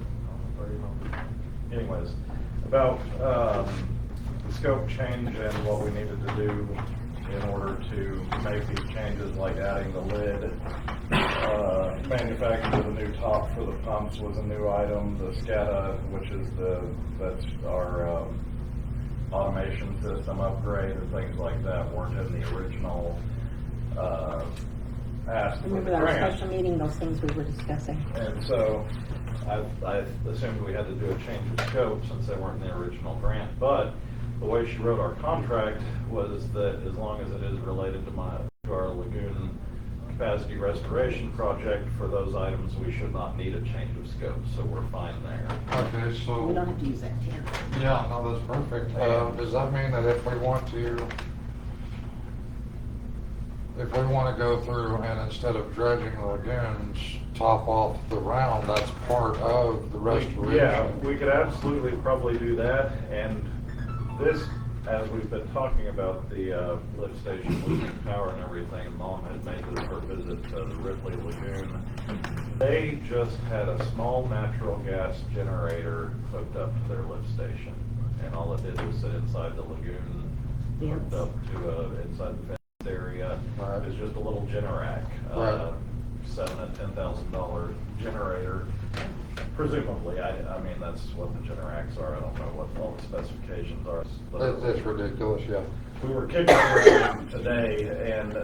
about the scope change and what we needed to do in order to make these changes, like adding the lid. Manufacturing of the new top for the pumps was a new item. The SCADA, which is that's our automation system upgrade and things like that, weren't in the original ask for the Remember our grant. special meeting, those things we were discussing? And so I assumed we had to do a change of scope since they weren't in the original grant. But the way she wrote our contract was that as long as it is related to our lagoon capacity restoration project, for those items, we should not need a change of scope, so we're fine there. Okay, so. We don't have to use that 10. Yeah, no, that's perfect. Does that mean that if we want to go through and instead of dredging the lagoons, top off the round, that's part of the restoration? Yeah, we could absolutely probably do that, and this, as we've been talking about the lift station losing power and everything, Mom had made her visit to the Ripley Lagoon. They just had a small natural gas generator hooked up to their lift station, and all it did was sit inside the lagoon, hooked up to inside the fence area. Right. It's just a little Generac, Right. $7,000 to $10,000 generator. Presumably, I mean, that's what the Generacs are. I don't know what all the specifications are. That's ridiculous, yeah. We were kicking around today, and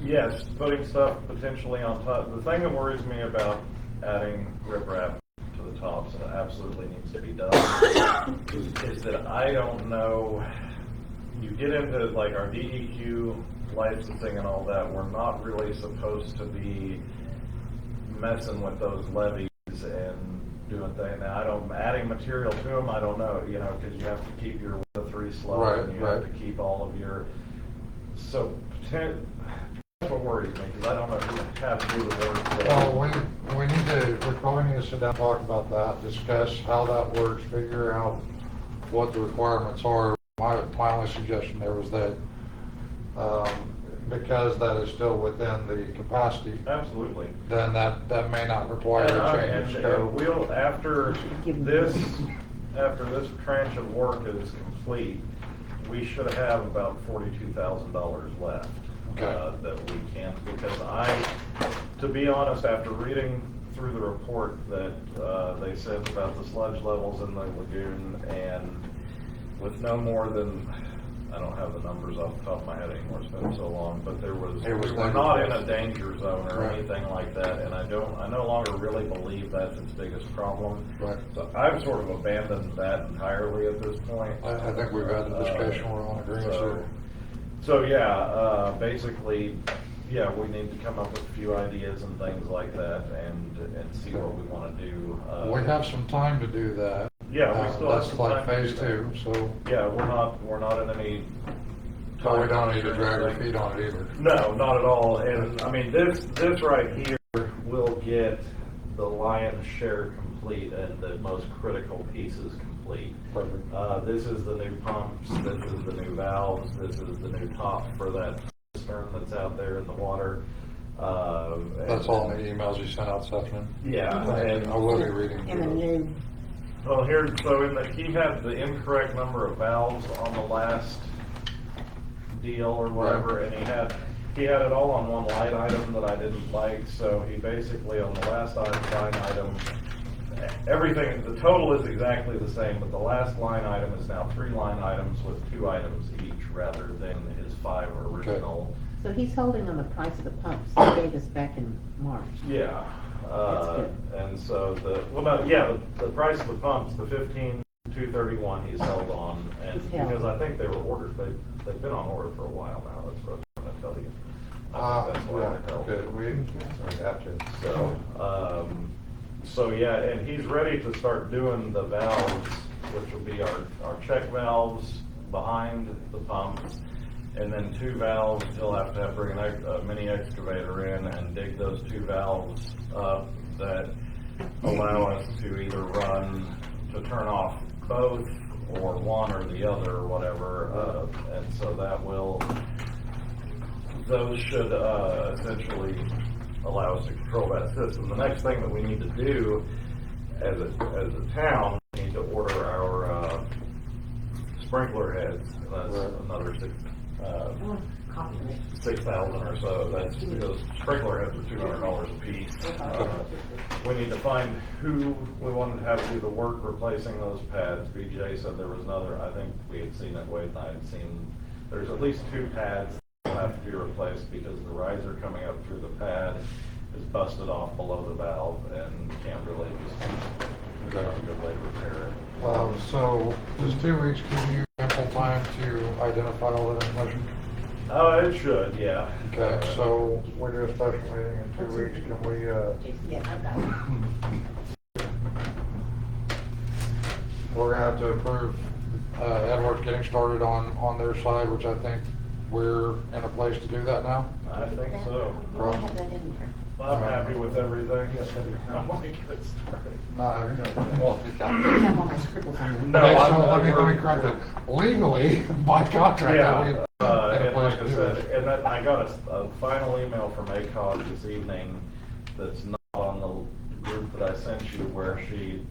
yes, putting stuff potentially on top. The thing that worries me about adding riprap to the tops, and it absolutely needs to be done, is that I don't know. You get into like our DEQ licensing and all that, we're not really supposed to be messing with those levees and doing things. Now, adding material to them, I don't know, because you have to keep your 3 slope, Right, and you have to keep all of your, so that's what worries me, because I don't know who has to do the work. Well, we probably need to sit down and talk about that, discuss how that works, figure out what the requirements are. My only suggestion there was that, because that is still within the capacity. Absolutely. Then that may not require a change of And scope. we'll, after this tranche of work is complete, we should have about $42,000 left. Okay. That we can, because to be honest, after reading through the report that they said about the sludge levels in the lagoon, and with no more than, I don't have the numbers off the top of my head anymore, it's been so long, but we were not in a danger zone or anything like that, and I no longer really believe that's its biggest problem. Right. So I've sort of abandoned that entirely at this point. I think we've had the discussion, we're on agreement here. So yeah, basically, yeah, we need to come up with a few ideas and things like that, and see what we want to do. We have some time to do that. Yeah, we still have That's some like time to phase do 2, so. Yeah, we're not in any. So we don't need to drag our feet on it either. No, not at all. And I mean, this right here will get the lion's share complete and the most critical pieces complete. Perfect. This is the new pumps, this is the new valves, this is the new top for that cistern that's out there in the water. That's all in the emails you sent out this afternoon? Yeah. And I will be reading And the through those. new, Well, he had the incorrect number of valves on the last deal or whatever, and he had it all on one line item that I didn't like, so he basically, on the last line item, everything, the total is exactly the same, but the last line item is now 3 line items with 2 items each, rather than his 5 original. so he's holding on the price of the pumps he gave us back in March. Yeah, That's good. and so the price of the pumps, the 15,231 he's held on, and He's held. because I think they were ordered, they've been on order for a while now, that's what I'm gonna tell you. I think that's why they're held. Good, we have to. So yeah, and he's ready to start doing the valves, which will be our check valves behind the pumps. And then 2 valves, he'll have to bring a mini excavator in and dig those 2 valves up that allow us to either to turn off both or one or the other or whatever. And so those should essentially allow us to control that system. The next thing that we need to do as a town, we need to order our sprinkler heads. That's another 6,000 or so. That's because sprinkler heads are $200 a piece. We need to find who we wanted to have do the work replacing those pads. BJ said there was another, I think we had seen it, Wade and I had seen, there's at least 2 pads that will have to be replaced because the riser coming up through the pad is busted off below the valve and can't really just go a good way to repair it. So does 2 weeks give you ample time to identify all that information? Oh, it should, yeah. Okay, so we do a special meeting in 2 weeks, can we, Yeah, I've got it. we're gonna have to approve, Edwards getting started on their side, which I think we're in a place to do that now. I think so. Well, I have that in there. I'm happy with everything. I'm like, it's No, I have all my scribbles on. No, okay, so I'm- let me correct it. Legally, by contract, Yeah, we in a and place like to I do said, it. and then I got a final email from ACOG this evening that's not on the group that I sent you, where she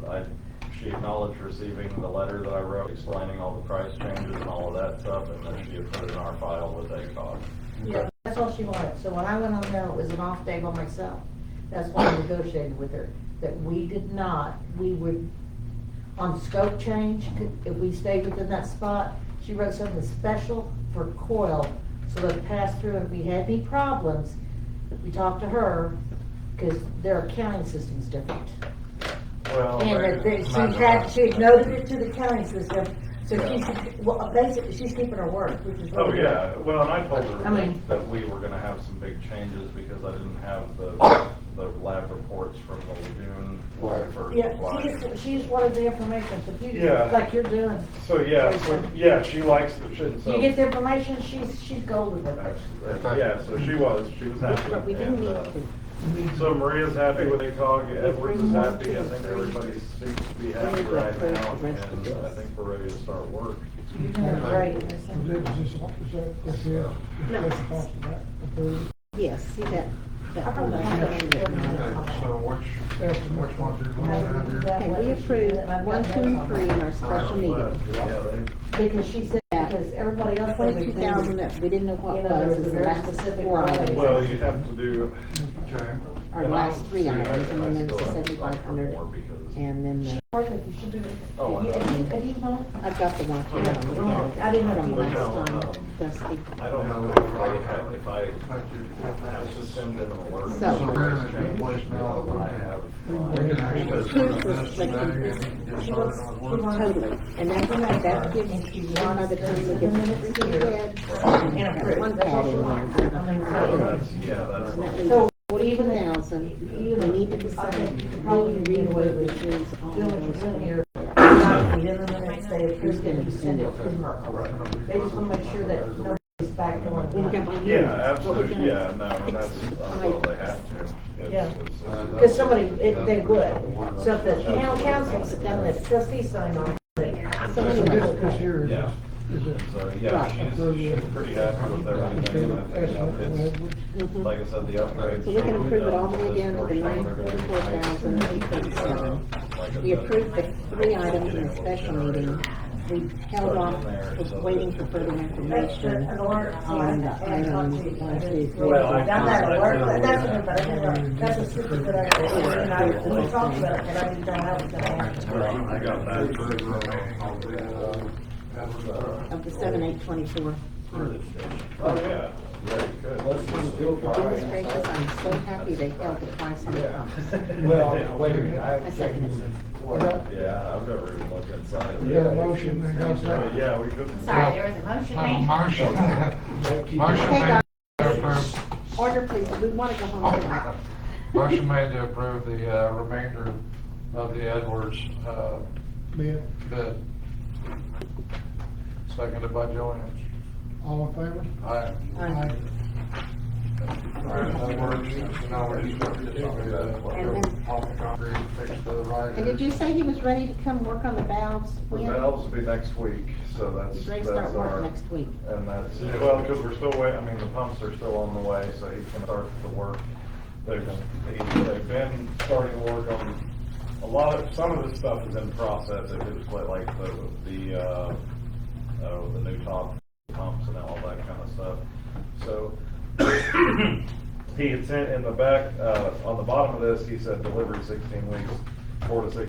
acknowledged receiving the letter that I wrote explaining all the price changes and all of that stuff, and then she had put it in our file with ACOG. Yeah, that's all she wanted. So when I went on there, it was an off day by myself. That's why I negotiated with her, that we would, on scope change, if we stayed within that spot, she wrote something special for coil, so that it passed through, and if we had any problems, we talked to her, because their accounting system's different. Well, And that she had noted it to the counting system, so basically, she's keeping her word, which is Oh, really good. yeah, well, and I told her I mean- that we were gonna have some big changes because I didn't have the lab reports from the lagoon when I first Yeah, applied. she just wanted the information, so you, Yeah. like you're doing. So, yeah, she likes the shit, so. You get the information, she's golden with it. Yeah, so she was happy. But we didn't need And, to. So Maria's happy with ACOG, Edwards is happy, I think everybody seems to be happy right now, and I think we're ready to start work. You're doing great. Yes, see that. I probably have that in there. Okay, so which ones are you going to have here? Okay, we approved 1, 2, and 3 in our special meeting. Because she said, because everybody else. 22,000 that we didn't know what You know, was, there's is a the very last specific 4 items. Well, you have to do. Okay. Our last 3 items, and then there's the 7,500, and then the. You should do it. Oh, I know. Have you gone? I've got the one. I didn't know if From you last went. time, Dusty. I don't know if I have to send them an alert. So- So we're in a good place now that I have. we can actually start this today and get started on work. Totally, and that gives you one other time to get the 3 heads, and put 1 pad in there. That's. So, 42,000, we need to decide, how you read away the machines on doing what's in those. here. Then the next day, if you're gonna send it to her. They just wanna make sure that nobody's back going. Yeah, absolutely, yeah, no, and that's, well, they have to. Yeah. It's- Because somebody, they would. So if the town council sit down and the trustees sign on it. So anyway, This here is, Yeah. So, yeah, she's pretty happy with everything, and I think it's, like I said, the upgrades. so we can approve it all the way down to the 944,837. We approved the 3 items in the special meeting. We held off, was waiting for further information on the items 1, 2, 3. Well, I- Down there, work, that's a super good idea. And I, we talked about it, and I didn't know how it was gonna happen. Well, I got that. Of the 7,824. Oh, yeah, very good. Goodness gracious, I'm so happy they held the price on the pumps. Well, wait a minute, I second it. Yeah, I've never even looked inside. we got a motion, we got a second. Yeah, we could. Sorry, there was a motion made. Motion Okay, made guys. to approve, Order, please, we want to go home tonight. motion made to approve the, remainder of the Edwards, Bid. bid. Seconded by Joanne. All in favor? Aye. Aye. Alright, that works. Now we're just gonna get some of the, off the concrete, fix the risers. And did you say he was ready to come work on the valves? The When? valves will be next week, so that's, He's ready to that's start work our, next week. and that's, well, because we're still waiting, I mean, the pumps are still on the way, so he can start the work. They've been starting to work on a lot of, some of this stuff is in process, it was like the new top pumps and all that kind of stuff. So, he had sent in the back, on the bottom of this, he said delivery 16 weeks, 4 to 6